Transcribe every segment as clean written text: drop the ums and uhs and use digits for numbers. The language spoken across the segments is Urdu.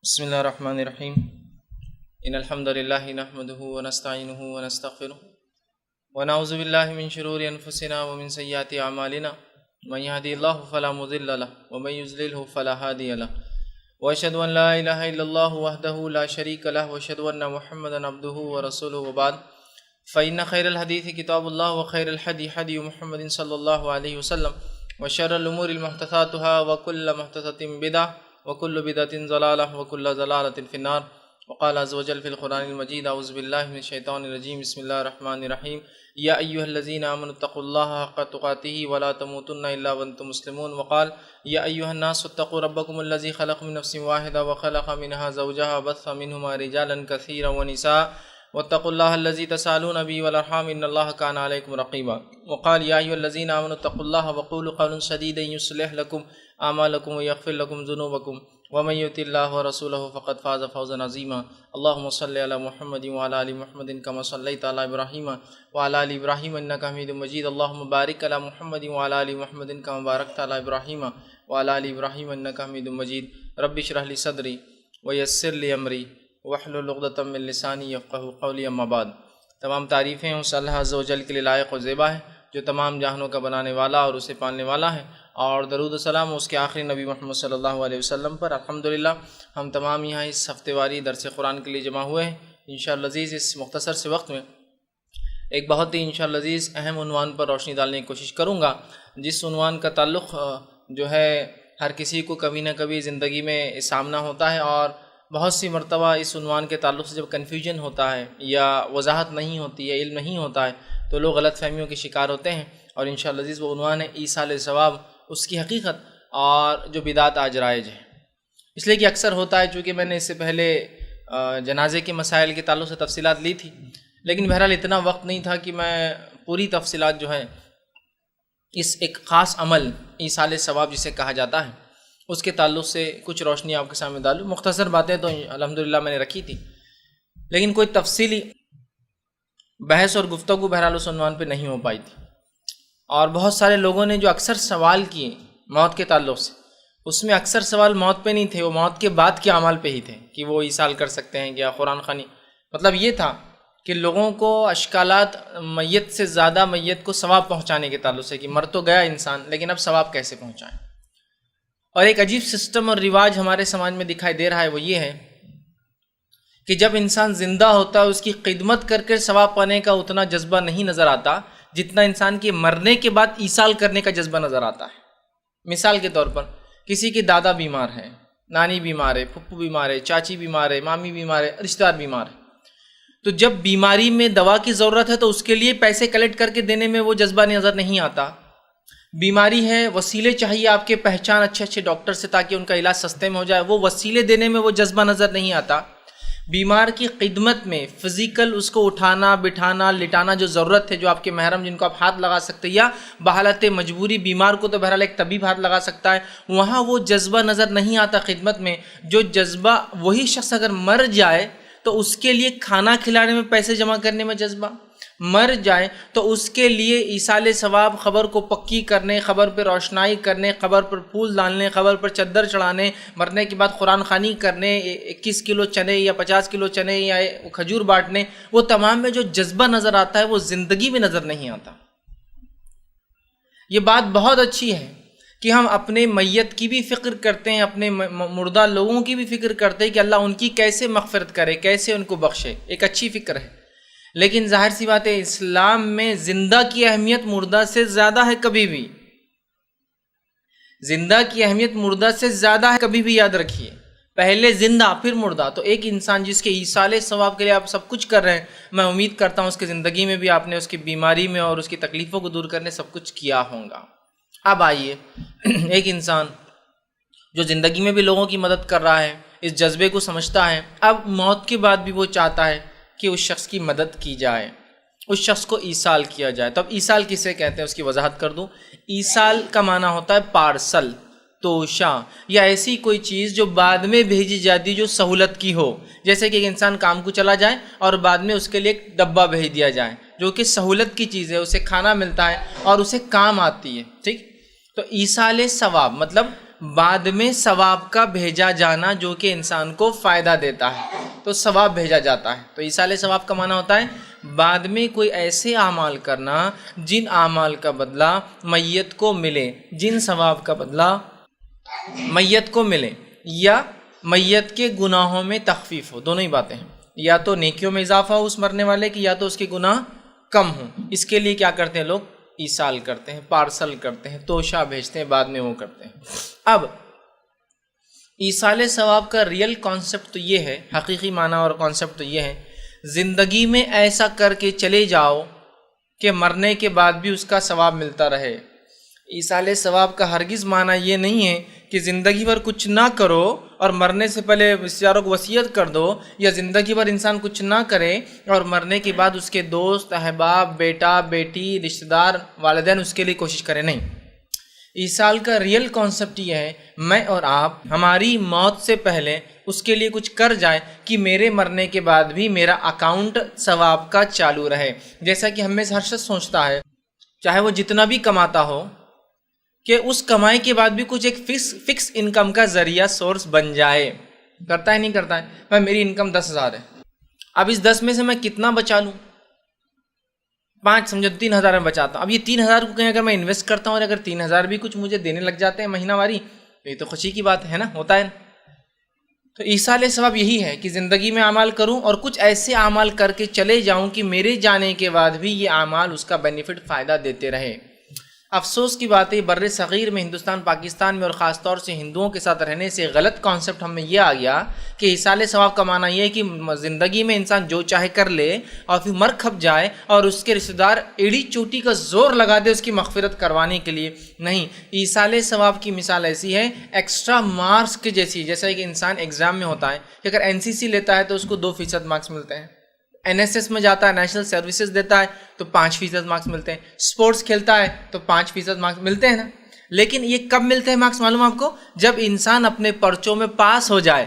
بسم اللہ الرحمن الرحیم ان الحمد للہ نحمده ونستعینه ونستغفره ونعوذ باللہ من شرور انفسنا ومن سیئات اعمالنا من يهده الله فلا مضل له ومن يضلل فلا هادي له واشهد ان لا الہ الا اللہ وحدہ لا شریک له واشهد ان محمدا عبدہ ورسولہ وبعد فإن خیر الحدیث کتاب اللہ وخیر الحدی حدی محمد صلی اللہ علیہ وسلم وشر الامور محدثاتها وكل محدثۃ بدعہ وكل بدعة ضلالة وكل ضلالة في النار وقال عز وجل في القرآن المجيد أعوذ بالله من الشيطان الرجيم بسم الله الرحمن الرحيم يا أيها الذين آمنوا اتقوا الله حق تقاته ولا تموتن إلا وأنتم مسلمون وقال يا أيها الناس اتقوا ربكم الذي خلق من نفس واحدة وخلق منها زوجها وبث منهما رجالا كثيرا ونساء واتقوا الله الذي تسألون به والأرحام إن الله كان عليكم رقيبا وقال يا أيها الذين آمنوا اتقوا الله وقولوا قولا سديدا يصلح لكم أعمالكم ويغفر لكم ذنوبكم ومن يطع الله ورسوله فقد فاز فوزا عظيما اللهم صل على محمد وعلى آل محمد كما صليت على إبراهيم وعلى آل إبراهيم إنك حميد مجيد اللهم بارك على محمد وعلى آل محمد كما باركت على إبراهيم وعلى آل إبراهيم إنك حميد مجيد رب اشرح لي صدري ويسر لي أمري واحلل عقدة من لساني يفقهوا قولي اما بعد تمام تعریفیں اس اللہ عز و جل کے لیے لائق و زیبا ہے جو تمام جہانوں کا بنانے والا اور اسے پالنے والا ہے، اور درود و سلام اس کے آخری نبی محمد صلی اللہ علیہ وسلم پر۔ الحمدللہ ہم تمام یہاں اس ہفتے واری درس قرآن کے لیے جمع ہوئے ہیں۔ انشاءاللہ عزیز اس مختصر سے وقت میں ایک بہت ہی انشاءاللہ عزیز اہم عنوان پر روشنی ڈالنے کی کوشش کروں گا، جس عنوان کا تعلق جو ہے ہر کسی کو کبھی نہ کبھی زندگی میں سامنا ہوتا ہے، اور بہت سی مرتبہ اس عنوان کے تعلق سے جب کنفیوژن ہوتا ہے یا وضاحت نہیں ہوتی ہے، علم نہیں ہوتا ہے، تو لوگ غلط فہمیوں کے شکار ہوتے ہیں۔ اور انشاءاللہ عزیز وہ عنوان ہے ایصال ثواب، اس کی حقیقت اور جو بدعات آج رائج ہے۔ اس لیے کہ اکثر ہوتا ہے، چونکہ میں نے اس سے پہلے جنازے کے مسائل کے تعلق سے تفصیلات لی تھی، لیکن بہرحال اتنا وقت نہیں تھا کہ میں پوری تفصیلات جو ہے اس ایک خاص عمل ایصال ثواب جسے کہا جاتا ہے اس کے تعلق سے کچھ روشنی آپ کے سامنے ڈالوں۔ مختصر باتیں تو الحمدللہ میں نے رکھی تھی، لیکن کوئی تفصیلی بحث اور گفتگو بہرحال اس عنوان پہ نہیں ہو پائی تھی، اور بہت سارے لوگوں نے جو اکثر سوال کیے موت کے تعلق سے، اس میں اکثر سوال موت پہ نہیں تھے، وہ موت کے بعد کے اعمال پہ ہی تھے کہ وہ ایصال کر سکتے ہیں کیا، قرآن خوانی۔ مطلب یہ تھا کہ لوگوں کو اشکالات میت سے زیادہ میت کو ثواب پہنچانے کے تعلق سے، کہ مر تو گیا انسان لیکن اب ثواب کیسے پہنچائیں۔ اور ایک عجیب سسٹم اور رواج ہمارے سماج میں دکھائی دے رہا ہے، وہ یہ ہے کہ جب انسان زندہ ہوتا ہے اس کی خدمت کر کے ثواب پانے کا اتنا جذبہ نہیں نظر آتا جتنا انسان کے مرنے کے بعد ایصال کرنے کا جذبہ نظر آتا ہے۔ مثال کے طور پر کسی کے دادا بیمار ہے، نانی بیمار ہے، پھپھو بیمار ہے، چاچی بیمار ہے، مامی بیمار ہے، رشتہ دار بیمار ہے، تو جب بیماری میں دوا کی ضرورت ہے تو اس کے لیے پیسے کلیکٹ کر کے دینے میں وہ جذبہ نظر نہیں آتا۔ بیماری ہے، وسیلے چاہیے آپ کے پہچان اچھے ڈاکٹر سے تاکہ ان کا علاج سستے میں ہو جائے، وہ وسیلے دینے میں وہ جذبہ نظر نہیں آتا۔ بیمار کی خدمت میں فزیکل اس کو اٹھانا بٹھانا لٹانا جو ضرورت ہے، جو آپ کے محرم جن کو آپ ہاتھ لگا سکتے ہیں، یا بحالت مجبوری بیمار کو تو بہرحال ایک طبیب ہاتھ لگا سکتا ہے، وہاں وہ جذبہ نظر نہیں آتا خدمت میں۔ جو جذبہ وہی شخص اگر مر جائے تو اس کے لیے کھانا کھلانے میں، پیسے جمع کرنے میں جذبہ، مر جائے تو اس کے لیے ایصال ثواب، خبر کو پکی کرنے، خبر پہ روشنائی کرنے، خبر پر پھول ڈالنے، خبر پر چادر چڑھانے، مرنے کے بعد قرآن خوانی کرنے، 21 کلو چنے یا 50 کلو چنے یا کھجور بانٹنے، وہ تمام میں جو جذبہ نظر آتا ہے وہ زندگی میں نظر نہیں آتا۔ یہ بات بہت اچھی ہے کہ ہم اپنے میت کی بھی فکر کرتے ہیں، اپنے مردہ لوگوں کی بھی فکر کرتے ہیں کہ اللہ ان کی کیسے مغفرت کرے، کیسے ان کو بخشے، ایک اچھی فکر ہے، لیکن ظاہر سی بات ہے اسلام میں زندہ کی اہمیت مردہ سے زیادہ ہے، کبھی بھی زندہ کی اہمیت مردہ سے زیادہ ہے، کبھی بھی یاد رکھیے، پہلے زندہ پھر مردہ۔ تو ایک انسان جس کے ایصال ثواب کے لیے آپ سب کچھ کر رہے ہیں، میں امید کرتا ہوں اس کی زندگی میں بھی آپ نے اس کی بیماری میں اور اس کی تکلیفوں کو دور کرنے سب کچھ کیا ہوگا۔ اب آئیے، ایک انسان جو زندگی میں بھی لوگوں کی مدد کر رہا ہے، اس جذبے کو سمجھتا ہے، اب موت کے بعد بھی وہ چاہتا ہے کہ اس شخص کی مدد کی جائے، اس شخص کو ایصال کیا جائے۔ تو اب ایصال کسے کہتے ہیں اس کی وضاحت کر دوں۔ ایصال کا معنی ہوتا ہے پارسل، توشہ، یا ایسی کوئی چیز جو بعد میں بھیجی جاتی جو سہولت کی ہو، جیسے کہ ایک انسان کام کو چلا جائے اور بعد میں اس کے لیے ایک ڈبہ بھیج دیا جائے جو کہ سہولت کی چیز ہے، اسے کھانا ملتا ہے اور اسے کام آتی ہے، ٹھیک۔ تو ایصال ثواب مطلب بعد میں ثواب کا بھیجا جانا جو کہ انسان کو فائدہ دیتا ہے، تو ثواب بھیجا جاتا ہے۔ تو ایصال ثواب کا معنی ہوتا ہے بعد میں کوئی ایسے اعمال کرنا جن اعمال کا بدلہ میت کو ملے، جن ثواب کا بدلہ میت کو ملے، یا میت کے گناہوں میں تخفیف ہو، دونوں ہی باتیں ہیں، یا تو نیکیوں میں اضافہ ہو اس مرنے والے کی، یا تو اس کے گناہ کم ہوں۔ اس کے لیے کیا کرتے ہیں لوگ؟ ایصال کرتے ہیں، پارسل کرتے ہیں، توشہ بھیجتے ہیں، بعد میں وہ کرتے ہیں۔ اب ایصال ثواب کا ریئل کانسیپٹ تو یہ ہے، حقیقی معنی اور کانسیپٹ تو یہ ہے، زندگی میں ایسا کر کے چلے جاؤ کہ مرنے کے بعد بھی اس کا ثواب ملتا رہے۔ ایصال ثواب کا ہرگز معنی یہ نہیں ہے کہ زندگی بھر کچھ نہ کرو اور مرنے سے پہلے رشتہ داروں کو وصیت کر دو، یا زندگی بھر انسان کچھ نہ کرے اور مرنے کے بعد اس کے دوست، احباب، بیٹا، بیٹی، رشتہ دار، والدین اس کے لیے کوشش کریں۔ نہیں، ایصال کا ریئل کانسیپٹ یہ ہے میں اور آپ ہماری موت سے پہلے اس کے لیے کچھ کر جائیں کہ میرے مرنے کے بعد بھی میرا اکاؤنٹ ثواب کا چالو رہے۔ جیسا کہ ہم میں سے ہر شخص سوچتا ہے چاہے وہ جتنا بھی کماتا ہو کہ اس کمائی کے بعد بھی کچھ ایک فکس انکم کا ذریعہ سورس بن جائے۔ کرتا ہے نہیں کرتا ہے؟ میں میری انکم 10,000 ہے، اب اس 10 میں سے میں کتنا بچا لوں؟ 5 سمجھو 3,000 میں بچاتا ہوں۔ اب یہ 3,000 کو کہیں اگر میں انویسٹ کرتا ہوں اور اگر 3,000 بھی کچھ مجھے دینے لگ جاتے ہیں مہینہ واری، تو یہ تو خوشی کی بات ہے نا، ہوتا ہے نا۔ تو ایصال ثواب یہی ہے کہ زندگی میں اعمال کروں اور کچھ ایسے اعمال کر کے چلے جاؤں کہ میرے جانے کے بعد بھی یہ اعمال اس کا بینیفٹ فائدہ دیتے رہے۔ افسوس کی بات ہے بر صغیر میں، ہندوستان پاکستان میں، اور خاص طور سے ہندوؤں کے ساتھ رہنے سے غلط کانسیپٹ ہم میں یہ آ گیا کہ ایصال ثواب کا معنی یہ ہے کہ زندگی میں انسان جو چاہے کر لے اور پھر مر کھپ جائے اور اس کے رشتہ دار ایڑی چوٹی کا زور لگا دے اس کی مغفرت کروانے کے لیے۔ نہیں، ایصال ثواب کی مثال ایسی ہے ایکسٹرا مارکس کے جیسی، جیسا کہ انسان ایگزام میں ہوتا ہے کہ اگر NCC لیتا ہے تو اس کو 2% مارکس ملتے ہیں، NSS میں جاتا ہے، نیشنل سروسز دیتا ہے تو 5% مارکس ملتے ہیں، سپورٹس کھیلتا ہے تو 5% مارکس ملتے ہیں نا۔ لیکن یہ کب ملتے ہیں مارکس معلوم آپ کو؟ جب انسان اپنے پرچوں میں پاس ہو جائے،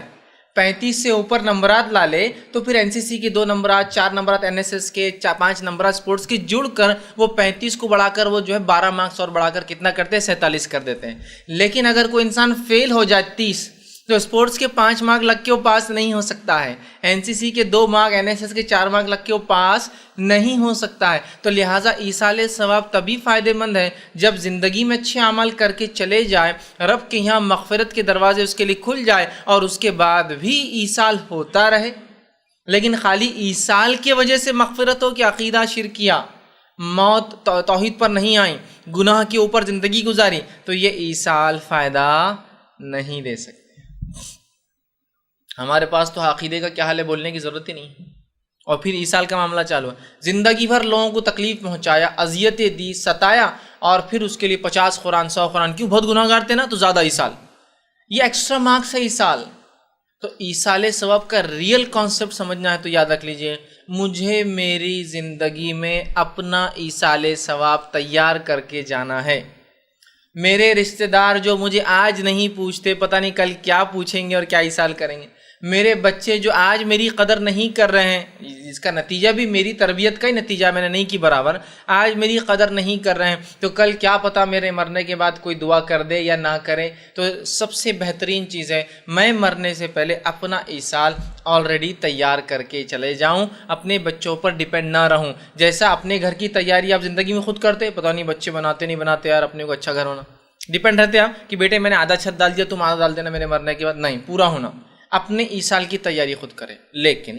35 سے اوپر نمبرات لا لے، تو پھر NCC کے 2 نمبرات، 4 نمبرات NSS کے، 5 نمبرات سپورٹس کے جڑ کر وہ 35 کو بڑھا کر وہ جو ہے 12 مارکس اور بڑھا کر کتنا کرتے ہیں؟ 47 کر دیتے ہیں۔ لیکن اگر کوئی انسان فیل ہو جائے 30، تو اسپورٹس کے 5 مارک لگ کے وہ پاس نہیں ہو سکتا ہے، NCC کے 2 مارک، NSS کے 4 مارک لگ کے وہ پاس نہیں ہو سکتا ہے۔ تو لہٰذا ایصال ثواب تبھی فائدہ مند ہے جب زندگی میں اچھے عمل کر کے چلے جائے، رب کے یہاں مغفرت کے دروازے اس کے لیے کھل جائے اور اس کے بعد بھی ایصال ہوتا رہے۔ لیکن خالی ایصال کی وجہ سے مغفرت ہو کہ عقیدہ شرکیہ، موت توحید پر نہیں آئی، گناہ کے اوپر زندگی گزاری، تو یہ ایصال فائدہ نہیں دے سکتے۔ ہمارے پاس تو عقیدے کا کیا حال ہے بولنے کی ضرورت ہی نہیں، اور پھر ایصال کا معاملہ چالو ہے۔ زندگی بھر لوگوں کو تکلیف پہنچایا، اذیتیں دی، ستایا، اور پھر اس کے لیے 50 قرآن 100 قرآن، کیوں؟ بہت گناہ گار تھے نا تو زیادہ ایصال، یہ ایکسٹرا مارکس ہے ایصال۔ تو ایصال ثواب کا ریئل کانسیپٹ سمجھنا ہے تو یاد رکھ لیجئے، مجھے میری زندگی میں اپنا ایصال ثواب تیار کر کے جانا ہے۔ میرے رشتہ دار جو مجھے آج نہیں پوچھتے، پتہ نہیں کل کیا پوچھیں گے اور کیا ایصال کریں گے۔ میرے بچے جو آج میری قدر نہیں کر رہے ہیں، اس کا نتیجہ بھی میری تربیت کا ہی نتیجہ میں نے نہیں کی برابر، آج میری قدر نہیں کر رہے ہیں تو کل کیا پتہ میرے مرنے کے بعد کوئی دعا کر دے یا نہ کرے۔ تو سب سے بہترین چیز ہے میں مرنے سے پہلے اپنا ایصال آلریڈی تیار کر کے چلے جاؤں، اپنے بچوں پر ڈیپینڈ نہ رہوں۔ جیسا اپنے گھر کی تیاری آپ زندگی میں خود کرتے، پتہ نہیں بچے بناتے نہیں بناتے، یار اپنے کو اچھا گھر ہونا، ڈیپینڈ رہتے آپ کہ بیٹے میں نے آدھا چھت ڈال دیا تم آدھا ڈال دینا میرے مرنے کے بعد، نہیں، پورا ہونا، اپنے ایصال کی تیاری خود کرے۔ لیکن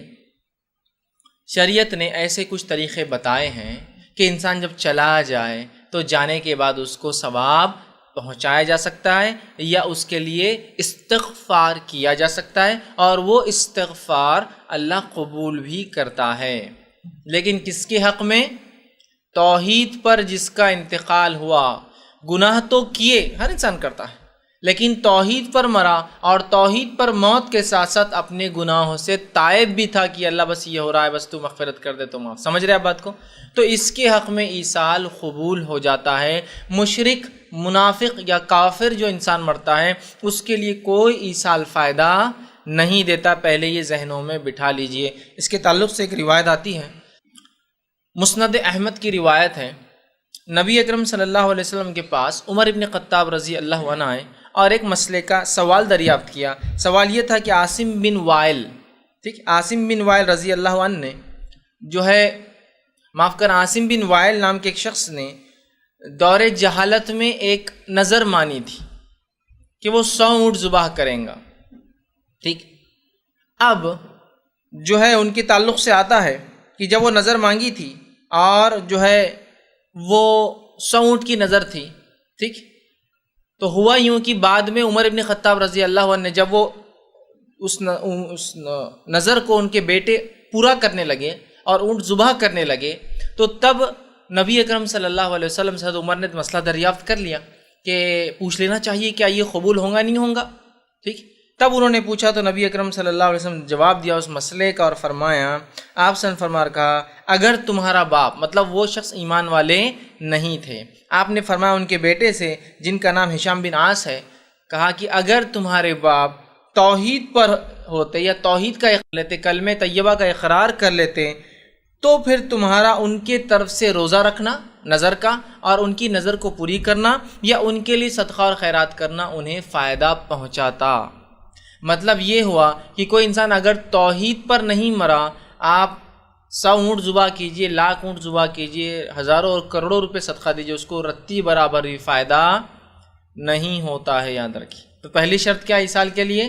شریعت نے ایسے کچھ طریقے بتائے ہیں کہ انسان جب چلا جائے تو جانے کے بعد اس کو ثواب پہنچایا جا سکتا ہے یا اس کے لیے استغفار کیا جا سکتا ہے، اور وہ استغفار اللہ قبول بھی کرتا ہے۔ لیکن کس کے حق میں؟ توحید پر جس کا انتقال ہوا۔ گناہ تو کیے، ہر انسان کرتا ہے، لیکن توحید پر مرا اور توحید پر موت کے ساتھ ساتھ اپنے گناہوں سے تائب بھی تھا کہ اللہ بس یہ ہو رہا ہے، بس تو مغفرت کر دے تو معاف، سمجھ رہے آپ بات کو؟ تو اس کے حق میں ایصال قبول ہو جاتا ہے۔ مشرک، منافق یا کافر جو انسان مرتا ہے اس کے لیے کوئی ایصال فائدہ نہیں دیتا، پہلے یہ ذہنوں میں بٹھا لیجئے۔ اس کے تعلق سے ایک روایت آتی ہے، مسند احمد کی روایت ہے، نبی اکرم صلی اللہ علیہ وسلم کے پاس عمر ابن خطاب رضی اللہ عنہ آئے اور ایک مسئلے کا سوال دریافت کیا۔ سوال یہ تھا کہ عاصم بن وائل، ٹھیک، عاصم بن وائل رضی اللہ عنہ نے جو ہے، معاف کر، عاصم بن وائل نام کے ایک شخص نے دور جہالت میں ایک نظر مانی تھی کہ وہ 100 اونٹ ذبح کریں گا، ٹھیک۔ اب جو ہے ان کے تعلق سے آتا ہے کہ جب وہ نظر مانگی تھی اور جو ہے وہ 100 اونٹ کی نظر تھی، ٹھیک، تو ہوا یوں کہ بعد میں عمر ابن خطاب رضی اللہ عنہ نے جب وہ اس نظر کو ان کے بیٹے پورا کرنے لگے اور اونٹ ذبح کرنے لگے، تو تب نبی اکرم صلی اللہ علیہ وسلم سے حضرت عمر نے مسئلہ دریافت کر لیا کہ پوچھ لینا چاہیے کیا یہ قبول ہوگا نہیں ہوگا، ٹھیک۔ تب انہوں نے پوچھا تو نبی اکرم صلی اللہ علیہ وسلم نے جواب دیا اس مسئلے کا اور فرمایا، آپ صلی اللہ علیہ وسلم کہا اگر تمہارا باپ، مطلب وہ شخص ایمان والے نہیں تھے، آپ نے فرمایا ان کے بیٹے سے جن کا نام ہشام بن عاص ہے، کہا کہ اگر تمہارے باپ توحید پر ہوتے یا توحید کا لیتے، کلمہ طیبہ کا اقرار کر لیتے، تو پھر تمہارا ان کے طرف سے روزہ رکھنا نظر کا اور ان کی نظر کو پوری کرنا یا ان کے لیے صدقہ اور خیرات کرنا انہیں فائدہ پہنچاتا۔ مطلب یہ ہوا کہ کوئی انسان اگر توحید پر نہیں مرا، آپ 100 اونٹ ذبح کیجئے، 1,00,000 اونٹ ذبح کیجئے، ہزاروں اور کروڑوں روپے صدقہ دیجئے، اس کو رتی برابر بھی فائدہ نہیں ہوتا ہے، یاد رکھیے۔ تو پہلی شرط کیا ایصال کے لیے؟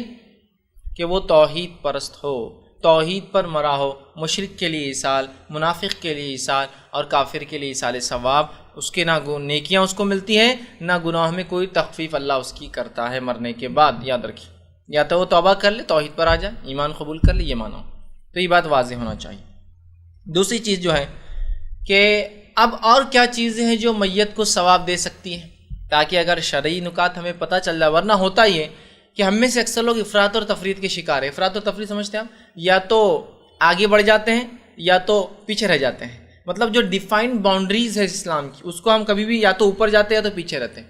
کہ وہ توحید پرست ہو، توحید پر مرا ہو۔ مشرک کے لیے ایصال، منافق کے لیے ایصال اور کافر کے لیے ایصال ثواب، اس کے نہ نیکیاں اس کو ملتی ہیں، نہ گناہ میں کوئی تخفیف اللہ اس کی کرتا ہے مرنے کے بعد، یاد رکھیے۔ یا تو وہ توبہ کر لے، توحید پر آ جائے، ایمان قبول کر لے، یہ مانو، تو یہ بات واضح ہونا چاہیے۔ دوسری چیز جو ہے کہ اب اور کیا چیزیں ہیں جو میت کو ثواب دے سکتی ہیں، تاکہ اگر شرعی نکات ہمیں پتہ چل جائے، ورنہ ہوتا یہ کہ ہم میں سے اکثر لوگ افراط اور تفریط کے شکار ہیں۔ افراط اور تفریط سمجھتے ہیں ہم، یا تو آگے بڑھ جاتے ہیں یا تو پیچھے رہ جاتے ہیں، مطلب جو ڈیفائنڈ باؤنڈریز ہے اسلام کی، اس کو ہم کبھی بھی یا تو اوپر جاتے ہیں یا تو پیچھے رہتے ہیں۔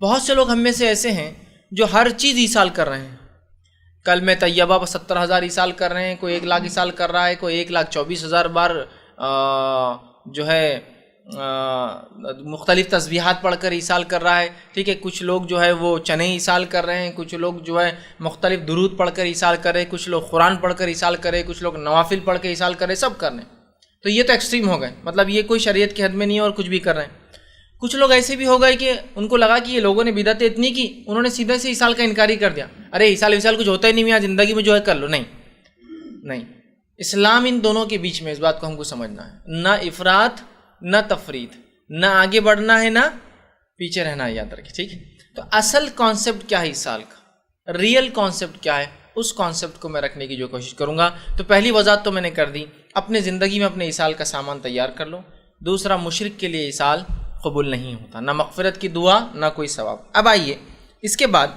بہت سے لوگ ہم میں سے ایسے ہیں جو ہر چیز ایصال کر رہے ہیں، کلمہ طیبہ پر 70,000 ایصال کر رہے ہیں، کوئی 1,00,000 ایصال کر رہا ہے، کوئی 1,24,000 بار جو ہے مختلف تسبیحات پڑھ کر ایصال کر رہا ہے، ٹھیک ہے۔ کچھ لوگ جو ہے وہ چنے ایصال کر رہے ہیں، کچھ لوگ جو ہے مختلف درود پڑھ کر ایصال کر رہے ہیں، کچھ لوگ قرآن پڑھ کر ایصال کر رہے ہیں، کچھ لوگ نوافل پڑھ کے ایصال کر رہے ہیں، سب کر رہے ہیں۔ تو یہ تو ایکسٹریم ہو گئے، مطلب یہ کوئی شریعت کی حد میں نہیں ہے اور کچھ بھی کر رہے ہیں۔ کچھ لوگ ایسے بھی ہو گئے کہ ان کو لگا کہ یہ لوگوں نے بدعتیں اتنی کی، انہوں نے سیدھے سے ایصال کا انکار ہی کر دیا، ارے ایصال کچھ ہوتا ہی نہیں، میاں زندگی میں جو ہے کر لو۔ نہیں، اسلام ان دونوں کے بیچ میں، اس بات کو ہم کو سمجھنا ہے، نہ افراط نہ تفریط، نہ آگے بڑھنا ہے نہ پیچھے رہنا ہے، یاد رکھیں، ٹھیک ہے۔ تو اصل کانسیپٹ کیا ہے ایصال کا، ریئل کانسیپٹ کیا ہے، اس کانسیپٹ کو میں رکھنے کی جو کوشش کروں گا۔ تو پہلی وضاحت تو میں نے کر دی، اپنے زندگی میں اپنے ایصال کا سامان تیار کر لو۔ دوسرا، مشرک کے لیے ایصال قبول نہیں ہوتا، نہ مغفرت کی دعا نہ کوئی ثواب۔ اب آئیے اس کے بعد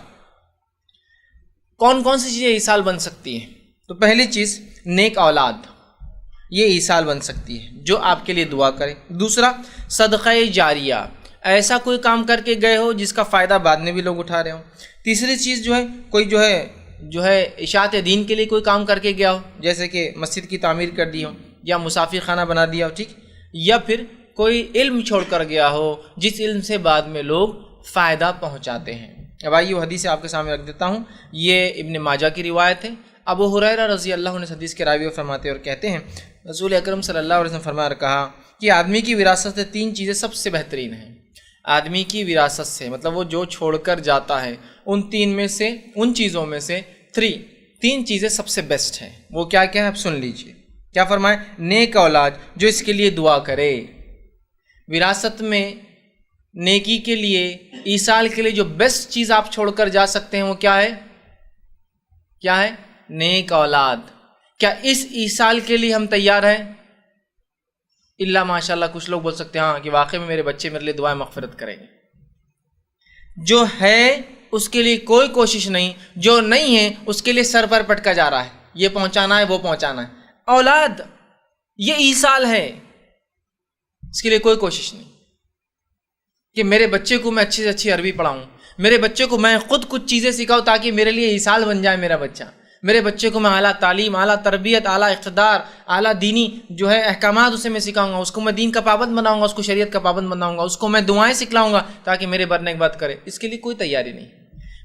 کون کون سی چیزیں ایصال بن سکتی ہیں۔ تو پہلی چیز نیک اولاد، یہ ایصال بن سکتی ہے جو آپ کے لیے دعا کرے۔ دوسرا، صدقہ جاریہ، ایسا کوئی کام کر کے گئے ہو جس کا فائدہ بعد میں بھی لوگ اٹھا رہے ہوں۔ تیسری چیز جو ہے کوئی جو ہے اشاعت دین کے لیے کوئی کام کر کے گیا ہو، جیسے کہ مسجد کی تعمیر کر دی ہو یا مسافر خانہ بنا دیا ہو، ٹھیک، یا پھر کوئی علم چھوڑ کر گیا ہو جس علم سے بعد میں لوگ فائدہ پہنچاتے ہیں۔ اب آئیے وہ حدیث آپ کے سامنے رکھ دیتا ہوں، یہ ابن ماجہ کی روایت ہے۔ ابو ہریرہ رضی اللہ عنہ حدیث کے راوی فرماتے اور کہتے ہیں رسول اکرم صلی اللہ علیہ وسلم فرمایا اور کہا کہ آدمی کی وراثت سے 3 چیزیں سب سے بہترین ہیں۔ آدمی کی وراثت سے مطلب وہ جو چھوڑ کر جاتا ہے، ان چیزوں میں سے 3 چیزیں سب سے بیسٹ ہیں۔ وہ کیا کیا ہے آپ سن لیجئے، کیا فرمائے؟ نیک اولاد جو اس کے لیے دعا کرے۔ وراثت میں نیکی کے لیے، ایصال کے لیے جو بیسٹ چیز آپ چھوڑ کر جا سکتے ہیں وہ کیا ہے؟ نیک اولاد۔ کیا اس ایصال کے لیے ہم تیار ہیں؟ اللہ ماشاءاللہ کچھ لوگ بول سکتے ہیں ہاں کہ واقعی میں میرے بچے میرے لیے دعائیں مغفرت کریں گے۔ جو ہے اس کے لیے کوئی کوشش نہیں، جو نہیں ہے اس کے لیے سر پر پٹکا جا رہا ہے، یہ پہنچانا ہے وہ پہنچانا ہے۔ اولاد یہ ایصال ہے، اس کے لیے کوئی کوشش نہیں کہ میرے بچے کو میں اچھی سے اچھی عربی پڑھاؤں، میرے بچے کو میں خود کچھ چیزیں سکھاؤں تاکہ میرے لیے ایصال بن جائے میرا بچہ، میرے بچے کو میں اعلیٰ تعلیم، اعلیٰ تربیت، اعلیٰ اقتدار، اعلیٰ دینی جو ہے احکامات اسے میں سکھاؤں گا، اس کو میں دین کا پابند بناؤں گا، اس کو شریعت کا پابند بناؤں گا، اس کو میں دعائیں سکھلاؤں گا تاکہ میرے برنے کی بات کرے۔ اس کے لیے کوئی تیاری نہیں۔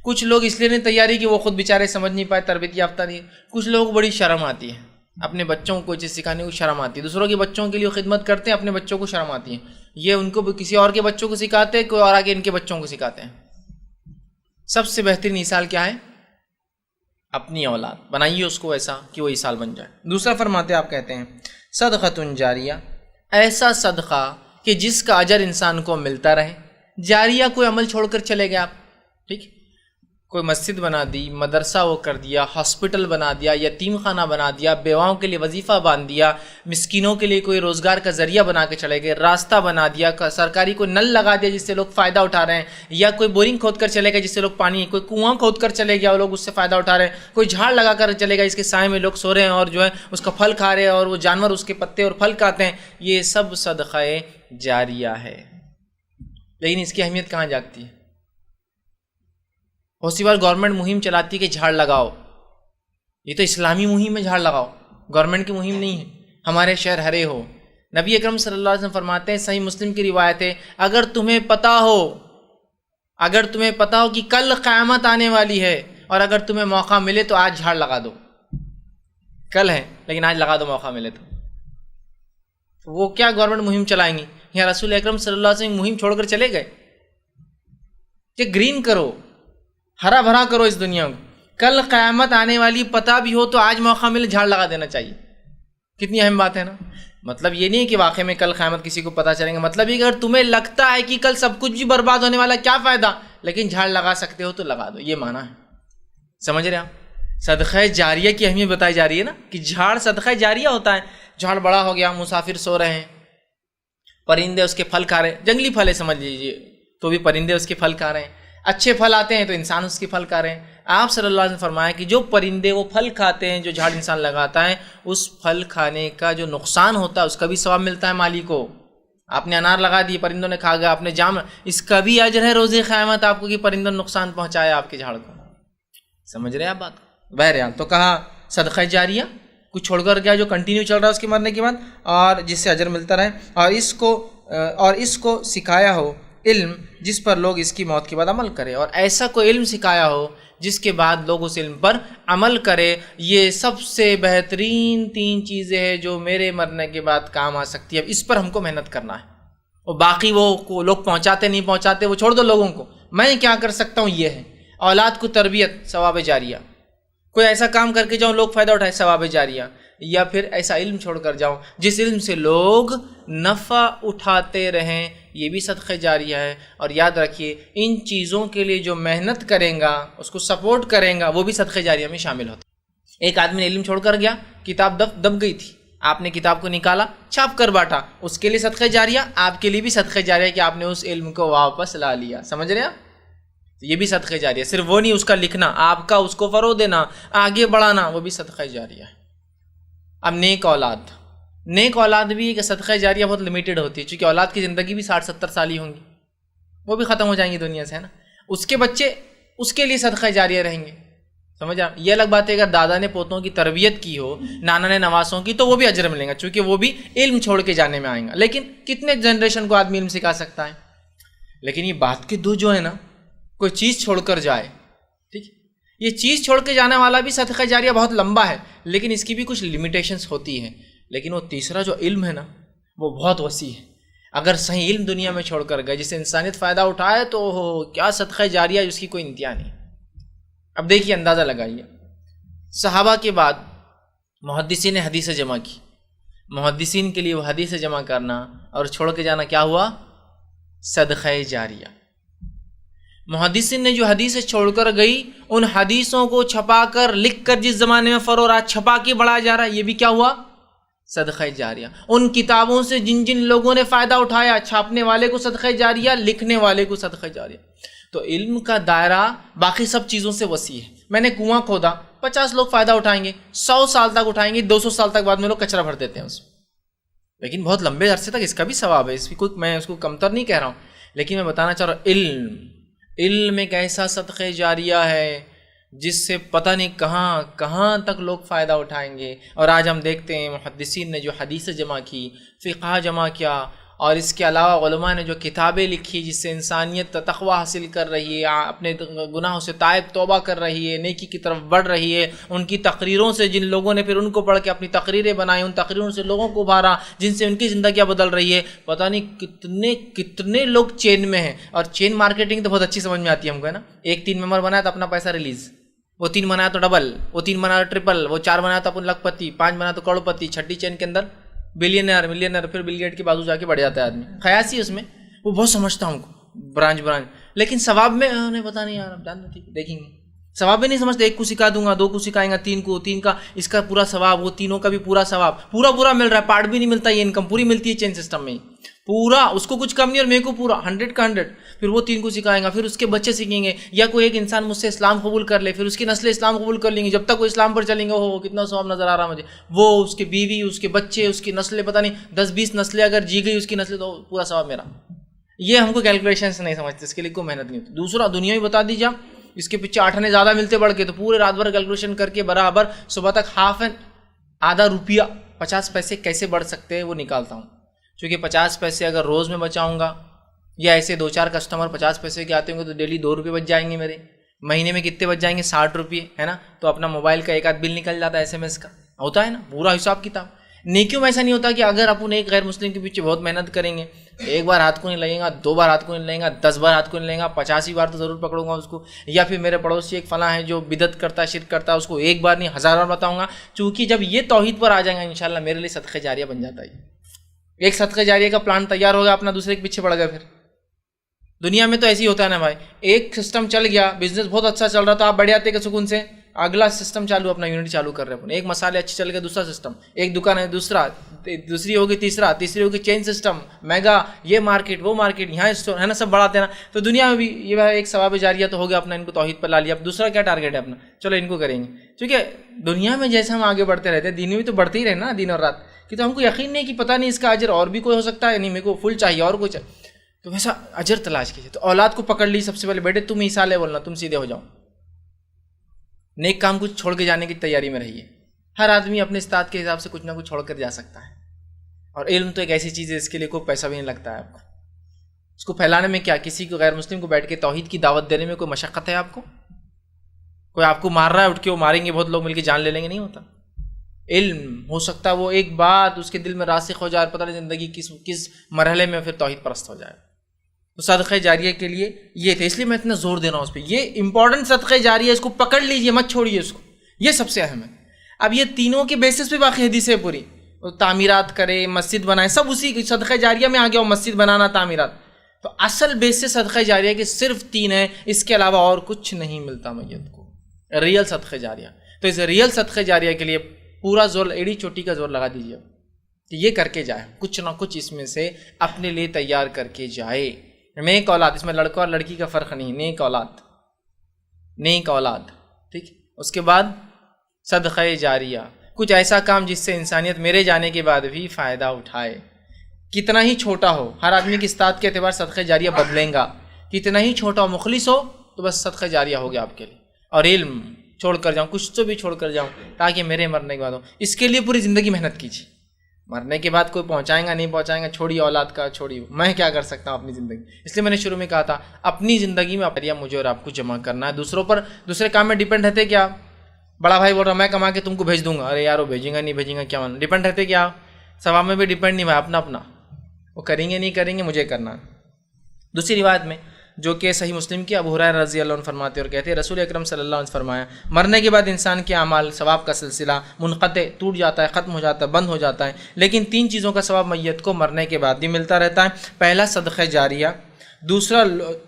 کچھ لوگ اس لیے نہیں تیاری کہ وہ خود بیچارے سمجھ نہیں پائے، تربیت یافتہ نہیں. کچھ لوگوں کو بڑی شرم آتی ہے اپنے بچوں کو کوئی چیز سکھانے کو، شرم آتی ہے. دوسروں کے بچوں کے لیے خدمت کرتے ہیں، اپنے بچوں کو شرم آتی ہے. یہ ان کو کسی اور کے بچوں کو سکھاتے ہیں، کوئی اور آگے ان کے بچوں کو سکھاتے ہیں. سب سے بہترین مثال کیا ہے؟ اپنی اولاد بنائیے اس کو ایسا کہ وہ مثال بن جائے. دوسرا فرماتے آپ کہتے ہیں صدقۃ جاریہ، ایسا صدقہ کہ جس کا اجر انسان کو ملتا رہے. جاریہ کوئی عمل چھوڑ کر چلے گئے آپ، ٹھیک، کوئی مسجد بنا دی، مدرسہ وہ کر دیا، ہاسپٹل بنا دیا، یتیم خانہ بنا دیا، بیواؤں کے لیے وظیفہ باندھ دیا، مسکینوں کے لیے کوئی روزگار کا ذریعہ بنا کے چلے گئے، راستہ بنا دیا، سرکاری کوئی نل لگا دیا جس سے لوگ فائدہ اٹھا رہے ہیں، یا کوئی بورنگ کھود کر چلے گئے جس سے لوگ پانی، کوئی کنواں کھود کر چلے گیا اور لوگ اس سے فائدہ اٹھا رہے ہیں، کوئی جھاڑ لگا کر چلے گا جس کے سائے میں لوگ سو رہے ہیں اور جو ہے اس کا پھل کھا رہے ہیں اور وہ جانور اس کے پتے اور پھل کھاتے ہیں. یہ سب صدقہ جاریہ ہے. لیکن اس کی اہمیت کہاں جاگتی ہے؟ بہت سی بار گورنمنٹ مہم چلاتی ہے کہ جھاڑ لگاؤ. یہ تو اسلامی مہم ہے، جھاڑ لگاؤ، گورنمنٹ کی مہم نہیں ہے. ہمارے شہر ہرے ہو. نبی اکرم صلی اللہ علیہ وسلم فرماتے ہیں، صحیح مسلم کی روایت ہے، اگر تمہیں پتہ ہو کہ کل قیامت آنے والی ہے اور اگر تمہیں موقع ملے تو آج جھاڑ لگا دو. کل ہے لیکن آج لگا دو، موقع ملے تو. وہ کیا گورنمنٹ مہم چلائیں گی؟ یا رسول اکرم صلی اللہ علیہ وسلم مہم چھوڑ کر چلے گئے کہ گرین کرو، ہرا بھرا کرو اس دنیا کو. کل قیامت آنے والی پتہ بھی ہو تو آج موقع ملے جھاڑ لگا دینا چاہیے. کتنی اہم بات ہے نا. مطلب یہ نہیں کہ واقعے میں کل قیامت کسی کو پتہ چلیں گے، مطلب یہ کہ اگر تمہیں لگتا ہے کہ کل سب کچھ بھی برباد ہونے والا، کیا فائدہ، لیکن جھاڑ لگا سکتے ہو تو لگا دو. یہ معنی ہے. سمجھ رہے آپ؟ صدقہ جاریہ کی اہمیت بتائی جا رہی ہے نا کہ جھاڑ صدقہ جاریہ ہوتا ہے. جھاڑ بڑا ہو گیا، مسافر سو رہے ہیں، پرندے اس کے پھل کھا رہے ہیں، جنگلی پھل ہے سمجھ لیجیے، تو بھی پرندے اس کے پھل کھا رہے ہیں. اچھے پھل آتے ہیں تو انسان اس کے پھل کھا رہے ہیں. آپ صلی اللہ علیہ وسلم فرمایا کہ جو پرندے وہ پھل کھاتے ہیں، جو جھاڑ انسان لگاتا ہے، اس پھل کھانے کا جو نقصان ہوتا ہے اس کا بھی ثواب ملتا ہے مالی کو. آپ نے انار لگا دی، پرندوں نے کھا گیا، آپ نے جام، اس کا بھی اجر ہے روز قیامت آپ کو کہ پرندوں نے نقصان پہنچایا آپ کے جھاڑ کو. سمجھ رہے ہیں آپ بات؟ بہرحال تو کہا صدقہ جاریہ کچھ چھوڑ کر گیا جو کنٹینیو چل رہا ہے اس کے مرنے کے بعد، اور جس سے اجر ملتا رہے، اور اس کو سکھایا ہو علم جس پر لوگ اس کی موت کے بعد عمل کرے. اور ایسا کوئی علم سکھایا ہو جس کے بعد لوگ اس علم پر عمل کرے. یہ سب سے بہترین 3 چیزیں ہیں جو میرے مرنے کے بعد کام آ سکتی ہے. اب اس پر ہم کو محنت کرنا ہے، اور باقی وہ لوگ پہنچاتے نہیں پہنچاتے وہ چھوڑ دو لوگوں کو. میں کیا کر سکتا ہوں یہ ہے، اولاد کو تربیت، ثواب جاریہ. کوئی ایسا کام کر کے جاؤں لوگ فائدہ اٹھائے، ثواب جاریہ. یا پھر ایسا علم چھوڑ کر جاؤں جس علم سے لوگ نفع اٹھاتے رہیں، یہ بھی صدقہ جاریہ ہے. اور یاد رکھیے ان چیزوں کے لیے جو محنت کریں گا، اس کو سپورٹ کریں گا، وہ بھی صدقہ جاریہ میں شامل ہوتا ہے. ایک آدمی نے علم چھوڑ کر گیا، کتاب دب گئی تھی، آپ نے کتاب کو نکالا، چھاپ کر بانٹا، اس کے لیے صدقہ جاریہ، آپ کے لیے بھی صدقہ جاریہ کہ آپ نے اس علم کو واپس لا لیا. سمجھ رہے ہیں آپ؟ یہ بھی صدقہ جاریہ. صرف وہ نہیں اس کا لکھنا، آپ کا اس کو فروغ دینا، آگے بڑھانا، وہ بھی صدقہ جاریہ ہے. اب نیک اولاد بھی ایک صدقہ جاریہ بہت لمیٹڈ ہوتی ہے، چونکہ اولاد کی زندگی بھی 60-70 سال ہی ہوں گی، وہ بھی ختم ہو جائیں گی دنیا سے، ہے نا. اس کے بچے اس کے لیے صدقہ جاریہ رہیں گے. سمجھا؟ یہ الگ بات ہے اگر دادا نے پوتوں کی تربیت کی ہو، نانا نے نواسوں کی، تو وہ بھی اجر ملیں گا، چونکہ وہ بھی علم چھوڑ کے جانے میں آئیں گا. لیکن کتنے جنریشن کو آدمی علم سکھا سکتا ہے؟ لیکن یہ بات کے دو جو ہے نا، کوئی چیز چھوڑ کر جائے، ٹھیک، یہ چیز چھوڑ کے جانے والا بھی صدقہ جاریہ بہت لمبا ہے، لیکن اس کی بھی کچھ لمیٹیشنز ہوتی ہیں. لیکن وہ تیسرا جو علم ہے نا، وہ بہت وسیع ہے. اگر صحیح علم دنیا میں چھوڑ کر گئے جس سے انسانیت فائدہ اٹھائے تو کیا صدقہ جاریہ، اس کی کوئی انتہا نہیں. اب دیکھیے، اندازہ لگائیے، صحابہ کے بعد محدثین نے حدیث جمع کی. محدثین کے لیے وہ حدیث جمع کرنا اور چھوڑ کے جانا کیا ہوا؟ صدقہ جاریہ. محدثین نے جو حدیثیں چھوڑ کر گئی، ان حدیثوں کو چھپا کر لکھ کر جس زمانے میں فروغ رہا، چھپا کے بڑھایا جا رہا ہے، یہ بھی کیا ہوا؟ صدقہ جاریہ. ان کتابوں سے جن جن لوگوں نے فائدہ اٹھایا، چھاپنے والے کو صدقہ جاریہ، لکھنے والے کو صدقہ جاریہ. تو علم کا دائرہ باقی سب چیزوں سے وسیع ہے. میں نے کنواں کھودا، 50 لوگ فائدہ اٹھائیں گے، 100 سال تک اٹھائیں گے، 200 سال تک بعد میں لوگ کچرا بھر دیتے ہیں اس میں، لیکن بہت لمبے عرصے تک اس کا بھی ثواب ہے. میں اس کو کمتر نہیں کہہ رہا ہوں، لیکن میں بتانا چاہ رہا ہوں علم ایک ایسا صدقہ جاریہ ہے جس سے پتہ نہیں کہاں کہاں تک لوگ فائدہ اٹھائیں گے. اور آج ہم دیکھتے ہیں محدثین نے جو حدیث جمع کی، فقہ جمع کیا، اور اس کے علاوہ علماء نے جو کتابیں لکھی جس سے انسانیت تقوی حاصل کر رہی ہے، اپنے گناہوں سے تائب توبہ کر رہی ہے، نیکی کی طرف بڑھ رہی ہے، ان کی تقریروں سے جن لوگوں نے پھر ان کو پڑھ کے اپنی تقریریں بنائی، ان تقریروں سے لوگوں کو ابھارا جن سے ان کی زندگیاں بدل رہی ہے، پتہ نہیں کتنے لوگ چین میں ہیں. اور چین مارکیٹنگ تو بہت اچھی سمجھ میں آتی ہے ہم کو، ہے نا. ایک 3 ممبر بنایا تو اپنا پیسہ ریلیز، وہ 3 بنایا تو ڈبل، وہ 3 بنایا تو ٹرپل، وہ 4 بنایا تو اپن لکھ پتی، 5 بنایا تو کروڑ پتی، چھٹی چین کے اندر بلینئر ملینئر، پھر بل گیٹ کے بازو جا کے بڑھ جاتا ہے آدمی. خیاسی اس میں وہ بہت سمجھتا ہوں کو برانچ، لیکن ثواب میں انہیں پتہ نہیں یار، اب جان دو ٹھیک دیکھیں گے. ثواب بھی نہیں سمجھتے، 1 کو سکھا دوں گا، 2 کو سکھائیں گا، 3 کو، 3 کا اس کا پورا ثواب، وہ تینوں کا بھی پورا ثواب، پورا مل رہا ہے، پارٹ بھی نہیں ملتا، یہ انکم پوری ملتی ہے چین سسٹم میں پورا، اس کو کچھ کم نہیں اور میرے کو پورا 100 کا 100. پھر وہ 3 کو سکھائیں گا، پھر اس کے بچے سیکھیں گے، یا کوئی ایک انسان مجھ سے اسلام قبول کر لے، پھر اس کی نسل اسلام قبول کر لیں گے، جب تک وہ اسلام پر چلیں گے وہ کتنا ثواب نظر آ رہا مجھے، وہ اس کے بیوی، اس کے بچے، اس کی نسلیں، پتہ نہیں 10-20 نسلیں اگر جی گئی اس کی نسلیں تو پورا ثواب میرا. یہ ہم کو کیلکولیشنس نہیں سمجھتے، اس کے لیے کوئی محنت نہیں ہوتی. دوسرا دنیا میں بتا دیجیے، اس کے پیچھے 8 آنے زیادہ ملتے بڑھ کے تو پورے رات بھر کیلکولیشن کر کے برابر صبح تک آدھا روپیہ 50 پیسے کیسے بڑھ سکتے ہیں وہ نکالتا ہوں. چونکہ 50 پیسے اگر روز میں بچاؤں گا، یا ایسے 2-4 کسٹمر 50 پیسے کے آتے ہوں گے تو ڈیلی 2 روپے بچ جائیں گے میرے. مہینے میں کتنے بچ جائیں گے؟ 60 روپے، ہے نا. تو اپنا موبائل کا ایک آدھ بل نکل جاتا ہے SMS کا، ہوتا ہے نا پورا حساب کتاب. نیکیوں میں ایسا نہیں ہوتا کہ اگر اپن ایک غیر مسلم کے پیچھے بہت محنت کریں گے، 1 بار ہاتھ کو نہیں لگے گا، 2 بار ہاتھ کو نہیں لگے گا، 10 بار ہاتھ کو نہیں لگے گا، 85 بار تو ضرور پکڑوں گا اس کو. یا پھر میرے پڑوسی ایک فلاں ہے جو بدعت کرتا ہے، شرک کرتا ہے، اس کو 1 بار نہیں 1000 بار بتاؤں گا. چونکہ جب یہ توحید پر آ جائیں گا انشاءاللہ میرے لیے صدقہ جاریہ بن جاتا ہے. ایک صدقہ جاریہ کا پلان تیار ہوگا، اپنا دوسرے کے پیچھے پڑ گیا. پھر دنیا میں تو ایسے ہی ہوتا ہے نا بھائی، ایک سسٹم چل گیا، بزنس بہت اچھا چل رہا تھا، آپ بڑھ جاتے کہ سکون سے اگلا سسٹم چالو، اپنا یونٹ چالو کر رہے ہیں. ایک مسالے اچھے چل گئے، دوسرا سسٹم، ایک دکان ہے دوسرا، دوسری ہوگی تیسری ہوگی چین سسٹم، میگا، یہ مارکیٹ وہ مارکیٹ، یہاں اسٹور، ہے نا، سب بڑھاتے ہیں نا. تو دنیا میں بھی یہ ایک ثواب جاریہ تو ہو گیا اپنا، ان کو توحید پر لا لیا. اب دوسرا کیا ٹارگیٹ ہے اپنا؟ چلو ان کو کریں گے. کیونکہ دنیا میں جیسے ہم آگے بڑھتے رہتے ہیں، دین میں بھی تو بڑھتے ہی رہے نا دن اور رات کہ. تو ہم کو یقین نہیں کہ پتہ نہیں اس کا اجر اور بھی کوئی ہو سکتا ہے، نہیں میرے کو فل چاہیے اور کچھ، تو ویسا اجر تلاش کیجیے. تو اولاد کو پکڑ لی، سب سے پہلے بیٹے تم عیسیٰ علیہ بولنا، تم سیدھے ہو جاؤ، نیک کام کچھ چھوڑ کے جانے کی تیاری میں رہیے. ہر آدمی اپنے استاد کے حساب سے کچھ نہ کچھ چھوڑ کر جا سکتا ہے. اور علم تو ایک ایسی چیز ہے اس کے لیے کوئی پیسہ بھی نہیں لگتا ہے آپ کو. اس کو پھیلانے میں کیا، کسی کو غیر مسلم کو بیٹھ کے توحید کی دعوت دینے میں کوئی مشقت ہے آپ کو؟ کوئی آپ کو مار رہا ہے اٹھ کے وہ ماریں گے بہت لوگ مل کے جان لے لیں گے؟ نہیں ہوتا. علم ہو سکتا ہے وہ ایک بات اس کے دل میں راسخ ہو جائے، پتہ نہیں زندگی کس مرحلے میں پھر توحید پرست ہو جائے. تو صدقہ جاریہ کے لیے یہ تھے، اس لیے میں اتنا زور دے رہا ہوں اس پہ. یہ امپورٹنٹ صدقہ جاریہ، اس کو پکڑ لیجئے، مت چھوڑیے اس کو، یہ سب سے اہم ہے. اب یہ تینوں کے بیسس پہ باقی حدیثیں پوری، تعمیرات کرے، مسجد بنائے، سب اسی صدقہ جاریہ میں آ گیا، مسجد بنانا، تعمیرات. تو اصل بیسس صدقہ جاریہ کے صرف 3 ہیں، اس کے علاوہ اور کچھ نہیں ملتا میت کو، ریئل صدقہ جاریہ. تو اس ریئل صدقہ جاریہ کے لیے پورا زور، ایڑی چوٹی کا زور لگا دیجیے کہ یہ کر کے جائے، کچھ نہ کچھ اس میں سے اپنے لیے تیار کر کے جائے. نیک اولاد، اس میں لڑکا اور لڑکی کا فرق نہیں، نیک اولاد، ٹھیک. اس کے بعد صدقہ جاریہ، کچھ ایسا کام جس سے انسانیت میرے جانے کے بعد بھی فائدہ اٹھائے، کتنا ہی چھوٹا ہو. ہر آدمی کی استاد کے اعتبار صدقہ جاریہ بدلیں گا، کتنا ہی چھوٹا ہو، مخلص ہو تو بس صدقہ جاریہ ہو گیا آپ کے لیے. اور علم چھوڑ کر جاؤں، کچھ تو بھی چھوڑ کر جاؤں تاکہ میرے مرنے کے بعد ہو. اس کے لیے پوری زندگی محنت کیجیے. مرنے کے بعد کوئی پہنچائیں گا نہیں پہنچائیں گا، چھوڑیے اولاد کا، چھوڑیے میں کیا کر سکتا ہوں اپنی زندگی. اس لیے میں نے شروع میں کہا تھا اپنی زندگی میں مجھے اور آپ کو جمع کرنا ہے. دوسروں پر، دوسرے کام میں ڈیپینڈ رہتے کیا؟ بڑا بھائی بول رہا میں کما کے تم کو بھیج دوں گا، ارے یار وہ بھیجیں گا نہیں بھیجیں گا کیا مانا، ڈیپینڈ رہتے کیا؟ ثواب میں بھی ڈیپینڈ نہیں، بھائی اپنا وہ کریں گے نہیں کریں گے، مجھے کرنا. دوسری روایت میں جو کہ صحیح مسلم کی، ابو ہریرہ رضی اللہ عنہ فرماتے اور کہتے ہیں رسول اکرم صلی اللہ علیہ وسلم فرمایا مرنے کے بعد انسان کے اعمال ثواب کا سلسلہ منقطع، ٹوٹ جاتا ہے، ختم ہو جاتا ہے، بند ہو جاتا ہے. لیکن 3 چیزوں کا ثواب میت کو مرنے کے بعد بھی ملتا رہتا ہے. پہلا صدقہ جاریہ، دوسرا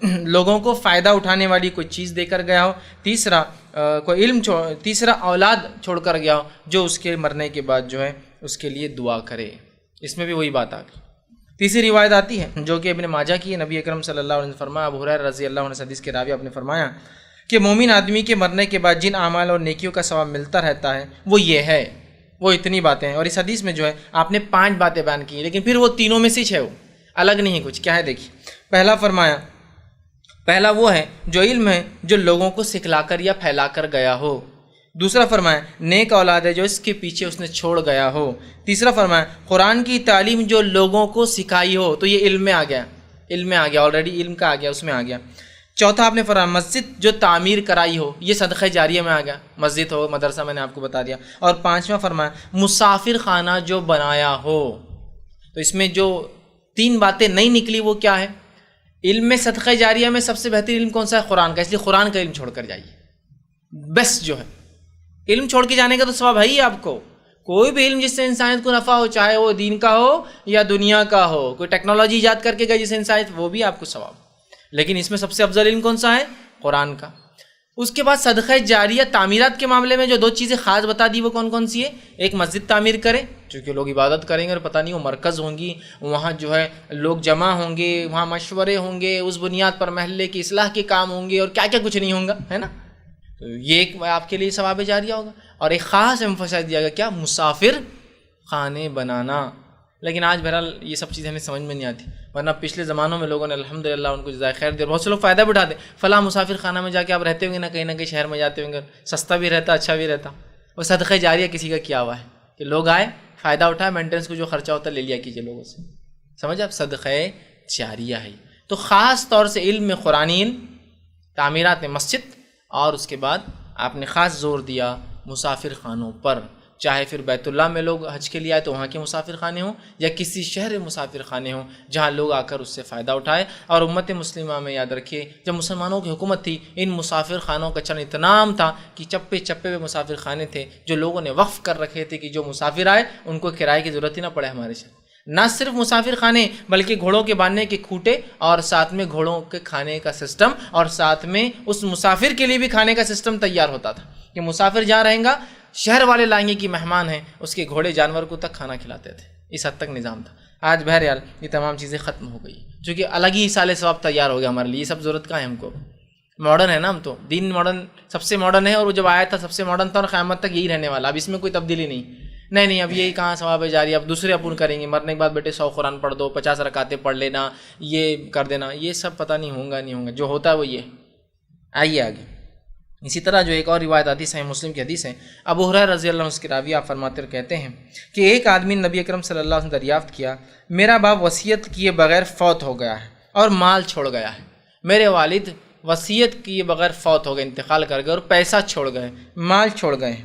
لوگوں کو فائدہ اٹھانے والی کوئی چیز دے کر گیا ہو، تیسرا کوئی علم تیسرا اولاد چھوڑ کر گیا ہو جو اس کے مرنے کے بعد جو ہے اس کے لیے دعا کرے. اس میں بھی وہی بات آ گئی. تیسری روایت آتی ہے جو کہ ابن ماجہ کی ہے، نبی اکرم صلی اللہ علیہ وسلم فرمایا، ابو ہریرہ رضی اللہ عنہ حدیث کے راوی آپ نے فرمایا کہ مومن آدمی کے مرنے کے بعد جن اعمال اور نیکیوں کا ثواب ملتا رہتا ہے وہ یہ ہے، وہ اتنی باتیں ہیں. اور اس حدیث میں جو ہے آپ نے 5 باتیں بیان کی ہیں، لیکن پھر وہ تینوں میں سے 6 وہ الگ نہیں ہے کچھ. کیا ہے دیکھیے، پہلا فرمایا، پہلا وہ ہے جو علم ہے جو لوگوں کو سکھلا کر یا پھیلا کر گیا ہو. دوسرا فرمایا نیک اولاد ہے جو اس کے پیچھے اس نے چھوڑ گیا ہو۔ تیسرا فرمایا قرآن کی تعلیم جو لوگوں کو سکھائی ہو، تو یہ علم میں آ گیا، علم میں آ گیا، آلریڈی علم کا آ گیا، اس میں آ گیا۔ چوتھا آپ نے فرمایا مسجد جو تعمیر کرائی ہو، یہ صدقہ جاریہ میں آ گیا، مسجد ہو، مدرسہ، میں نے آپ کو بتا دیا۔ اور پانچواں فرمایا مسافر خانہ جو بنایا ہو۔ تو اس میں جو 3 باتیں نہیں نکلی وہ کیا ہے؟ علم میں صدقہ جاریہ میں سب سے بہترین علم کون سا ہے؟ قرآن کا، اس لیے قرآن کا علم چھوڑ کر جائیے، بیسٹ جو ہے۔ علم چھوڑ کے جانے کا تو ثواب ہے ہی آپ کو، کوئی بھی علم جس سے انسانیت کو نفع ہو، چاہے وہ دین کا ہو یا دنیا کا ہو، کوئی ٹیکنالوجی ایجاد کر کے گئے جس سے انسانیت، وہ بھی آپ کو ثواب۔ لیکن اس میں سب سے افضل علم کون سا ہے؟ قرآن کا۔ اس کے بعد صدقہ جاریہ تعمیرات کے معاملے میں جو 2 چیزیں خاص بتا دی وہ کون کون سی ہے؟ ایک مسجد تعمیر کرے، چونکہ لوگ عبادت کریں گے اور پتہ نہیں وہ مرکز ہوں گی، وہاں جو ہے لوگ جمع ہوں گے، وہاں مشورے ہوں گے، اس بنیاد پر محلے کی اصلاح کے کام ہوں گے اور کیا کیا کچھ نہیں ہوں گا، ہے نا؟ تو یہ ایک آپ کے لیے ثواب جاریہ ہوگا۔ اور ایک خاص ایمفسائز دیا گیا کیا؟ مسافر خانے بنانا۔ لیکن آج بہرحال یہ سب چیزیں ہمیں سمجھ میں نہیں آتی، ورنہ پچھلے زمانوں میں لوگوں نے الحمدللہ ان کو جزائے خیر دیا، بہت سے لوگ فائدہ بھی اٹھاتے، فلاں مسافر خانہ میں جا کے آپ رہتے ہوں گے نا، کہیں نہ کہیں شہر میں جاتے ہوں گے، سستا بھی رہتا، اچھا بھی رہتا۔ وہ صدقہ جاریہ کسی کا کیا ہوا ہے کہ لوگ آئے، فائدہ اٹھائے، مینٹیننس کو جو خرچہ ہوتا ہے لے لیا کیجیے لوگوں سے، سمجھ آپ؟ صدقہ جاریہ ہے۔ تو خاص طور سے علم میں قرآنی علم، تعمیرات میں مسجد، اور اس کے بعد آپ نے خاص زور دیا مسافر خانوں پر، چاہے پھر بیت اللہ میں لوگ حج کے لیے آئے تو وہاں کے مسافر خانے ہوں، یا کسی شہر مسافر خانے ہوں جہاں لوگ آ کر اس سے فائدہ اٹھائے۔ اور امت مسلمہ میں یاد رکھیے جب مسلمانوں کی حکومت تھی، ان مسافر خانوں کا چلن اتنا عام تھا کہ چپے چپے پہ مسافر خانے تھے جو لوگوں نے وقف کر رکھے تھے کہ جو مسافر آئے ان کو کرائے کی ضرورت ہی نہ پڑے ہمارے شہر۔ نہ صرف مسافر خانے بلکہ گھوڑوں کے باندھنے کے کھوٹے، اور ساتھ میں گھوڑوں کے کھانے کا سسٹم، اور ساتھ میں اس مسافر کے لیے بھی کھانے کا سسٹم تیار ہوتا تھا کہ مسافر جہاں رہیں گا، شہر والے لائیں گے کہ مہمان ہیں، اس کے گھوڑے جانور کو تک کھانا کھلاتے تھے، اس حد تک نظام تھا۔ آج بہرحال یہ تمام چیزیں ختم ہو گئی، چونکہ الگ ہی سال ثواب تیار ہو گیا ہمارے لیے، یہ سب ضرورت کا ہے ہم کو، ماڈرن ہے نا ہم تو، دین ماڈرن، سب سے ماڈرن ہے، اور وہ جب آیا تھا سب سے ماڈرن تھا اور قیامت تک یہی رہنے والا، اب اس میں کوئی تبدیلی نہیں، اب یہی کہاں ثواب جاری، اب دوسرے اپن کریں گے، مرنے کے بعد بیٹے 100 قرآن پڑھ دو، 50 رکعتیں پڑھ لینا، یہ کر دینا، یہ سب پتہ نہیں ہوگا، جو ہوتا ہے وہ یہ۔ آئیے آگے، اسی طرح جو ایک اور روایت آتی ہے، صحیح مسلم کی حدیث ہے، ابو ہریرہ رضی اللہ عنہ اس کے راوی، آپ فرماتے اور کہتے ہیں کہ ایک آدمی نبی اکرم صلی اللہ علیہ وسلم دریافت کیا، میرا باپ وصیت کیے بغیر فوت ہو گیا ہے اور مال چھوڑ گیا ہے، میرے والد وصیت کیے بغیر فوت ہو گئے، انتقال کر گئے اور پیسہ چھوڑ گئے، مال چھوڑ گئے،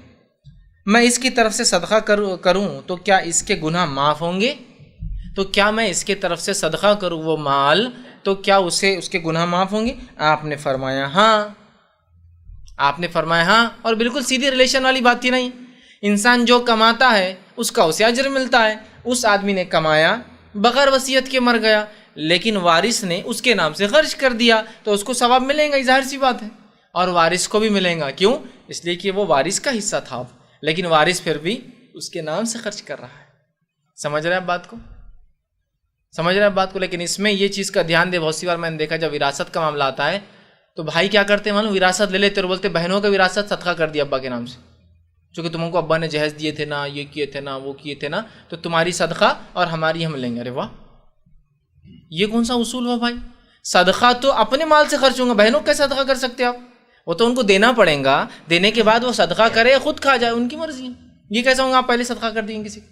میں اس کی طرف سے صدقہ کروں تو کیا اس کے گناہ معاف ہوں گے؟ تو کیا میں اس کے طرف سے صدقہ کروں وہ مال تو کیا اس کے گناہ معاف ہوں گے؟ آپ نے فرمایا ہاں، اور بالکل سیدھی ریلیشن والی بات ہی نہیں، انسان جو کماتا ہے اس کا اسے اجر ملتا ہے، اس آدمی نے کمایا بغیر وصیت کے مر گیا، لیکن وارث نے اس کے نام سے خرچ کر دیا تو اس کو ثواب ملے گا، ظاہر سی بات ہے، اور وارث کو بھی ملے گا، کیوں؟ اس لیے کہ وہ وارث کا حصہ تھا، لیکن وارث پھر بھی اس کے نام سے خرچ کر رہا ہے۔ سمجھ رہے ہیں آپ بات کو؟ لیکن اس میں یہ چیز کا دھیان دے، بہت سی بار میں نے دیکھا جب وراثت کا معاملہ آتا ہے تو بھائی کیا کرتے ہیں، معلوم، وراثت لے لیتے اور بولتے بہنوں کا وراثت صدقہ کر دیا ابا کے نام سے، چونکہ تم کو ابا نے جہیز دیے تھے نا، یہ کیے تھے نا، وہ کیے تھے نا، تو تمہاری صدقہ اور ہماری ہم لیں گے۔ ارے واہ، یہ کون سا اصول ہوا بھائی؟ صدقہ تو اپنے مال سے خرچ ہوگا، بہنوں کا صدقہ کر سکتے آپ؟ وہ تو ان کو دینا پڑے گا، دینے کے بعد وہ صدقہ کرے یا خود کھا جائے، ان کی مرضی ہے۔ یہ کیسا ہوگا آپ پہلے صدقہ کر دیں کسی کو؟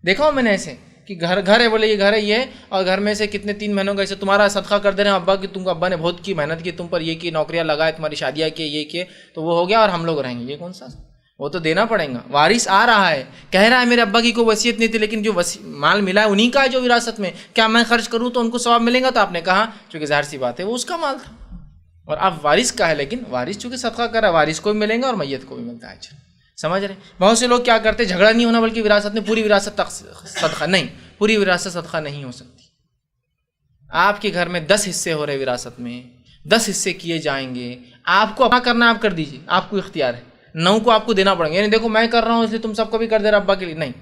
دیکھا ہوں میں نے ایسے کہ گھر ہے، بولے یہ گھر ہے یہ ہے، اور گھر میں سے کتنے 3 مہینوں کا ایسے تمہارا صدقہ کر دے رہے ہیں ابا کی، تم کو ابا نے بہت کی محنت کی، تم پر یہ کی، نوکریاں لگائے، تمہاری شادیاں کی، یہ کیے، تو وہ ہو گیا اور ہم لوگ رہیں گے۔ یہ کون سا؟ وہ تو دینا پڑے گا، وارث آ رہا ہے، کہہ رہا ہے میرے ابا کی کوئی وصیت نہیں تھی، لیکن جو مال ملا ہے انہی کا ہے جو وراثت میں، کیا میں خرچ کروں تو ان کو ثواب ملے گا؟ تو آپ نے کہا چونکہ ظاہر سی بات ہے وہ اس کا مال تھا، اور اب وارث کا ہے، لیکن وارث چونکہ صدقہ کر رہا ہے، وارث کو بھی ملے گا اور میت کو بھی ملتا ہے۔ سمجھ رہے؟ بہت سے لوگ کیا کرتے، جھگڑا نہیں ہونا بلکہ وراثت میں پوری وراثت صدقہ، نہیں، پوری وراثت صدقہ نہیں ہو سکتی۔ آپ کے گھر میں 10 حصے ہو رہے وراثت میں، 10 حصے کیے جائیں گے، آپ کو اپنا کرنا آپ کر دیجیے، آپ کو اختیار ہے، 9 کو آپ کو دینا پڑیں گے، یعنی دیکھو میں کر رہا ہوں اس لیے تم سب کو بھی کر دے رہا ابا کے لیے، نہیں،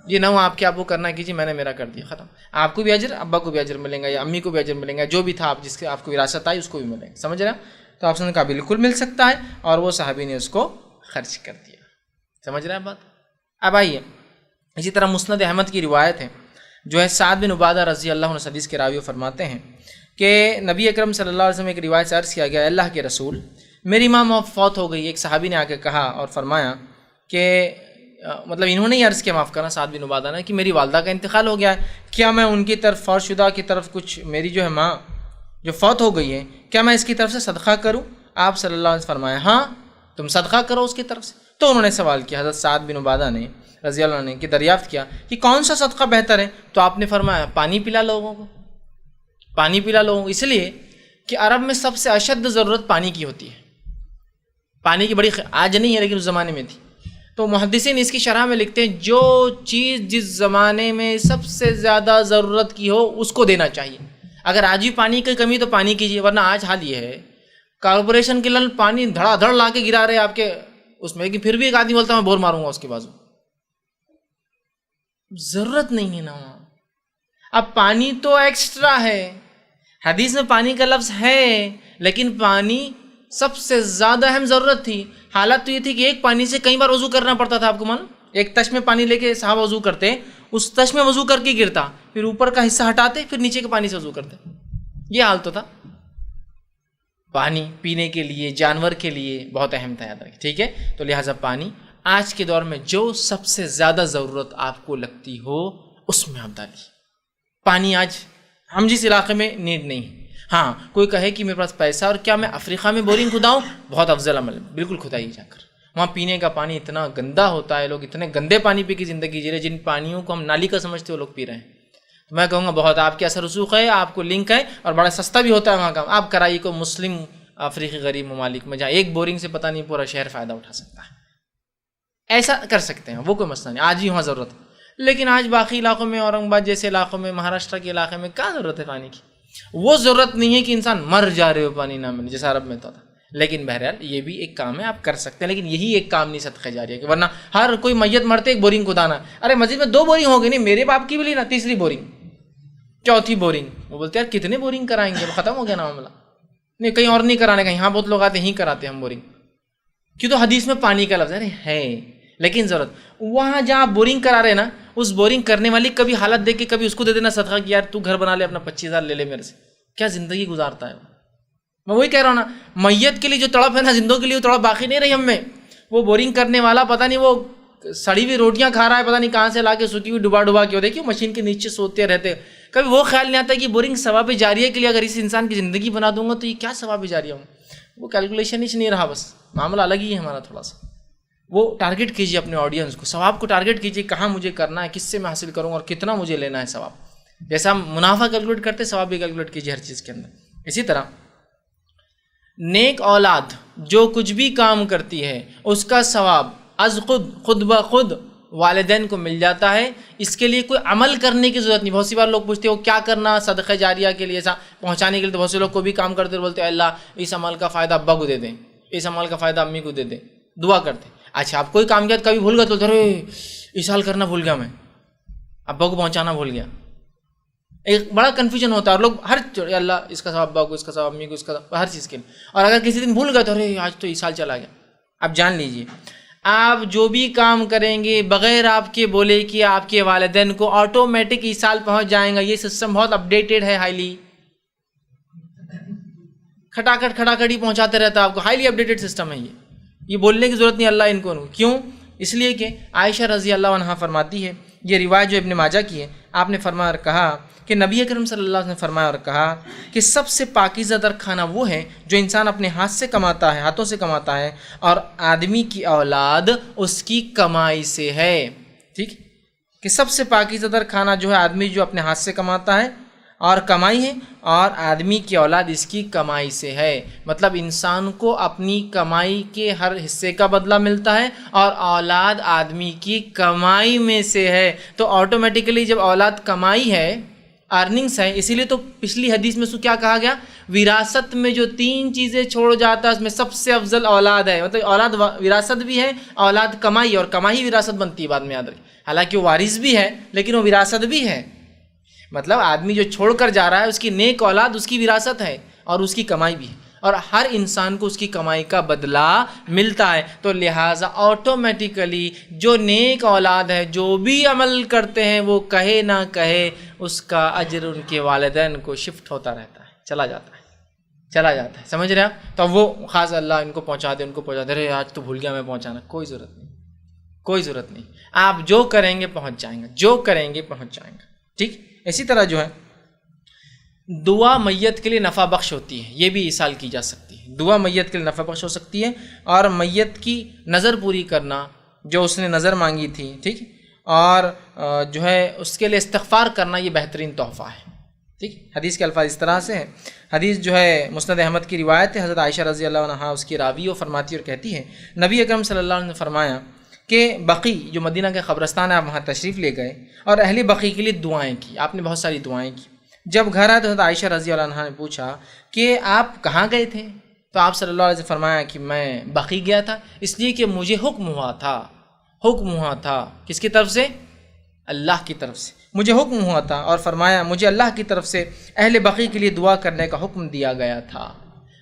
یہ 9 آپ کے آپ کو کرنا کیجیے، میں نے میرا کر دیا، ختم۔ آپ کو بھی اجر، ابا کو بھی اجر ملیں گا، یا امی کو بھی اجر ملیں گا، جو بھی تھا آپ جس کے آپ کو وراثت آئی اس کو بھی ملے گا۔ سمجھ رہے ہیں؟ تو آپ نے کہا بالکل مل سکتا ہے، اور وہ صحابی نے اس کو خرچ کر دیا۔ سمجھ رہے ہیں بات؟ اب آئیے، اسی طرح مسند احمد کی روایت ہے، جو ہے سعد بن عبادہ رضی اللہ عنہ حدیث کے راوی فرماتے ہیں کہ نبی اکرم صلی اللہ علیہ وسلم ایک روایت سے عرض کیا گیا، اللہ کے رسول میری ماں فوت ہو گئی. ایک صحابی نے آ کے کہا اور فرمایا کہ مطلب انہوں نے ہی عرض کیا، معاف کرنا، سعد بن عبادہ نے، کہ میری والدہ کا انتقال ہو گیا ہے، کیا میں ان کی طرف فوت شدہ کی طرف کچھ، میری جو ہے ماں جو فوت ہو گئی ہے، کیا میں اس کی طرف سے صدقہ کروں؟ آپ صلی اللہ علیہ وسلم فرمایا ہاں تم صدقہ کرو اس کی طرف سے. تو انہوں نے سوال کیا، حضرت سعد بن عبادہ نے رضی اللہ عنہ نے، کہ دریافت کیا کہ کون سا صدقہ بہتر ہے؟ تو آپ نے فرمایا پانی پلا لوگوں کو، پانی پلا لوگوں کو. اس لیے کہ عرب میں سب سے اشد ضرورت پانی کی ہوتی ہے. پانی کی بڑی آج نہیں ہے لیکن اس زمانے میں تھی. تو محدثین اس کی شرح میں لکھتے ہیں جو چیز جس زمانے میں سب سے زیادہ ضرورت کی ہو اس کو دینا چاہیے. اگر آج بھی پانی کی کمی تو پانی کیجیے، ورنہ آج حال یہ ہے کارپوریشن کے لل پانی دھڑا دھڑ لا کے گرا رہے آپ کے اس میں، کہ پھر بھی ایک آدمی بولتا ہے میں بور ماروں گا اس کے بازو. ضرورت نہیں ہے نا وہاں. اب پانی تو ایکسٹرا ہے، حدیث میں پانی کا لفظ ہے، لیکن پانی سب سے زیادہ اہم ضرورت تھی. حالت تو یہ تھی کہ ایک پانی سے کئی بار وضو کرنا پڑتا تھا. آپ کو معلوم، ایک تش میں پانی لے کے صحابہ وضو کرتے، اس تش میں وضو کر کے گرتا، پھر اوپر کا حصہ ہٹاتے، پھر نیچے کے پانی سے وضو کرتے. یہ حال تو تھا. پانی پینے کے لیے، جانور کے لیے بہت اہم تھا، یاد رکھیں، ٹھیک ہے. تو لہٰذا پانی آج کے دور میں جو سب سے زیادہ ضرورت آپ کو لگتی ہو اس میں آپ ڈالیے. پانی آج ہم جس علاقے میں نیڈ نہیں ہے. ہاں کوئی کہے کہ میرے پاس پیسہ اور کیا میں افریقہ میں بورنگ کھداؤں، بہت افضل عمل ہے، بالکل کھدائیے جا کر. وہاں پینے کا پانی اتنا گندا ہوتا ہے، لوگ اتنے گندے پانی پی کے زندگی جی رہے، جن پانیوں کو ہم نالی کا سمجھتے وہ لوگ پی رہے ہیں. تو میں کہوں گا بہت آپ کے اثر رسوخ ہے، آپ کو لنک ہے، اور بڑا سستا بھی ہوتا ہے وہاں کا. آپ کرائیے کو مسلم افریقی غریب ممالک میں، جہاں ایک بورنگ سے پتہ نہیں پورا شہر فائدہ اٹھا سکتا ہے. ایسا کر سکتے ہیں، وہ کوئی مسئلہ نہیں. آج ہی وہاں ضرورت ہے، لیکن آج باقی علاقوں میں، اورنگ آباد جیسے علاقوں میں، مہاراشٹر کے علاقے میں کہاں ضرورت ہے پانی کی. وہ ضرورت نہیں ہے کہ انسان مر جا رہے ہو پانی نہ ملے، جیسا عرب میں تو تھا. لیکن بہرحال یہ بھی ایک کام ہے، آپ کر سکتے ہیں، لیکن یہی ایک کام نہیں صدقہ جاریہ ہے. ورنہ ہر کوئی میت مرتے ایک بورنگ کھدانا، ارے مسجد میں 2 بورنگ ہو گئی، نہیں میرے باپ کی بھی لی نا، تیسری بورنگ، چوتھی بورنگ. وہ بولتے یار کتنے بورنگ کرائیں گے، ختم ہو گیا نا معاملہ. نہیں کہیں اور نہیں کرانے کا، یہاں بہت لوگ آتے ہیں کراتے ہم بورنگ. کیوں؟ تو حدیث میں پانی کا لفظ ہے، لیکن ضرورت وہاں جہاں آپ بورنگ کرا رہے ہیں نا، اس بورنگ کرنے والی کبھی حالت دیکھ کے کبھی اس کو دے دینا صدقہ کہ یار تو گھر بنا لے اپنا 25,000 لے لے میرے سے. کیا زندگی گزارتا ہے وہ. میں وہی کہہ رہا ہوں نا، میت کے لیے جو تڑپ ہے نا، زندوں کے لیے وہ تڑپ باقی نہیں رہی ہم میں. وہ بورنگ کرنے والا پتہ نہیں وہ سڑی ہوئی روٹیاں کھا رہا ہے، پتہ نہیں کہاں سے لا کے سکی ہوئی ڈبا کے. دیکھیے مشین کے نیچے سوتے رہتے، کبھی وہ خیال نہیں آتا کہ بورنگ ثواب جاریہ کے لیے اگر اس انسان کی زندگی بنا دوں گا تو یہ کیا ثواب جاریہ ہوں. وہ کیلکولیشن ہی نہیں رہا، بس معاملہ الگ ہی ہے ہمارا تھوڑا سا. وہ ٹارگٹ کیجیے اپنے آڈینس کو، ثواب کو ٹارگٹ کیجیے، کہاں مجھے کرنا ہے، کس سے میں حاصل کروں گا اور کتنا مجھے لینا ہے ثواب. جیسا ہم منافع کیلکولیٹ کرتے ثواب بھی کیلکولیٹ کیجیے ہر چیز کے اندر. اسی طرح نیک اولاد جو کچھ بھی کام کرتی ہے اس کا ثواب از خود بخود والدین کو مل جاتا ہے. اس کے لیے کوئی عمل کرنے کی ضرورت نہیں. بہت سی بار لوگ پوچھتے ہو کیا کرنا صدقہ جاریہ کے لیے، ایسا پہنچانے کے لیے. تو بہت سے لوگ کو بھی کام کرتے بولتے اللہ اس عمل کا فائدہ ابا کو دے دیں، اس عمل کا فائدہ امی کو دے دیں، دعا کرتے. اچھا آپ کوئی کام کیا کبھی بھول گئے تو ارے اس سال کرنا بھول گیا، میں ابا کو پہنچانا بھول گیا. ایک بڑا کنفیوژن ہوتا ہے، اور لوگ ہر اللہ اس کا ثواب ابا کو، اس کا ثواب امی کو، اس کا ہر چیز کے لیے. اور اگر کسی دن بھول گئے تو ارے آج تو اس سال چلا گیا. اب جان لیجیے آپ جو بھی کام کریں گے بغیر آپ کے بولے کہ آپ کے والدین کو آٹومیٹک اس سال پہنچ جائیں گا. یہ سسٹم بہت اپڈیٹڈ ہے، ہائیلی کھٹاکھٹ ہی پہنچاتے رہتا ہے آپ کو. ہائیلی اپڈیٹڈ سسٹم ہے یہ بولنے کی ضرورت نہیں اللہ ان کو. کیوں؟ اس لیے کہ عائشہ رضی اللہ عنہا فرماتی ہے، یہ روایت جو ابن ماجہ کی ہے، آپ نے فرمایا اور کہا کہ نبی اکرم صلی اللہ علیہ وسلم نے فرمایا اور کہا کہ سب سے پاکیزہ تر کھانا وہ ہے جو انسان اپنے ہاتھ سے کماتا ہے، ہاتھوں سے کماتا ہے، اور آدمی کی اولاد اس کی کمائی سے ہے. ٹھیک کہ سب سے پاکیزہ تر کھانا جو ہے آدمی جو اپنے ہاتھ سے کماتا ہے اور کمائی ہے، اور آدمی کی اولاد اس کی کمائی سے ہے. مطلب انسان کو اپنی کمائی کے ہر حصے کا بدلہ ملتا ہے، اور اولاد آدمی کی کمائی میں سے ہے. تو آٹومیٹیکلی جب اولاد کمائی ہے، ارننگس ہے، اسی لیے تو پچھلی حدیث میں کیا کہا گیا، وراثت میں جو 3 چیزیں چھوڑ جاتا ہے اس میں سب سے افضل اولاد ہے. مطلب اولاد وراثت بھی ہے، اولاد کمائی، اور کمائی وراثت بنتی ہے بعد میں، یاد رکھیں. حالانکہ وہ وارث بھی ہے لیکن وہ وراثت بھی ہے. مطلب آدمی جو چھوڑ کر جا رہا ہے اس کی نیک اولاد اس کی وراثت ہے اور اس کی کمائی بھی ہے، اور ہر انسان کو اس کی کمائی کا بدلہ ملتا ہے. تو لہٰذا آٹومیٹیکلی جو نیک اولاد ہے، جو بھی عمل کرتے ہیں، وہ کہے نہ کہے اس کا اجر ان کے والدین کو شفٹ ہوتا رہتا ہے، چلا جاتا ہے. چلا جاتا ہے. سمجھ رہے آپ؟ تو وہ خاص اللہ ان کو پہنچا دے، ان کو پہنچا دے، ارے آج تو بھول گیا میں پہنچانا. کوئی ضرورت نہیں، کوئی ضرورت نہیں. آپ جو کریں گے پہنچ جائیں گے، جو کریں گے پہنچ جائیں گے. ٹھیک. اسی طرح جو ہے دعا میت کے لیے نفع بخش ہوتی ہے، یہ بھی ایصال کی جا سکتی ہے. دعا میت کے لیے نفع بخش ہو سکتی ہے، اور میت کی نظر پوری کرنا جو اس نے نظر مانگی تھی، ٹھیک، اور جو ہے اس کے لیے استغفار کرنا، یہ بہترین تحفہ ہے. ٹھیک. حدیث کے الفاظ اس طرح سے ہیں. حدیث جو ہے مسند احمد کی روایت ہے، حضرت عائشہ رضی اللہ عنہا اس کی راوی و فرماتی اور کہتی ہے نبی اکرم صلی اللہ علیہ وسلم نے فرمایا کہ بقی جو مدینہ کے قبرستان ہے، آپ وہاں تشریف لے گئے اور اہل بقی کے لیے دعائیں کی. آپ نے بہت ساری دعائیں کی. جب گھر آئے تو حضرت عائشہ رضی اللہ عنہا نے پوچھا کہ آپ کہاں گئے تھے؟ تو آپ صلی اللہ علیہ وسلم نے فرمایا کہ میں بقی گیا تھا، اس لیے کہ مجھے حکم ہوا تھا کس کی طرف سے؟ اللہ کی طرف سے مجھے حکم ہوا تھا، اور فرمایا مجھے اللہ کی طرف سے اہل بقی کے لیے دعا کرنے کا حکم دیا گیا تھا.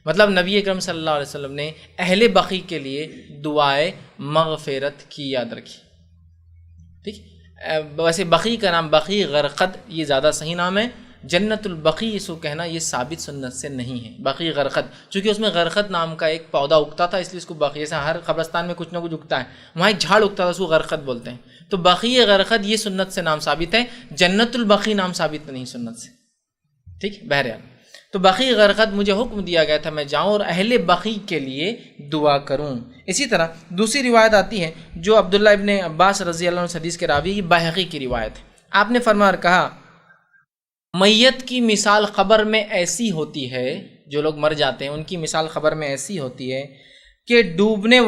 مطلب نبی اکرم صلی اللہ علیہ وسلم نے اہل بقی کے لیے دعائے مغفرت کی یاد رکھی. ٹھیک. ویسے بقی کا نام بقی غرقد یہ زیادہ صحیح نام ہے. جنت البقی اس کو کہنا یہ ثابت سنت سے نہیں ہے. بقی غرقد چونکہ اس میں غرقد نام کا ایک پودا اگتا تھا، اس لیے اس کو بقی، جیسے ہر قبرستان میں کچھ نہ کچھ اگتا ہے، وہاں ایک جھاڑ اگتا تھا اس کو غرقد بولتے ہیں. تو بقی غرقد یہ سنت سے نام ثابت ہے، جنت البقی نام ثابت نہیں سنت سے. ٹھیک. بہرحال تو بقی غرقد مجھے حکم دیا گیا تھا میں جاؤں اور اہل بقی کے لیے دعا کروں. اسی طرح دوسری روایت آتی ہے جو عبداللہ ابن عباس رضی اللہ عنہ حدیث کے راوی بہقی کی روایت ہے. آپ نے فرمایا اور کہا میت کی مثال قبر میں ایسی ہوتی ہے، جو لوگ مر جاتے ہیں ان کی مثال قبر میں ایسی ہوتی ہے کہ ڈوبنے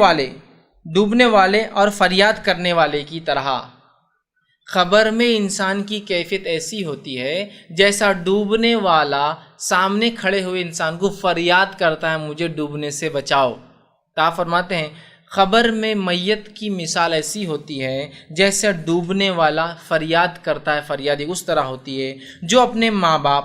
والے اور فریاد کرنے والے کی طرح. قبر میں انسان کی کیفیت ایسی ہوتی ہے جیسا ڈوبنے والا سامنے کھڑے ہوئے انسان کو فریاد کرتا ہے مجھے ڈوبنے سے بچاؤ. تو آپ فرماتے ہیں قبر میں میت کی مثال ایسی ہوتی ہے جیسے ڈوبنے والا فریاد کرتا ہے، فریادی اس طرح ہوتی ہے جو اپنے ماں باپ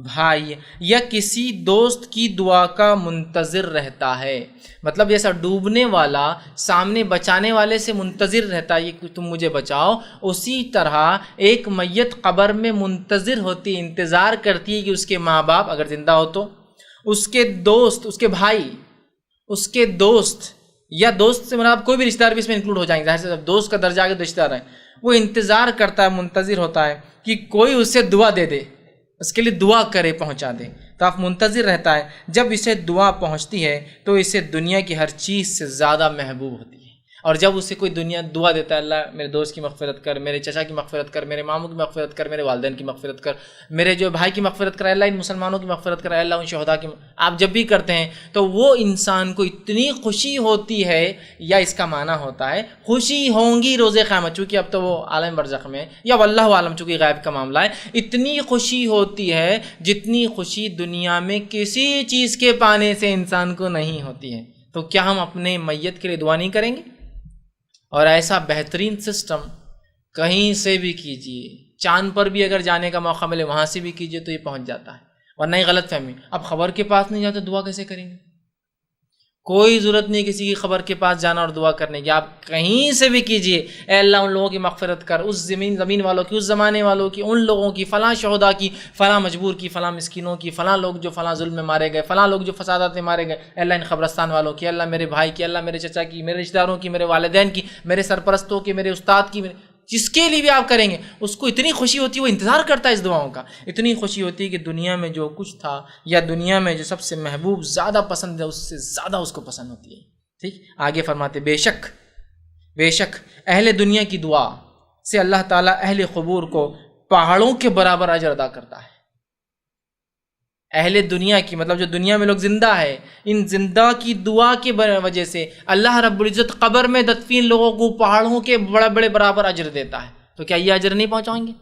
بھائی یا کسی دوست کی دعا کا منتظر رہتا ہے. مطلب جیسا ڈوبنے والا سامنے بچانے والے سے منتظر رہتا ہے کہ تم مجھے بچاؤ، اسی طرح ایک میت قبر میں منتظر ہوتی، انتظار کرتی ہے کہ اس کے ماں باپ اگر زندہ ہو تو، اس کے دوست، اس کے بھائی، اس کے دوست یا دوست سے مراد کوئی بھی رشتہ دار بھی اس میں انکلوڈ ہو جائیں گے، ظاہر سے دوست کا درجہ آگے رشتہ دار ہے، وہ انتظار کرتا ہے، منتظر ہوتا ہے کہ کوئی اسے دعا دے دے، اس کے لیے دعا کرے، پہنچا دے. تو آپ منتظر رہتا ہے. جب اسے دعا پہنچتی ہے تو اسے دنیا کی ہر چیز سے زیادہ محبوب ہوتی ہے. اور جب اسے کوئی دعا دیتا ہے، اللہ میرے دوست کی مغفرت کر، میرے چچا کی مغفرت کر، میرے ماموں کی مغفرت کر، میرے والدین کی مغفرت کر، میرے جو بھائی کی مغفرت کر، اللہ ان مسلمانوں کی مغفرت کر، اللہ ان شہداء کی، آپ جب بھی کرتے ہیں تو وہ انسان کو اتنی خوشی ہوتی ہے، یا اس کا معنی ہوتا ہے خوشی ہوں گی روز قیامت، چونکہ اب تو وہ عالم برزخ میں، یا واللہ عالم چونکہ غیب کا معاملہ ہے، اتنی خوشی ہوتی ہے جتنی خوشی دنیا میں کسی چیز کے پانے سے انسان کو نہیں ہوتی ہے. تو کیا ہم اپنے میت کے لیے دعا نہیں کریں گے؟ اور ایسا بہترین سسٹم کہیں سے بھی کیجیے، چاند پر بھی اگر جانے کا موقع ملے وہاں سے بھی کیجیے تو یہ پہنچ جاتا ہے. ورنہ یہ غلط فہمی، اب خبر کے پاس نہیں جاتے دعا کیسے کریں گے؟ کوئی ضرورت نہیں کسی کی خبر کے پاس جانا اور دعا کرنے کی، آپ کہیں سے بھی کیجیے. اے اللہ ان لوگوں کی مغفرت کر، اس زمین والوں کی، اس زمانے والوں کی، ان لوگوں کی، فلاں شہداء کی، فلاں مجبور کی، فلاں مسکینوں کی، فلاں لوگ جو فلاں ظلم میں مارے گئے، فلاں لوگ جو فسادات میں مارے گئے، اے اللہ ان قبرستان والوں کی، اللہ میرے بھائی کی، اللہ میرے چچا کی، میرے رشتہ داروں کی، میرے والدین کی، میرے سرپرستوں کی، میرے استاد کی، جس کے لیے بھی آپ کریں گے اس کو اتنی خوشی ہوتی ہے، وہ انتظار کرتا ہے اس دعاؤں کا، اتنی خوشی ہوتی ہے کہ دنیا میں جو کچھ تھا یا دنیا میں جو سب سے محبوب زیادہ پسند ہے اس سے زیادہ اس کو پسند ہوتی ہے. ٹھیک. آگے فرماتے بے شک اہل دنیا کی دعا سے اللہ تعالیٰ اہل قبور کو پہاڑوں کے برابر اجر ادا کرتا ہے. اہل دنیا کی مطلب جو دنیا میں لوگ زندہ ہے، ان زندہ کی دعا کی وجہ سے اللہ رب العزت قبر میں دفین لوگوں کو پہاڑوں کے بڑے بڑے برابر اجر دیتا ہے. تو کیا یہ اجر نہیں پہنچائیں گے؟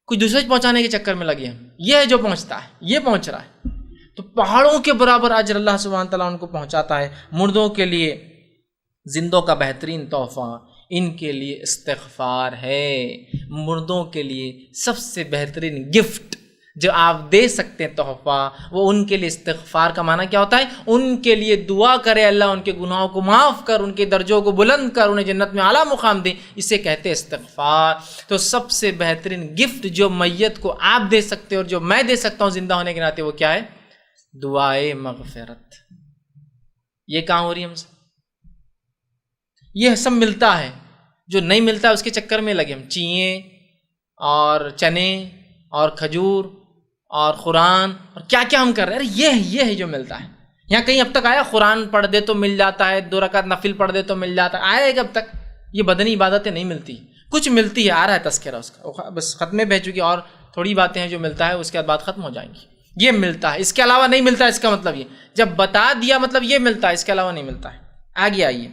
کچھ دوسرے پہنچانے کے چکر میں لگے ہیں، یہ ہے جو پہنچتا ہے، یہ پہنچ رہا ہے. تو پہاڑوں کے برابر اجر اللہ سبحانہ تعالیٰ ان کو پہنچاتا ہے. مردوں کے لیے زندوں کا بہترین تحفہ ان کے لیے استغفار ہے. مردوں کے لیے سب سے بہترین گفٹ جو آپ دے سکتے ہیں تحفہ، وہ ان کے لیے استغفار کا معنی کیا ہوتا ہے؟ ان کے لیے دعا کرے اللہ ان کے گناہوں کو معاف کر، ان کے درجوں کو بلند کر، انہیں جنت میں اعلیٰ مقام دے، اسے کہتے ہیں استغفار۔ تو سب سے بہترین گفٹ جو میت کو آپ دے سکتے اور جو میں دے سکتا ہوں زندہ ہونے کے ناطے، وہ کیا ہے؟ دعائے مغفرت۔ یہ کہاں ہو رہی ہے ہم سے؟ یہ سب ملتا ہے، جو نہیں ملتا ہے اس کے چکر میں لگے ہم، چیئیں اور چنے اور کھجور اور قرآن اور کیا کیا ہم کر رہے ہیں۔ ارے یہ ہے جو ملتا ہے۔ یہاں کہیں اب تک آیا قرآن پڑھ دے تو مل جاتا ہے، 2 رکعت نفل پڑھ دے تو مل جاتا ہے؟ آیا ہے کہ اب تک؟ یہ بدنی عبادتیں نہیں ملتی، کچھ ملتی ہے، آ رہا ہے تذکرہ اس کا، بس ختمے بہ چکی، اور تھوڑی باتیں ہیں جو ملتا ہے، اس کے بعد بات ختم ہو جائیں گی۔ یہ ملتا ہے، اس کے علاوہ نہیں ملتا، اس کا مطلب یہ جب بتا دیا مطلب یہ ملتا ہے، اس کے علاوہ نہیں ملتا ہے۔ آگے آئیے،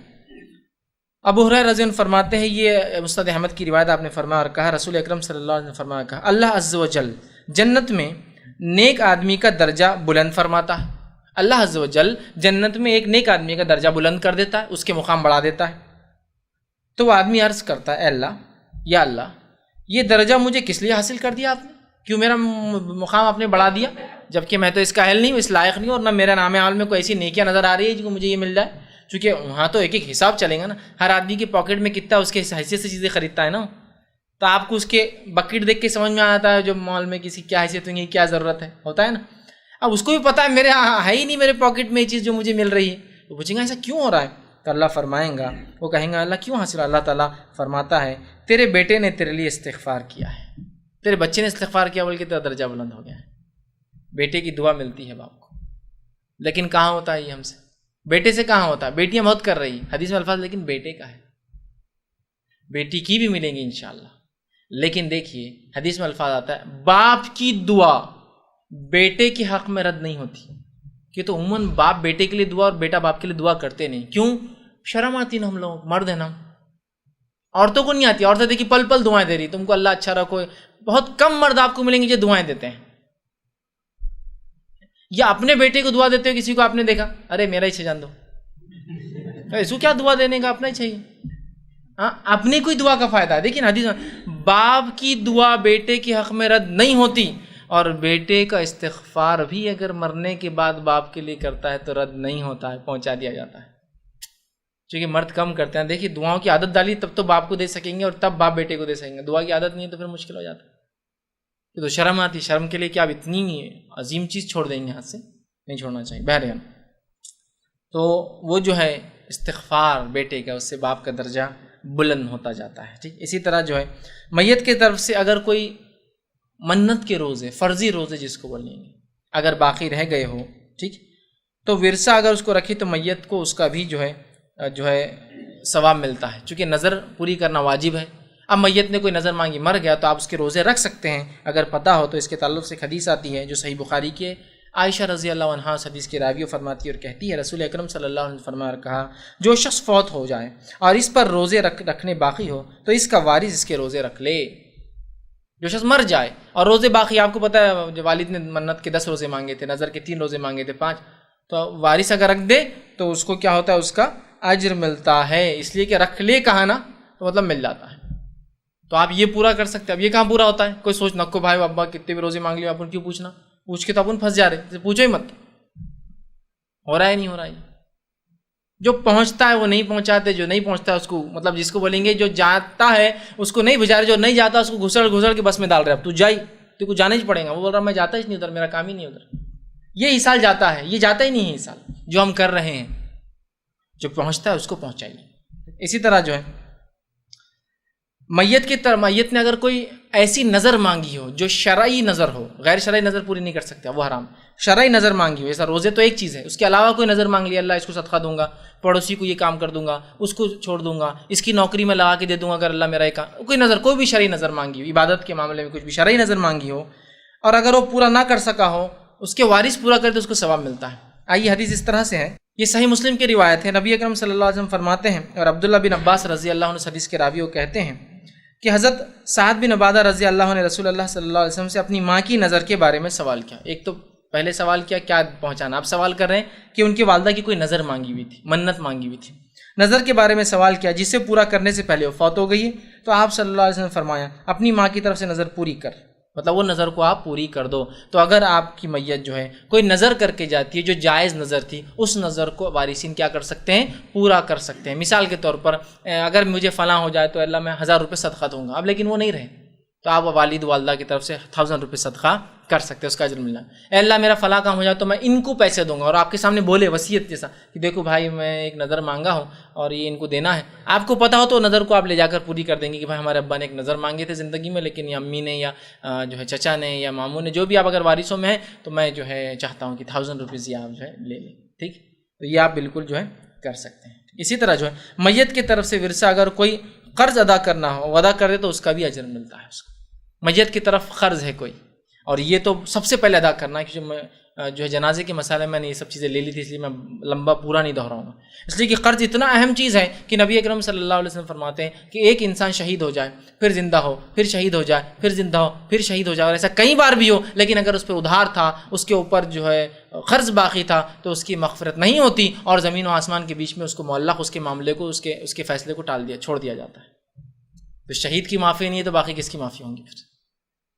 ابو ہریرہ رضی اللہ عنہ فرماتے ہیں، یہ مسند احمد کی روایت، آپ نے فرمایا اور کہا رسول اکرم صلی اللہ علیہ وسلم نے فرمایا کہا، اللہ عز و جل جنت میں نیک آدمی کا درجہ بلند فرماتا ہے۔ اللہ عز و جل جنت میں ایک نیک آدمی کا درجہ بلند کر دیتا ہے، اس کے مقام بڑھا دیتا ہے۔ تو وہ آدمی عرض کرتا ہے، اے اللہ، یا اللہ، یہ درجہ مجھے کس لیے حاصل کر دیا آپ نے؟ کیوں میرا مقام آپ نے بڑھا دیا، جبکہ میں تو اس کا اہل نہیں ہوں، اس لائق نہیں ہوں، اور نہ میرا نام اعمال میں کوئی ایسی نیکیاں نظر آ رہی ہے جو مجھے یہ مل جائے؟ چونکہ وہاں تو ایک ایک حساب چلے گا نا، ہر آدمی کی پاکٹ میں کتنا اس کے حیثیت سے چیزیں خریدتا ہے نا، تو آپ کو اس کے بکٹ دیکھ کے سمجھ میں آتا ہے جو مال میں کسی کیا حیثیت ہوگی، کیا ضرورت ہے، ہوتا ہے نا۔ اب اس کو بھی پتا ہے میرے ہے ہی نہیں میرے پاکٹ میں یہ چیز جو مجھے مل رہی ہے، تو پوچھیں گا ایسا کیوں ہو رہا ہے؟ تو اللہ فرمائیں گا، وہ کہیں گا اللہ کیوں حاصل؟ اللہ تعالیٰ فرماتا ہے تیرے بیٹے نے تیرے لیے استغفار کیا ہے، تیرے بچے نے استغفار کیا، بلکہ تیرا درجہ بلند ہو گیا ہے۔ بیٹے کی دعا ملتی ہے باپ کو، لیکن کہاں ہوتا ہے یہ ہم سے؟ بیٹے سے کہاں ہوتا ہے؟ بیٹیاں بہت کر رہی ہیں حدیث میں الفاظ، لیکن بیٹے کا ہے، بیٹی کی بھی ملیں گی انشاءاللہ، لیکن دیکھیے حدیث میں الفاظ آتا ہے باپ کی دعا بیٹے کے حق میں رد نہیں ہوتی، کہ تو عموماً باپ بیٹے کے لیے دعا اور بیٹا باپ کے لیے دعا کرتے نہیں، کیوں؟ شرم آتی نا، ہم لوگ مرد ہیں نا، عورتوں کو نہیں آتی، عورتیں دیکھیے پل پل دعائیں دے رہی، تم کو اللہ اچھا رکھو، بہت کم مرد آپ کو ملیں گے جو دعائیں دیتے ہیں، یا اپنے بیٹے کو دعا دیتے ہو کسی کو آپ نے دیکھا؟ ارے میرا ہی چھجان دو، اس کو کیا دعا دینے کا، اپنا ہی چاہیے، ہاں اپنی کوئی دعا کا فائدہ ہے۔ دیکھیں حدیث میں باپ کی دعا بیٹے کے حق میں رد نہیں ہوتی، اور بیٹے کا استغفار بھی اگر مرنے کے بعد باپ کے لیے کرتا ہے تو رد نہیں ہوتا ہے، پہنچا دیا جاتا ہے، چونکہ مرد کم کرتے ہیں۔ دیکھیے دعاؤں کی عادت ڈالی تب تو باپ کو دے سکیں گے اور تب باپ بیٹے کو دے سکیں گے، دعا کی عادت نہیں ہے تو پھر مشکل ہو جاتا ہے، یہ تو شرم آتی، شرم کے لیے کیا اب اتنی عظیم چیز چھوڑ دیں گے، ہاتھ سے نہیں چھوڑنا چاہیے۔ بہرحال تو وہ جو ہے استغفار بیٹے کا، اس سے باپ کا درجہ بلند ہوتا جاتا ہے، ٹھیک۔ اسی طرح جو ہے میت کی طرف سے اگر کوئی منت کے روزے، فرضی روزے جس کو بولیں گے، اگر باقی رہ گئے ہو، ٹھیک، تو ورثہ اگر اس کو رکھے تو میت کو اس کا بھی جو ہے ثواب ملتا ہے، چونکہ نظر پوری کرنا واجب ہے۔ اب میت نے کوئی نظر مانگی مر گیا تو آپ اس کے روزے رکھ سکتے ہیں اگر پتہ ہو تو۔ اس کے تعلق سے ایک حدیث آتی ہے جو صحیح بخاری کی ہے، عائشہ رضی اللہ عنہا اس حدیث کی راوی فرماتی ہے اور کہتی ہے رسول اکرم صلی اللہ علیہ وسلم نے فرمایا اور کہا، جو شخص فوت ہو جائے اور اس پر روزے رکھنے باقی ہو تو اس کا وارث اس کے روزے رکھ لے۔ جو شخص مر جائے اور روزے باقی، آپ کو پتہ ہے جو والد نے منت کے 10 روزے مانگے تھے، نظر کے 3 روزے مانگے تھے، 5، تو وارث اگر رکھ دے تو اس کو کیا ہوتا ہے؟ اس کا اجر ملتا ہے، اس لیے کہ رکھ لے کہا نا تو مطلب مل جاتا ہے۔ تو آپ یہ پورا کر سکتے ہیں۔ اب یہ کہاں پورا ہوتا ہے؟ کوئی سوچ نکو بھائی ابا کتنے بھی روزے مانگ لیے، اپن کیوں پوچھنا، پوچھ کے تو اپن پھنس جا رہے، پوچھو ہی مت، ہو رہا ہے نہیں ہو رہا ہے۔ جو پہنچتا ہے وہ نہیں پہنچاتے، جو نہیں پہنچتا ہے اس کو، مطلب جس کو بولیں گے جو جاتا ہے اس کو نہیں بھجا رہے، جو نہیں جاتا اس کو گھسڑ کے بس میں ڈال رہے، اب تو جائی، تو کو جانا ہی پڑے گا۔ وہ بول رہا میں جاتا ہی نہیں ادھر، میرا کام ہی نہیں ادھر۔ یہ حصال جاتا ہے، یہ جاتا ہی نہیں ہے حصال جو ہم کر رہے ہیں، جو پہنچتا ہے اس کو پہنچائیے۔ اسی طرح جو ہے میت نے اگر کوئی ایسی نظر مانگی ہو جو شرعی نظر ہو، غیر شرعی نظر پوری نہیں کر سکتا وہ حرام، شرعی نظر مانگی ہو، ایسا روزے تو ایک چیز ہے، اس کے علاوہ کوئی نظر مانگ لیا، اللہ اس کو صدقہ دوں گا، پڑوسی کو یہ کام کر دوں گا، اس کو چھوڑ دوں گا، اس کی نوکری میں لگا کے دے دوں گا اگر اللہ میرا ایک کوئی نظر، کوئی بھی شرعی نظر مانگی ہو، عبادت کے معاملے میں کچھ بھی شرعی نظر مانگی ہو، اور اگر وہ پورا نہ کر سکا ہو، اس کے وارث پورا کرے تو اس کو ثواب ملتا ہے۔ آئیے حدیث اس طرح سے ہے، یہ صحیح مسلم کی روایت ہے، نبی اکرم صلی اللہ علیہ وسلم فرماتے ہیں، اور عبداللہ بن عباس رضی اللہ عنہ حدیث کے راوی وہ کہتے ہیں کہ حضرت سعد بن عبادہ رضی اللہ عنہ نے رسول اللہ صلی اللہ علیہ وسلم سے اپنی ماں کی نظر کے بارے میں سوال کیا۔ ایک تو پہلے سوال کیا پہنچانا، آپ سوال کر رہے ہیں کہ ان کی والدہ کی کوئی نظر مانگی ہوئی تھی، منت مانگی ہوئی تھی، نظر کے بارے میں سوال کیا جسے پورا کرنے سے پہلے وہ فوت ہو گئی ہے، تو آپ صلی اللہ علیہ وسلم نے فرمایا اپنی ماں کی طرف سے نظر پوری کر، مطلب وہ نظر کو آپ پوری کر دو۔ تو اگر آپ کی میت جو ہے کوئی نظر کر کے جاتی ہے جو جائز نظر تھی، اس نظر کو وارثین کیا کر سکتے ہیں؟ پورا کر سکتے ہیں۔ مثال کے طور پر اگر مجھے فلاں ہو جائے تو اللہ میں 1000 روپے صدقہ دوں گا، اب لیکن وہ نہیں رہے، تو آپ والد والدہ کی طرف سے 1000 روپے صدقہ کر سکتے ہیں، اس کا اجر ملنا۔ اے اللہ میرا فلاں کام ہو جائے تو میں ان کو پیسے دوں گا، اور آپ کے سامنے بولے وصیت جیسا کہ دیکھو بھائی میں ایک نظر مانگا ہوں اور یہ ان کو دینا ہے، آپ کو پتہ ہو تو نظر کو آپ لے جا کر پوری کر دیں گے کہ بھائی ہمارے ابا نے ایک نظر مانگے تھے زندگی میں، لیکن یہ امی نے یا جو ہے چچا نے یا ماموں نے، جو بھی آپ اگر وارثوں میں ہیں تو میں جو ہے چاہتا ہوں کہ 1000 روپیز یہ آپ جو ہے لے لیں، ٹھیک؟ تو یہ آپ بالکل جو ہے کر سکتے ہیں۔ اسی طرح جو ہے میت کی طرف سے ورثہ اگر کوئی قرض ادا کرنا ہو، وہ ادا کر دے تو اس کا بھی اجر ملتا ہے اس کو۔ میت کی طرف قرض ہے کوئی، اور یہ تو سب سے پہلے ادا کرنا ہے، کیونکہ جو ہے جنازے کے مسئلے میں نے یہ سب چیزیں لے لی تھی، اس لیے میں لمبا پورا نہیں دہراؤں گا، اس لیے کہ قرض اتنا اہم چیز ہے کہ نبی اکرم صلی اللہ علیہ وسلم فرماتے ہیں کہ ایک انسان شہید ہو جائے، پھر زندہ ہو، پھر شہید ہو جائے، پھر زندہ ہو، پھر شہید ہو جائے، اور ایسا کئی بار بھی ہو، لیکن اگر اس پہ ادھار تھا، اس کے اوپر جو ہے قرض باقی تھا، تو اس کی مغفرت نہیں ہوتی، اور زمین و آسمان کے بیچ میں اس کو معلق اس کے معاملے کو اس کے فیصلے کو چھوڑ دیا جاتا ہے۔ تو شہید کی معافی نہیں ہے تو باقی کس کی معافی ہوں گی پھر؟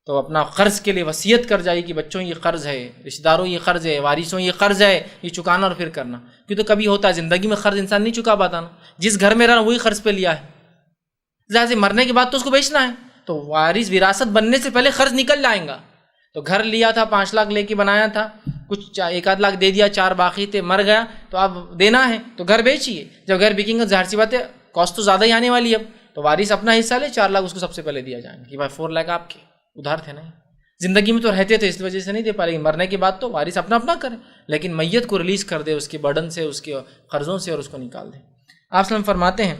تو اپنا قرض کے لیے وصیت کر جائے کہ بچوں یہ قرض ہے، رشتہ داروں یہ قرض ہے، وارثوں یہ قرض ہے، یہ چکانا اور پھر کرنا، کیوں تو کبھی ہوتا ہے زندگی میں قرض انسان نہیں چکا پاتا نا، جس گھر میں رہا وہی قرض پہ لیا ہے، ظاہر مرنے کے بعد تو اس کو بیچنا ہے، تو وارث وراثت بننے سے پہلے قرض نکل جائیں گا۔ تو گھر لیا تھا 5 لاکھ لے کے بنایا تھا، کچھ 1 لاکھ دے دیا، 4 باقی تھے، مر گیا تو اب دینا ہے تو گھر بیچیے، جب گھر بکیں گے ظاہر سی بات ہے کاسٹ تو زیادہ ہی آنے والی ہے، اب تو وارث اپنا حصہ لے، 4 لاکھ اس کو سب سے پہلے دیا جائیں گے کہ بھائی 4 لاکھ آپ کے ادھار تھے نہیں، زندگی میں تو رہتے تھے اس وجہ سے نہیں دے پا رہے، مرنے کے بعد تو وارث اپنا اپنا کرے، لیکن میت کو ریلیز کر دے اس کے برڈن سے، اس کے قرضوں سے، اور اس کو نکال دے۔ آپ صلی اللہ علیہ وسلم فرماتے ہیں،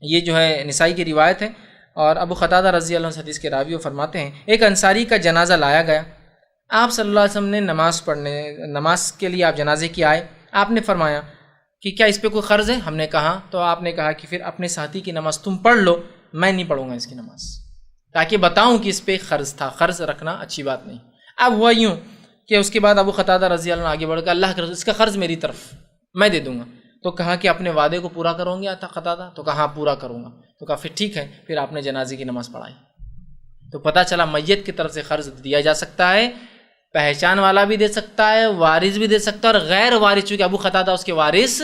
یہ جو ہے نسائی کی روایت ہے، اور ابو قتادہ رضی اللہ عنہ حدیث کے راوی وہ فرماتے ہیں ایک انصاری کا جنازہ لایا گیا، آپ صلی اللہ علیہ وسلم نے نماز کے لیے آپ جنازے کی آئے، آپ نے فرمایا کہ کیا اس پہ کوئی قرض ہے؟ ہم نے کہا، تو آپ نے کہا کہ پھر اپنے ساتھی کی نماز تم پڑھ لو، میں نہیں پڑھوں گا اس کی نماز، تاکہ بتاؤں کہ اس پہ قرض تھا، قرض رکھنا اچھی بات نہیں۔ اب ہوا یوں کہ اس کے بعد ابو قتادہ رضی اللہ عنہ آگے بڑھ کر اللہ کے رسول اس کا قرض میری طرف میں دے دوں گا، تو کہا کہ اپنے وعدے کو پورا کروں گے قتادہ؟ تو کہا ہاں پورا کروں گا، تو کہا پھر ٹھیک ہے، پھر آپ نے جنازے کی نماز پڑھائی۔ تو پتہ چلا میت کی طرف سے قرض دیا جا سکتا ہے، پہچان والا بھی دے سکتا ہے، وارث بھی دے سکتا ہے، اور غیر وارث، چونکہ ابو قتادہ اس کے وارث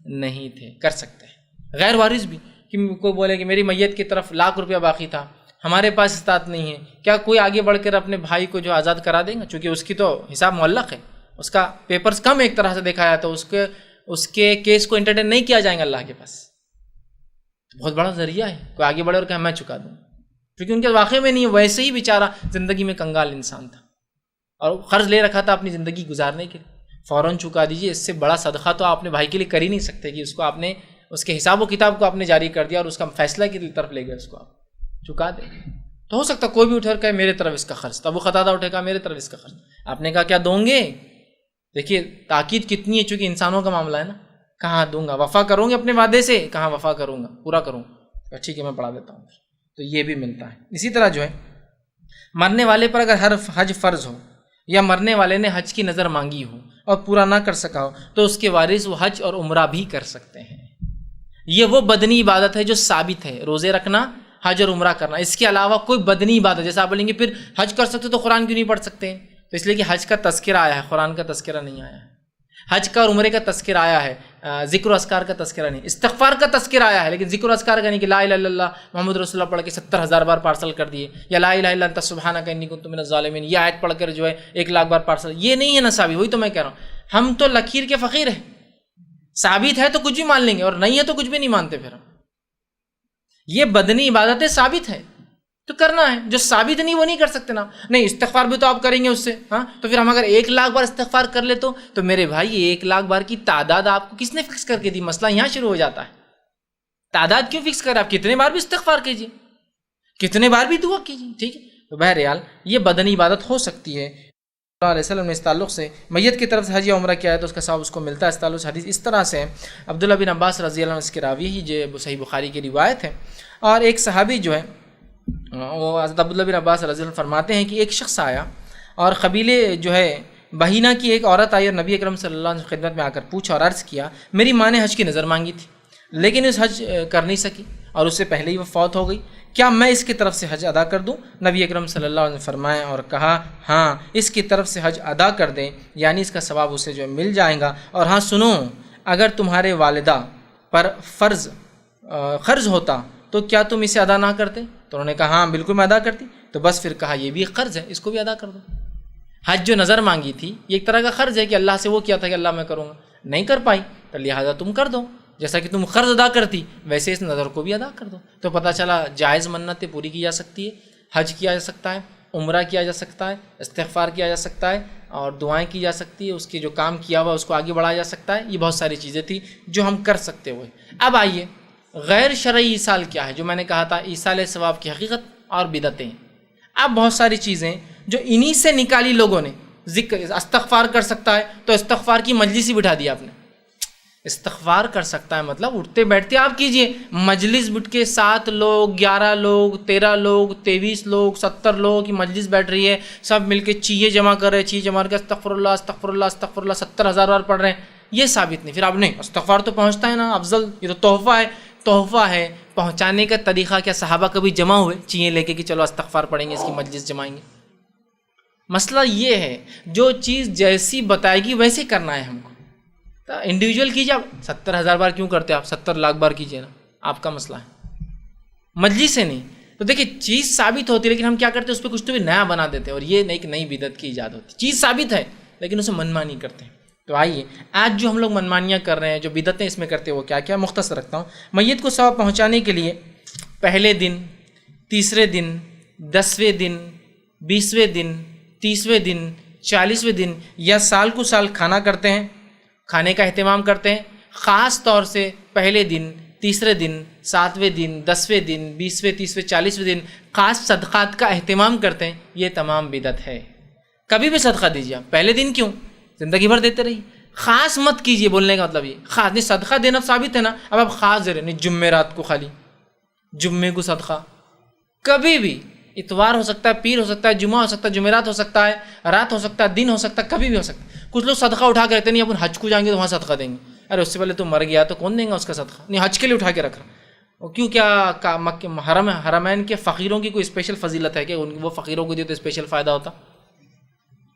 نہیں تھے، کر سکتے ہیں غیر وارث بھی، کہ کوئی بولے کہ میری میت کی طرف 1,00,000 روپیہ باقی تھا، ہمارے پاس استطاعت نہیں ہے، کیا کوئی آگے بڑھ کر اپنے بھائی کو جو آزاد کرا دیں گا؟ چونکہ اس کی تو حساب معلق ہے، اس کا پیپرز کم ایک طرح سے دیکھا جاتا ہے، اس کے کیس کو انٹرٹین نہیں کیا جائے گا اللہ کے پاس، بہت بڑا ذریعہ ہے، کوئی آگے بڑھے اور کہے میں چکا دوں، کیونکہ ان کے واقعے میں نہیں ہے، ویسے ہی بیچارہ زندگی میں کنگال انسان تھا اور قرض لے رکھا تھا اپنی زندگی گزارنے کے لیے، فوراً چکا دیجیے، اس سے بڑا صدقہ تو آپ اپنے بھائی کے لیے کر ہی نہیں سکتے کہ اس کو آپ نے اس کے حساب و کتاب کو آپ نے جاری کر دیا اور اس کا فیصلہ کی طرف لے گئے، اس کو آپ چکا دیں۔ تو ہو سکتا کوئی بھی اٹھ کر کہے میرے طرف اس کا خرچ، تو ابو قتادہ اٹھے کہا میرے طرف اس کا خرچ، آپ نے کہا کیا دوں گے؟ دیکھیے تاکید کتنی ہے، چونکہ انسانوں کا معاملہ ہے نا، کہاں دوں گا، وفا کروں گے اپنے وعدے سے، کہاں وفا کروں گا، پورا کروں گا، ٹھیک ہے میں پڑھا دیتا ہوں، تو یہ بھی ملتا ہے۔ اسی طرح جو ہے مرنے والے پر اگر ہر حج فرض ہو یا مرنے والے نے حج کی نظر مانگی ہو اور پورا نہ کر سکا ہو تو اس کے وارث وہ حج اور عمرہ بھی کر سکتے ہیں۔ یہ وہ بدنی عبادت ہے جو ثابت ہے، روزے رکھنا، حج اور عمرہ کرنا، اس کے علاوہ کوئی بدنی عبادت، جیسا آپ بولیں گے پھر حج کر سکتے تو قرآن کیوں نہیں پڑھ سکتے؟ تو اس لیے کہ حج کا تذکرہ آیا ہے، قرآن کا تذکرہ نہیں آیا ہے، حج کا اور عمرے کا تذکرہ آیا ہے، ذکر و اذکار کا تذکرہ نہیں، استغفار کا تذکرہ آیا ہے لیکن ذکر و اذکار کا نہیں کہ لا الہ الا اللہ محمد رسول اللہ پڑھ کے 70,000 بار پارسل کر دیے، یا لا الہ الا انت سبحانک انی کنت من الظالمین یہ آیت پڑھ کر جو ہے 1,00,000 بار پارسل، یہ نہیں ہے نا ثابت، وہی تو میں کہہ رہا ہوں، ہم تو لکیر کے فقیر ہیں، ثابت ہے تو کچھ بھی مان لیں گے اور نہیں ہے تو کچھ بھی نہیں مانتے، پھر ہم یہ بدنی عبادتیں ثابت ہے تو کرنا ہے، جو ثابت نہیں وہ نہیں کر سکتے نا، نہیں استغفار بھی تو آپ کریں گے اس سے، ہاں تو پھر ہم اگر 1,00,000 بار استغفار کر لے تو میرے بھائی 1,00,000 بار کی تعداد آپ کو کس نے فکس کر کے دی؟ مسئلہ یہاں شروع ہو جاتا ہے، تعداد کیوں فکس کرے؟ آپ کتنے بار بھی استغفار کیجیے، کتنے بار بھی دعا کیجیے، ٹھیک ہے۔ تو بہرحال یہ بدنی عبادت ہو سکتی ہے۔ اللہ علیہ وسلم نے اس تعلق سے میت کی طرف سے حج یا عمرہ کیا ہے تو اس کا ثواب اس کو ملتا ہے، اس تعلق سے حدیث اس طرح سے عبداللہ بن عباس رضی اللہ عنہ اس کے راوی ہی جو صحیح بخاری کی روایت ہے، اور ایک صحابی جو ہے وہ حضرت عبداللہ بن عباس رضی اللہ عنہ فرماتے ہیں کہ ایک شخص آیا اور قبیلے جو ہے بہینہ کی ایک عورت آئی اور نبی اکرم صلی اللہ علیہ وسلم خدمت میں آ کر پوچھا اور عرض کیا میری ماں نے حج کی نظر مانگی تھی لیکن اس حج کر نہیں سکی اور اس سے پہلے ہی وہ فوت ہو گئی، کیا میں اس کی طرف سے حج ادا کر دوں؟ نبی اکرم صلی اللہ علیہ وسلم نے فرمایا اور کہا ہاں اس کی طرف سے حج ادا کر دیں، یعنی اس کا ثواب اسے جو مل جائے گا۔ اور ہاں سنو، اگر تمہارے والدہ پر قرض ہوتا تو کیا تم اسے ادا نہ کرتے؟ تو انہوں نے کہا ہاں بالکل میں ادا کرتی۔ تو بس پھر کہا یہ بھی ایک قرض ہے، اس کو بھی ادا کر دو۔ حج جو نظر مانگی تھی یہ ایک طرح کا قرض ہے کہ اللہ سے وہ کیا تھا کہ اللہ میں کروں گا، نہیں کر پائی تو لہٰذا تم کر دو، جیسا کہ تم قرض ادا کرتی ویسے اس نظر کو بھی ادا کر دو۔ تو پتہ چلا جائز منتیں پوری کی جا سکتی ہے، حج کیا جا سکتا ہے، عمرہ کیا جا سکتا ہے، استغفار کیا جا سکتا ہے، اور دعائیں کی جا سکتی ہے، اس کی جو کام کیا ہوا اس کو آگے بڑھایا جا سکتا ہے۔ یہ بہت ساری چیزیں تھیں جو ہم کر سکتے ہوئے۔ اب آئیے غیر شرعی ایصال کیا ہے، جو میں نے کہا تھا ایصال ثواب کی حقیقت اور بدعتیں۔ اب بہت ساری چیزیں جو انہی سے نکالی لوگوں نے، ذکر استغفار کر سکتا ہے تو استغفار کی مجلس ہی بٹھا دیا آپ نے۔ استغفار کر سکتا ہے مطلب اٹھتے بیٹھتے آپ کیجئے، مجلس بٹھ کے 7 لوگ 11 لوگ 13 لوگ 23 لوگ 70 لوگوں کی مجلس بیٹھ رہی ہے، سب مل کے چیزیں جمع کر رہے ہیں، چیزیں جمع کر کے استغفر اللہ استغفر اللہ استغفر اللہ 70,000 بار پڑھ رہے ہیں، یہ ثابت نہیں۔ پھر آپ نہیں استغفار تو پہنچتا ہے نا افضل، یہ تو تحفہ ہے، تحفہ ہے پہنچانے کا طریقہ کیا؟ صحابہ کبھی جمع ہوئے چیزیں لے کے کہ چلو استغفار پڑھیں گے، اس کی مجلس جمائیں گے؟ مسئلہ یہ ہے جو چیز جیسی بتائے گی ویسے کرنا ہے ہم کو۔ تو انڈیویجول کیجیے، آپ 70,000 بار کیوں کرتے؟ آپ 70 لاکھ بار کیجیے نا، آپ کا مسئلہ ہے، مجلس سے نہیں۔ تو دیکھیں چیز ثابت ہوتی ہے لیکن ہم کیا کرتے ہیں اس پہ کچھ تو بھی نیا بنا دیتے ہیں، اور یہ ایک نئی بدعت کی ایجاد ہوتی ہے۔ چیز ثابت ہے لیکن اسے منمانی کرتے ہیں۔ تو آئیے آج جو ہم لوگ منمانیاں کر رہے ہیں، جو بدعتیں اس میں کرتے ہیں وہ کیا کیا مختصر رکھتا ہوں۔ میت کو ثواب پہنچانے کے لیے پہلے دن، تیسرے دن، 10ویں دن، 20ویں دن، 30ویں دن، 40ویں دن یا سال کو سال کھانا کرتے ہیں، کھانے کا اہتمام کرتے ہیں۔ خاص طور سے پہلے دن، تیسرے دن، 7ویں دن، 10ویں دن، 20ویں، 30ویں، 40ویں دن خاص صدقات کا اہتمام کرتے ہیں، یہ تمام بدعت ہے۔ کبھی بھی صدقہ دیجیے آپ، پہلے دن کیوں، زندگی بھر دیتے رہیے، خاص مت کیجیے۔ بولنے کا مطلب یہ خاص نہیں، صدقہ دینا ثابت ہے نا، اب آپ خاص دے رہے نہیں، جمعرات کو خالی، جمعے کو صدقہ، کبھی بھی، اتوار ہو سکتا ہے، پیر ہو سکتا ہے، جمعہ ہو سکتا ہے، جمعرات ہو سکتا ہے، رات ہو سکتا ہے، دن ہو سکتا ہے، کبھی بھی ہو سکتا ہے۔ کچھ لوگ صدقہ اٹھا کے رہتے نہیں، اپن حج کو جائیں گے تو وہاں صدقہ دیں گے، ارے اس سے پہلے تو مر گیا تو کون دیں گا اس کا صدقہ؟ نہیں، حج کے لیے اٹھا کے رکھ رہا۔ اور کیوں، کیا حرمین کے فقیروں کی کوئی اسپیشل فضیلت ہے کہ وہ فقیروں کو دیے تو اسپیشل فائدہ ہوتا؟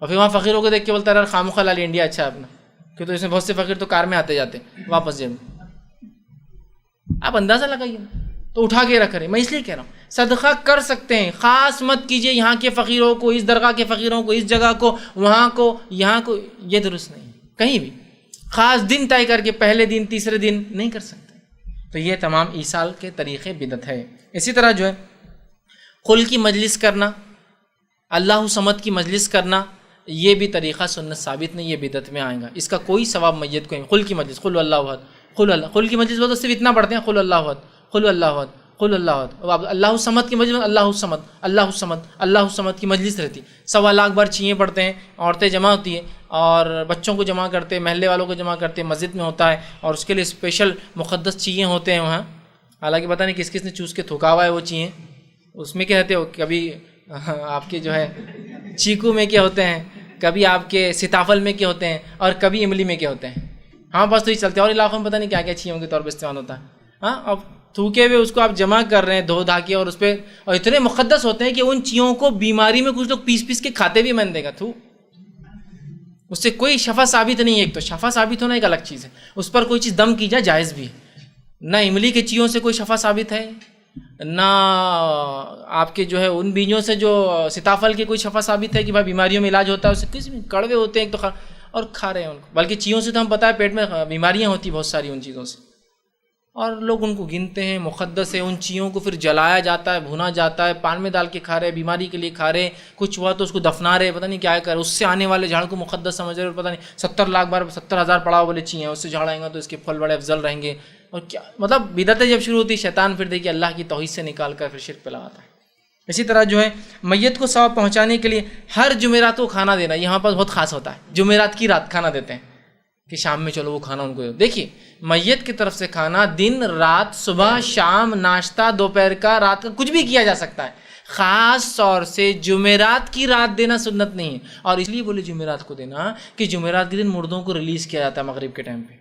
اور پھر وہاں فقیروں کو دیکھ کے بولتا ہے یار خامخواہ لالی انڈیا اچھا ہے اپنا، کیوں تو اس میں بہت سے فقیر تو کار میں آتے جاتے واپس جیب میں۔ آپ اندازہ لگائیے، تو اٹھا کے رکھ رہے۔ میں اس لیے کہہ رہا ہوں صدقہ کر سکتے ہیں، خاص مت کیجئے یہاں کے فقیروں کو، اس درگاہ کے فقیروں کو، اس جگہ کو، وہاں کو، یہاں کو، یہ درست نہیں۔ کہیں بھی خاص دن طے کر کے پہلے دن، تیسرے دن نہیں کر سکتے۔ تو یہ تمام ایصال کے طریقے بدعت ہے۔ اسی طرح جو ہے قل کی مجلس کرنا، اللہ صمد کی مجلس کرنا، یہ بھی طریقہ سنت ثابت نہیں، یہ بدعت میں آئے گا، اس کا کوئی ثواب میت کو نہیں۔ قل کی مجلس، قل اللہ احد، قل کی مجلس بولتے صرف اتنا پڑھتے ہیں، قل اللہ احد، قل اللہ احد، قل اللہ احد۔ اللہ صمد کی مجلس، اللہ صمد، اللہ صمد، اللہ صمد کی مجلس رہتی، 1.25 لاکھ بار چیزیں پڑھتے ہیں، عورتیں جمع ہوتی ہیں اور بچوں کو جمع کرتے ہیں، محلے والوں کو جمع کرتے ہیں، مسجد میں ہوتا ہے اور اس کے لیے اسپیشل مقدس چیزیں ہوتے ہیں وہاں، حالانکہ پتہ نہیں کس کس نے چوس کے تھوکا ہوا ہے وہ چیزیں، اس میں کیا رہتے ہو، کبھی آپ کے جو ہے چیکو میں کیا ہوتے ہیں، کبھی آپ کے سیتافل میں کیا ہوتے ہیں، اور کبھی املی میں کیا ہوتے ہیں۔ ہاں بس تو یہ چلتے ہیں، اور علاقوں میں پتہ نہیں کیا کیا چیزوں کے طور پہ استعمال ہوتا ہے۔ ہاں اب تھوکے ہوئے اس کو آپ جمع کر رہے ہیں دھو دھا کے، اور اس پہ اور اتنے مقدس ہوتے ہیں کہ ان چیزوں کو بیماری میں کچھ لوگ پیس پیس کے کھاتے بھی، میں نے دیکھا تھو، اس سے کوئی شفا ثابت نہیں ہے۔ ایک تو شفا ثابت ہونا ایک الگ چیز ہے، اس پر کوئی چیز دم کی جائے جائز بھی ہے، نہ املی کے چیزوں سے کوئی شفا ثابت ہے، نہ آپ کے جو ہے ان بیجوں سے جو سیتافل کے کوئی شفا ثابت ہے کہ بھائی بیماریوں میں علاج ہوتا ہے، اس سے کسی بھی کڑوے ہوتے ہیں ایک تو اور کھا رہے ہیں ان کو، بلکہ چیزوں سے تو ہم پتہ ہے پیٹ میں بیماریاں ہوتی بہت ساری ان چیزوں سے، اور لوگ ان کو گنتے ہیں مقدس ہے، ان چیزوں کو پھر جلایا جاتا ہے، بھونا جاتا ہے، پان میں ڈال کے کھا رہے، بیماری کے لیے کھا رہے، کچھ ہوا تو اس کو دفنا رہے، پتہ نہیں کیا کر رہے، اس سے آنے والے جھاڑ کو مقدس سمجھ رہے، اور پتہ نہیں 70 لاکھ بار 70,000 پڑا ہوا بولے چیزیں اس سے جھاڑیں گا تو اس کے پھل بڑے افضل رہیں گے، اور کیا مطلب بدعتیں جب شروع ہوتی شیطان پھر دیکھیے اللہ کی توحید سے نکال کر پھر شرک پہ لگاتا ہے۔ اسی طرح جو ہے میت کو ثواب پہنچانے کے لیے ہر جمعرات کو کھانا دینا، یہاں پر بہت خاص ہوتا ہے، جمعرات کی رات کھانا دیتے ہیں کہ شام میں چلو وہ کھانا ان کو دو۔ دیکھیے میت کی طرف سے کھانا دن رات، صبح شام، ناشتہ، دوپہر کا، رات کا، کچھ بھی کیا جا سکتا ہے، خاص طور سے جمعرات کی رات دینا سنت نہیں ہے، اور اس لیے بولے جمعرات کو دینا کہ جمعرات کے دن مردوں کو ریلیز کیا جاتا ہے مغرب کے ٹائم پہ،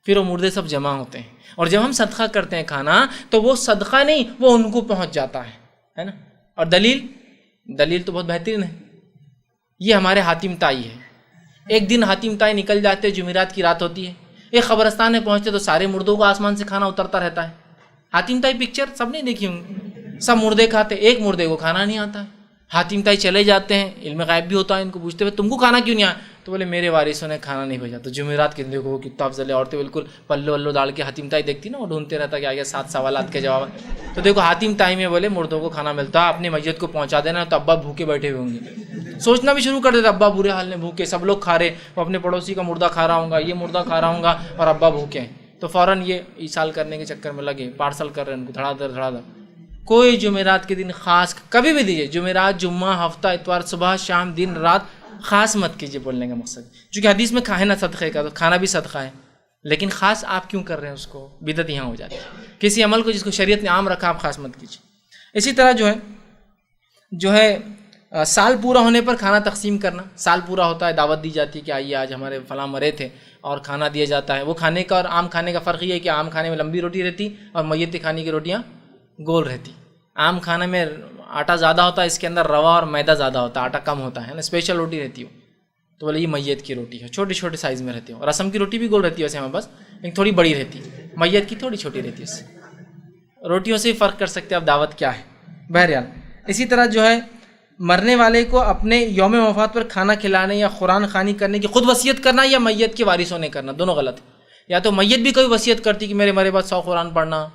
پھر وہ مردے سب جمع ہوتے ہیں، اور جب ہم صدقہ کرتے ہیں کھانا تو وہ صدقہ نہیں، وہ ان کو پہنچ جاتا ہے نا۔ اور دلیل تو بہت بہترین ہے، یہ ہمارے حاتم طائی ہے۔ ایک دن حاتم طائی نکل جاتے، جمعرات کی رات ہوتی ہے، ایک قبرستان میں پہنچتے تو سارے مردوں کو آسمان سے کھانا اترتا رہتا ہے۔ حاتم طائی پکچر سب نے دیکھی ہوں گی، سب مردے کھاتے، ایک مردے کو کھانا نہیں آتا ہے۔ حاتم طائی چلے جاتے ہیں، علم غیب بھی ہوتا ہے، ان کو پوچھتے ہوئے تم کو کھانا کیوں نہیں آیا؟ تو بولے میرے وارثوں نے کھانا نہیں بھیجا۔ تو جمعرات کے دیکھو کتنا افضل ہے، عورتیں بالکل پلو ولو ڈال کے حاتم طائی دیکھتی نا، وہ ڈھونڈتے رہتا کہ آگے 7 سوالات کے جواب۔ تو دیکھو حاتم طائی میں بولے مردوں کو کھانا ملتا ہے، اپنی میت کو پہنچا دینا، تو ابا بھوکے بیٹھے ہوئے ہوں گے، سوچنا بھی شروع کر دیتا ابا برے حال میں بھوکے، سب لوگ کھا رہے، وہ اپنے پڑوسی کا مردہ کھا رہا ہوں گا، یہ مردہ کھا رہا ہوں گا، اور ابا بھوکے ہیں۔ تو فوراً یہ ایصال کرنے کے چکر میں لگے، پارسل کر رہے ہیں ان کو دھڑا دھڑ۔ کوئی جمعرات کے دن خاص کبھی بھی دیجیے، جمعرات، جمعہ، ہفتہ، اتوار، صبح شام دن رات خاص مت کیجیے بولنے کا مقصد، چونکہ حدیث میں کھانا صدقے کا، تو کھانا بھی صدقہ ہے، لیکن خاص آپ کیوں کر رہے ہیں اس کو؟ بدعت یہاں ہو جاتی ہے۔ کسی عمل کو جس کو شریعت نے عام رکھا آپ خاص مت کیجیے۔ اسی طرح جو ہے سال پورا ہونے پر کھانا تقسیم کرنا، سال پورا ہوتا ہے دعوت دی جاتی ہے کہ آئیے آج ہمارے فلاں مرے تھے، اور کھانا دیا جاتا ہے۔ وہ کھانے کا اور عام کھانے کا فرق یہ ہے کہ عام کھانے میں لمبی روٹی رہتی اور میت کھانے کی روٹیاں گول رہتی۔ عام کھانے میں آٹا زیادہ ہوتا ہے، اس کے اندر روا اور میدا زیادہ ہوتا ہے، آٹا کم ہوتا ہے نا، اسپیشل روٹی رہتی ہو۔ تو بولے یہ میت کی روٹی ہے، چھوٹے چھوٹے سائز میں رہتی ہو۔ رسم کی روٹی بھی گول رہتی ہے ویسے ہمارے پاس، لیکن تھوڑی بڑی رہتی ہے، میت کی تھوڑی چھوٹی رہتی ہے۔ اس سے روٹیوں سے ہی فرق کر سکتے ہیں آپ دعوت کیا ہے۔ بہرحال اسی طرح جو ہے مرنے والے کو اپنے یوم وفات پر کھانا کھلانے یا قرآن خوانی کرنے کی خود وصیت کرنا یا میت کے وارثوں نے کرنا، دونوں غلط ہے۔ یا تو میت بھی کوئی وصیت کرتی کہ میرے مرے بعد 100 قرآن پڑھنا،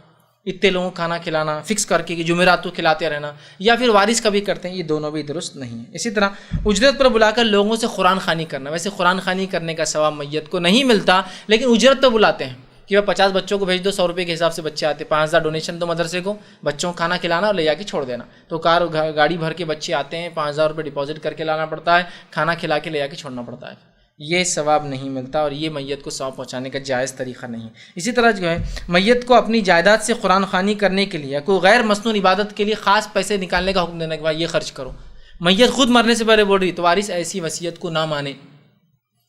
اتنے لوگوں کو کھانا کھلانا فکس کر کے کہ جمعرات تو کھلاتے رہنا، یا پھر وارث کبھی کرتے ہیں، یہ دونوں بھی درست نہیں ہیں۔ اسی طرح اجرت پر بلا کر لوگوں سے قرآن خوانی کرنا، ویسے قرآن خوانی کرنے کا ثواب میت کو نہیں ملتا، لیکن اجرت تو بلاتے ہیں کہ 50 بچوں کو بھیج دو، 100 روپے کے حساب سے بچے آتے، 5000 ڈونیشن دو مدرسے کو، بچوں کو کھانا کھلانا اور لے جا کے چھوڑ دینا۔ تو گاڑی بھر کے بچے آتے ہیں، 5000 روپے ڈپازٹ کر کے لانا پڑتا ہے، کھانا کھلا کے لے جا کے چھوڑنا پڑتا ہے، یہ ثواب نہیں ملتا، اور یہ میت کو ثواب پہنچانے کا جائز طریقہ نہیں ہے۔ اسی طرح جو ہے میت کو اپنی جائیداد سے قرآن خوانی کرنے کے لیے یا کوئی غیر مسنون عبادت کے لیے خاص پیسے نکالنے کا حکم دینا کہ بھائی یہ خرچ کرو۔ میت خود مرنے سے پہلے بول رہی تو وارث ایسی وصیت کو نہ مانے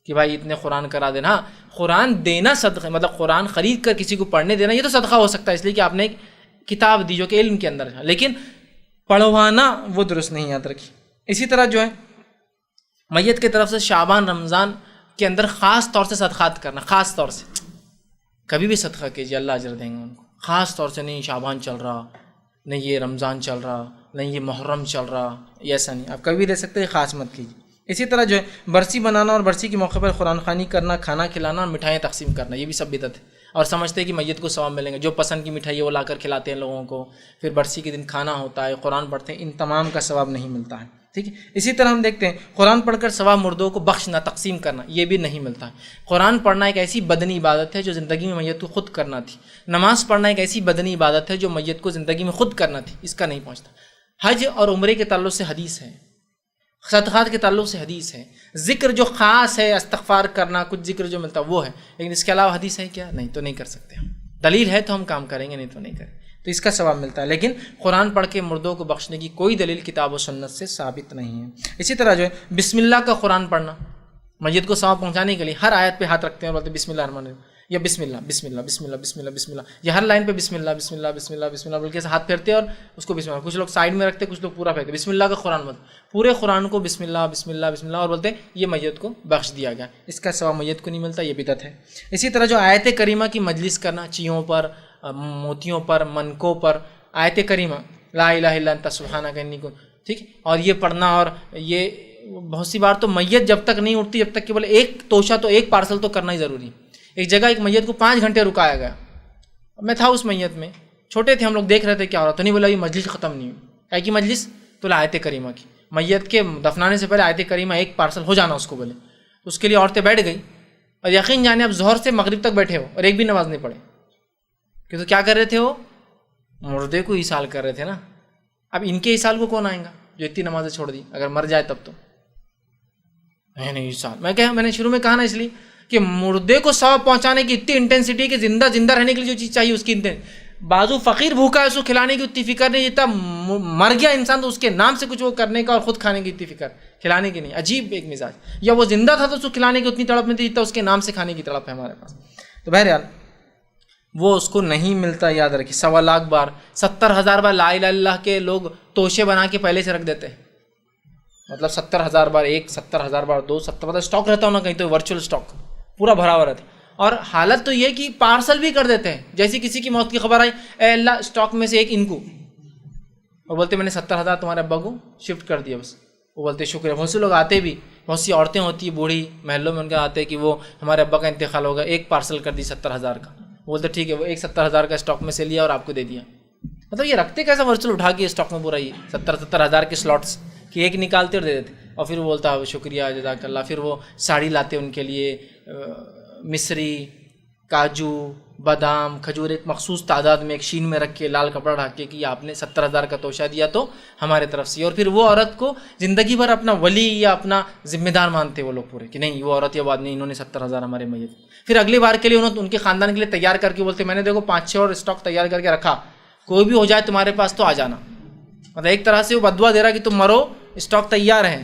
کہ بھائی اتنے قرآن کرا دینا۔ ہاں قرآن دینا صدقہ، مطلب قرآن خرید کر کسی کو پڑھنے دینا، یہ تو صدقہ ہو سکتا ہے، اس لیے کہ آپ نے ایک کتاب دی جو کہ علم کے اندر ہے، لیکن پڑھوانا وہ درست نہیں، یاد رکھیے۔ اسی طرح جو ہے میت کی طرف سے شعبان رمضان کے اندر خاص طور سے صدقات کرنا، خاص طور سے کبھی بھی صدقہ کیجیے، اللہ اجر دیں گے ان کو، خاص طور سے نہیں شعبان چل رہا، نہیں یہ رمضان چل رہا، نہیں یہ محرم چل رہا، یہ ایسا نہیں، آپ کبھی بھی دے سکتے ہیں، خاص مت کیجیے۔ اسی طرح جو ہے برسی بنانا اور برسی کے موقع پر قرآن خوانی کرنا، کھانا کھلانا اور مٹھائیاں تقسیم کرنا، یہ بھی سب بدعت ہے، اور سمجھتے ہیں کہ میت کو ثواب ملیں گے، جو پسند کی مٹھائی ہے وہ لا کر کھلاتے ہیں لوگوں کو، پھر برسی کے دن کھانا ہوتا ہے، قرآن پڑھتے ہیں، ان تمام کا ثواب نہیں ملتا ہے، ٹھیک ہے۔ اسی طرح ہم دیکھتے ہیں قرآن پڑھ کر ثواب مردوں کو بخشنا، تقسیم کرنا، یہ بھی نہیں ملتا ہے۔ قرآن پڑھنا ایک ایسی بدنی عبادت ہے جو زندگی میں میت کو خود کرنا تھی، نماز پڑھنا ایک ایسی بدنی عبادت ہے جو میت کو زندگی میں خود کرنا تھی، اس کا نہیں پہنچتا۔ حج اور عمرے کے تعلق سے حدیث ہے، صدقات کے تعلق سے حدیث ہے، ذکر جو خاص ہے استغفار کرنا، کچھ ذکر جو ملتا وہ ہے، لیکن اس کے علاوہ حدیث ہے کیا؟ نہیں، تو نہیں کر سکتے ہم، دلیل ہے تو ہم کام کریں گے، نہیں تو نہیں کریں، تو اس کا ثواب ملتا ہے، لیکن قرآن پڑھ کے مردوں کو بخشنے کی کوئی دلیل کتاب و سنت سے ثابت نہیں ہے۔ اسی طرح جو ہے بسم اللہ کا قرآن پڑھنا، میت کو ثواب پہنچانے کے لیے ہر آیت پہ ہاتھ رکھتے ہیں اور بولتے ہیں بسم اللہ الرحمن الرحیم، یا بسم اللہ بسم اللہ بسم اللہ بسم اللہ بسم اللہ، یہ ہر لائن پہ بسم اللہ بسم اللہ بسم اللہ بسم اللہ بول کے ہاتھ پھیرتے ہیں اور اس کو بسم اللہ، کچھ لوگ سائڈ میں رکھتے ہیں، کچھ لوگ پورا پھیرتے ہیں، بسم اللہ کا قرآن مت، پورے قرآن کو بسم اللہ بسم اللہ بسم اللہ اور بولتے ہیں یہ میت کو بخش دیا گیا، اس کا ثواب میت کو نہیں ملتا، یہ بدعت ہے۔ اسی طرح جو آیت کریمہ کی مجلس کرنا، چیوں پر، موتیوں پر، منکوں پر آیت کریمہ لا الہ الا انت سبحانک انی کنت، ٹھیک، اور یہ پڑھنا، اور یہ بہت سی بار تو میت جب تک نہیں اٹھتی جب تک کہ بولے ایک توشہ تو ایک پارسل تو کرنا ہی ضروری ہے۔ ایک جگہ ایک میت کو 5 گھنٹے رکایا گیا، میں تھا اس میت میں، چھوٹے تھے ہم لوگ، دیکھ رہے تھے کیا ہو رہا، تو نہیں بولا یہ مجلس ختم نہیں ہوئی، ہے کہ مجلس تو آیت کریمہ کی، میت کے دفنانے سے پہلے آیت کریمہ ایک پارسل ہو جانا اس کو بولے، اس کے لیے عورتیں بیٹھ گئی، اور یقین جانے اب ظہر سے مغرب تک بیٹھے ہو اور ایک بھی نماز نہیں پڑھے، کہ تو کیا کر رہے تھے، وہ مردے کو ایصال کر رہے تھے نا۔ اب ان کے ایصال کو کون آئیں گا جو اتنی نمازیں چھوڑ دی، اگر مر جائے تب تو نہیں ایصال، میں نے شروع میں کہا نا، اس لیے کہ مردے کو ثواب پہنچانے کی اتنی انٹینسٹی کہ زندہ رہنے کے لیے جو چیز چاہیے اس کی بازو فقیر بھوکا ہے اس کو کھلانے کی اتنی فکر نہیں، جتنا مر گیا انسان تو اس کے نام سے کچھ وہ کرنے کا اور خود کھانے کی اتنی فکر، کھلانے کی نہیں، عجیب ایک مزاج، یا وہ زندہ تھا تو اس کو کھلانے کی اتنی تڑپ میں تھی جتنا اس کے نام سے کھانے کی تڑپ ہے ہمارے پاس۔ تو بہرحال وہ اس کو نہیں ملتا. یاد رکھیے 1.25 لاکھ بار 70,000 بار لا الہ الا اللہ کے لوگ توشے بنا کے پہلے سے رکھ دیتے ہیں. مطلب 70,000 بار ایک، 70,000 بار دو، 70 مطلب اسٹاک رہتا ہونا کہیں تو ورچوئل اسٹاک پورا بھرا ہوا رہتا ہے. اور حالت تو یہ کہ پارسل بھی کر دیتے ہیں. جیسی کسی کی موت کی خبر آئی، اے اللہ اسٹاک میں سے ایک ان کو، اور بولتے میں نے 70,000 تمہارے ابا کو شفٹ کر دیا بس. وہ بولتے شکریہ. بہت سے لوگ آتے بھی، بہت سی عورتیں ہوتی ہیں بوڑھی محلوں میں، ان کے آتے کہ وہ ہمارے ابا کا انتقال ہوگا، ایک پارسل کر دی 70,000 کا. بولتے ٹھیک ہے، وہ ایک 70,000 کا اسٹاک میں سے لیا اور آپ کو دے دیا. مطلب یہ رکھتے کیسا ورچوئل اٹھا کے اسٹاک میں پورا یہ 70,000 کے سلاٹس کہ ایک نکالتے اور دے دیتے. اور پھر وہ بولتا شکریہ جزاک اللہ. پھر وہ ساڑی لاتے ان کے لیے، مصری، کاجو، بادام، کھجور، ایک مخصوص تعداد میں ایک شین میں رکھ کے لال کپڑا ڈھک کے کہ آپ نے 70,000 کا توشہ دیا تو ہمارے طرف سے. اور پھر وہ عورت کو زندگی بھر اپنا ولی یا اپنا ذمہ دار مانتے وہ لوگ پورے کہ نہیں وہ عورت یہ بات نہیں، انہوں نے 70,000 ہمارے میت. پھر اگلی بار کے لیے انہوں ان کے خاندان کے لیے تیار کر کے بولتے میں نے دیکھو 5-6 اور اسٹاک تیار کر کے رکھا، کوئی بھی ہو جائے تمہارے پاس تو آ جانا. مطلب ایک طرح سے وہ بدعا دے رہا کہ تم مرو، اسٹاک تیار ہیں.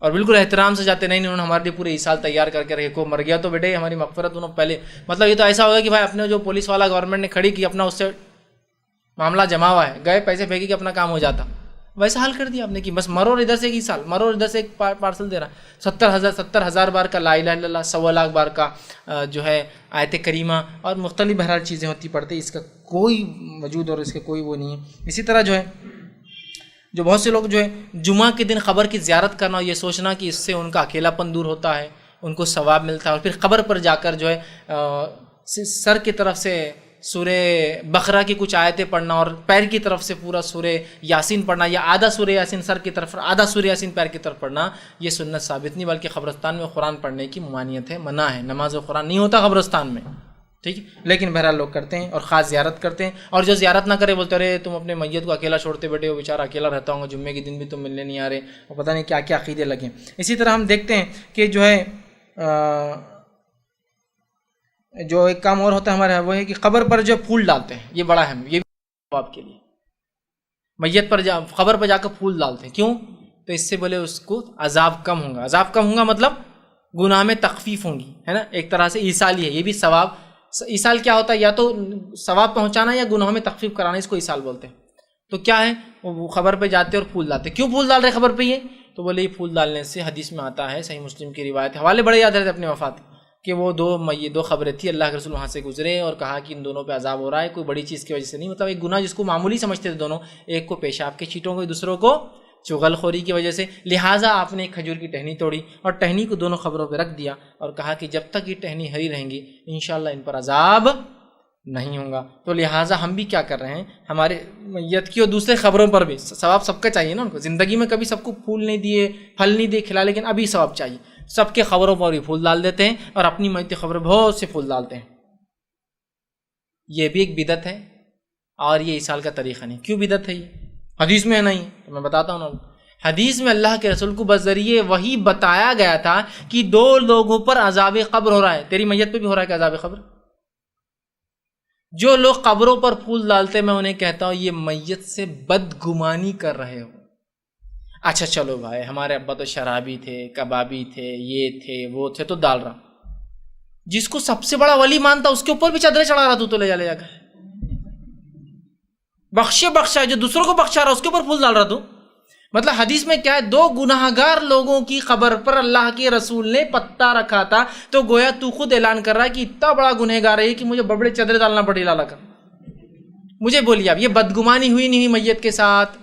اور بالکل احترام سے جاتے نہیں، انہوں نے ہمارے لیے پورے ایسال تیار کر کے رکھے. کو مر گیا تو بیٹے ہماری مغفرت انہوں پہلے. مطلب یہ تو ایسا ہوگا کہ بھائی اپنے جو پولیس والا گورنمنٹ نے کھڑی کی اپنا اس سے معاملہ جمع ہوا ہے، گئے پیسے پھینکے کہ اپنا کام ہو جاتا، ویسا حل کر دیا آپ نے کہ بس مرو اور ادھر سے ایک ایسال مرو اور ادھر سے ایک پارسل دے رہا. 70,000 بار کا لا الہ الا اللہ، 1.25 لاکھ بار کا جو ہے آیت کریمہ اور مختلف بہرحال چیزیں ہوتی پڑتی. اس کا کوئی وجود اور اس کے کوئی وہ نہیں ہے. اسی طرح جو ہے جو بہت سے لوگ جو ہے جمعہ کے دن قبر کی زیارت کرنا اور یہ سوچنا کہ اس سے ان کا اکیلا پن دور ہوتا ہے، ان کو ثواب ملتا ہے. اور پھر قبر پر جا کر جو ہے سر کی طرف سے سورہ بقرہ کی کچھ آیتیں پڑھنا اور پیر کی طرف سے پورا سورہ یاسین پڑھنا، یا آدھا سورہ یاسین سر کی طرف آدھا سورہ یاسین پیر کی طرف پڑھنا، یہ سنت ثابت نہیں، بلکہ قبرستان میں قرآن پڑھنے کی ممانعت ہے، منع ہے. نماز و قرآن نہیں ہوتا قبرستان میں، ٹھیک ہے. لیکن بہرحال لوگ کرتے ہیں اور خاص زیارت کرتے ہیں. اور جو زیارت نہ کرے بولتے رہے تم اپنے میت کو اکیلا چھوڑتے بیٹھے ہو، بیچارہ اکیلا رہتا ہوں گا، جمعے کے دن بھی تم ملنے نہیں آ رہے، اور پتہ نہیں کیا کیا عقیدے لگے. اسی طرح ہم دیکھتے ہیں کہ جو ہے جو ایک کام اور ہوتا ہے ہمارے وہ ہے کہ قبر پر جو پھول ڈالتے ہیں. یہ بڑا اہم، یہ بھی آپ کے لیے میت پر قبر پر جا کر پھول ڈالتے ہیں. کیوں؟ تو اس سے بولے اس کو عذاب کم ہوگا. عذاب کم ہوگا مطلب گناہ میں تخفیف ہوں گی، ہے نا. ایک طرح سے ایصال ہی ہے، یہ بھی ثواب. ایصال کیا ہوتا ہے؟ یا تو ثواب پہنچانا یا گناہوں میں تخفیف کرانا، اس کو ایصال بولتے ہیں. تو کیا ہے، وہ خبر پہ جاتے اور پھول ڈالتے. کیوں پھول ڈال رہے خبر پہ؟ یہ تو بولے یہ پھول ڈالنے سے حدیث میں آتا ہے، صحیح مسلم کی روایت، حوالے بڑے یاد رہتے اپنے وفات کہ وہ دو خبریں تھیں، اللہ کے رسول وہاں سے گزرے اور کہا کہ ان دونوں پہ عذاب ہو رہا ہے، کوئی بڑی چیز کی وجہ سے نہیں، مطلب ایک گناہ جس کو معمولی سمجھتے تھے دونوں، ایک کو پیشاب کے چھینٹوں کو، دوسروں کو چغل خوری کی وجہ سے. لہٰذا آپ نے ایک کھجور کی ٹہنی توڑی اور ٹہنی کو دونوں خبروں پہ رکھ دیا اور کہا کہ جب تک یہ ٹہنی ہری رہیں گی انشاءاللہ ان پر عذاب نہیں ہوگا. تو لہٰذا ہم بھی کیا کر رہے ہیں، ہمارے میت کی اور دوسرے خبروں پر بھی ثواب سب کا چاہیے نا. ان کو زندگی میں کبھی سب کو پھول نہیں دیے، پھل نہیں دیے، کھلا، لیکن ابھی ثواب چاہیے. سب کے خبروں پر بھی پھول ڈال دیتے ہیں اور اپنی میت کی خبریں بہت سے پھول ڈالتے ہیں. یہ بھی ایک بدعت ہے اور یہ ایصال کا طریقہ نہیں. کیوں بدعت ہے؟ یہ حدیث میں نہیں ہے، تو میں بتاتا ہوں نا. حدیث میں اللہ کے رسول کو بذریعے وحی بتایا گیا تھا کہ 2 لوگوں پر عذاب قبر ہو رہا ہے. تیری میت پہ بھی ہو رہا ہے کہ عذاب قبر؟ جو لوگ قبروں پر پھول ڈالتے میں انہیں کہتا ہوں یہ میت سے بدگمانی کر رہے ہو. اچھا چلو بھائی ہمارے ابا تو شرابی تھے، کبابی تھے، یہ تھے وہ تھے، تو ڈال رہا. جس کو سب سے بڑا ولی مانتا اس کے اوپر بھی چادریں چڑھا رہا تو لے جا کر. بخشا جو دوسروں کو بخشا رہا اس کے اوپر پھول ڈال رہا تو. مطلب حدیث میں کیا ہے، 2 گناہگار لوگوں کی خبر پر اللہ کے رسول نے پتا رکھا تھا، تو گویا تو خود اعلان کر رہا ہے کہ اتنا بڑا گنہگار ہے کہ مجھے بڑے بڑے چادریں ڈالنا پڑی لالا کر. مجھے بولیے اب یہ بدگمانی ہوئی نہیں ہوئی میت کے ساتھ؟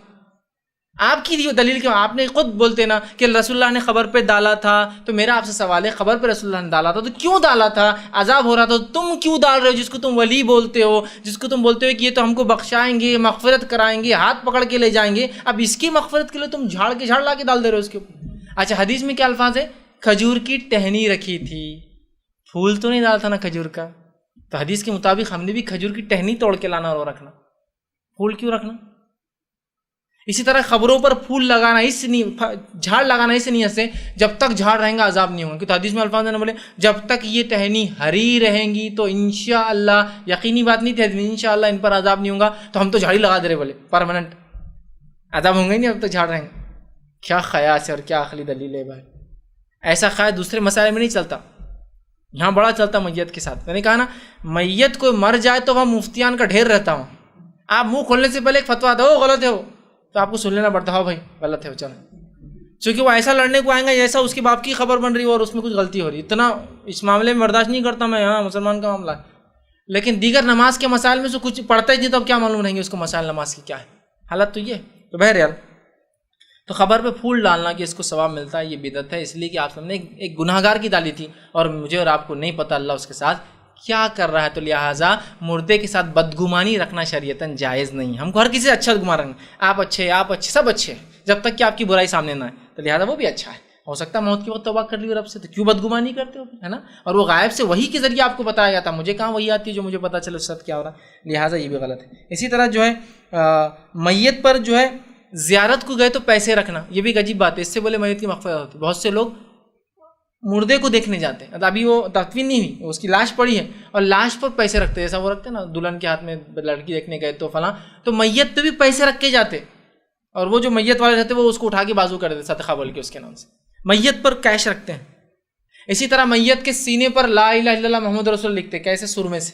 آپ کی دلیل کیوں؟ آپ نے خود بولتے نا کہ رسول اللہ نے خبر پہ ڈالا تھا. تو میرا آپ سے سوال ہے، خبر پہ رسول اللہ نے ڈالا تھا تو کیوں ڈالا تھا؟ عذاب ہو رہا تھا، تم کیوں ڈال رہے ہو؟ جس کو تم ولی بولتے ہو، جس کو تم بولتے ہو کہ یہ تو ہم کو بخشائیں گے، مغفرت کرائیں گے، ہاتھ پکڑ کے لے جائیں گے، اب اس کی مغفرت کے لیے تم جھاڑ لا کے ڈال دے رہے ہو اس کے اوپر. اچھا حدیث میں کیا الفاظ ہے؟ کھجور کی ٹہنی رکھی تھی، پھول تو نہیں ڈالا تھا نا کھجور کا. تو حدیث کے مطابق ہم نے بھی کھجور کی ٹہنی توڑ کے لانا اور رکھنا، پھول کیوں رکھنا؟ اسی طرح خبروں پر پھول لگانا جھاڑ لگانا اس نیت سے جب تک جھاڑ رہیں گا عذاب نہیں ہوگا. کہ حدیث میں الفاظ نے بولے جب تک یہ ٹہنی ہری رہیں گی تو انشاءاللہ، یقینی بات نہیں تھی، انشاءاللہ ان پر عذاب نہیں ہوگا. تو ہم تو جھاڑی لگا دے رہے، بولے پرماننٹ عذاب ہوں گے ہی نہیں، اب تک جھاڑ رہیں گے. کیا خیاس ہے اور کیا عقلی دلیل ہے بھائی. ایسا خیال دوسرے مسائل میں نہیں چلتا. یہاں بڑا چلتا میت کے ساتھ. میں نے کہا نا میت کوئی مر جائے تو وہاں مفتیان کا ڈھیر رہتا ہوں. آپ منہ کھولنے سے پہلے ایک فتویٰ آتا ہے وہ غلط ہے وہ، تو آپ کو سن لینا پڑتا ہے بھائی غلط ہے وہ، چلو. چونکہ وہ ایسا لڑنے کو آئیں گا جیسا اس کے باپ کی خبر بن رہی ہو اور اس میں کچھ غلطی ہو رہی. اتنا اس معاملے میں برداشت نہیں کرتا میں، ہاں مسلمان کا معاملہ ہے. لیکن دیگر نماز کے مسائل میں سے کچھ پڑھتا ہی نہیں تو اب کیا معلوم رہیں گے اس کو مسائل نماز کی کیا ہے. حالت تو یہ. تو بہرحال تو خبر پہ پھول ڈالنا کہ اس کو ثواب ملتا ہے یہ بدعت ہے، اس لیے کہ آپ نے ایک گناہ گار کی ڈالی تھی اور مجھے اور آپ کو نہیں پتہ اللہ اس کے ساتھ کیا کر رہا ہے. تو لہٰذا مردے کے ساتھ بدگمانی رکھنا شریعتاً جائز نہیں. ہم کو ہر کسی سے اچھا گمان رکھنا، آپ اچھے سب اچھے جب تک کہ آپ کی برائی سامنے نہ آئے. تو لہٰذا وہ بھی اچھا ہے. ہو سکتا ہے موت کے وقت توبہ کر لی رب سے، تو کیوں بدگمانی کرتے ہو، ہے نا. اور وہ غائب سے وحی کے ذریعے آپ کو بتایا گیا تھا، مجھے کہاں وہی آتی ہے جو مجھے پتہ چلے اس وقت کیا ہو رہا ہے. لہٰذا یہ بھی غلط ہے. اسی طرح جو ہے میت پر جو ہے زیارت کو گئے تو پیسے رکھنا، یہ بھی ایک عجیب بات ہے. اس سے بولے میت کی مغفرت ہوتی ہے. بہت سے لوگ مردے کو دیکھنے جاتے ہیں، ابھی وہ تدفین نہیں ہوئی، اس کی لاش پڑی ہے اور لاش پر پیسے رکھتے ہیں. جیسا وہ رکھتے ہیں نا دلہن کے ہاتھ میں لڑکی دیکھنے گئے تو فلاں، تو میت پہ بھی پیسے رکھ کے جاتے اور وہ جو میت والے رہتے وہ اس کو اٹھا کے بازو کر دیتے صدقہ بول کے اس کے نام سے. میت پر کیش رکھتے ہیں. اسی طرح میت کے سینے پر لا الہ الا اللہ محمد رسول اللہ لکھتے کیسے سرمے سے.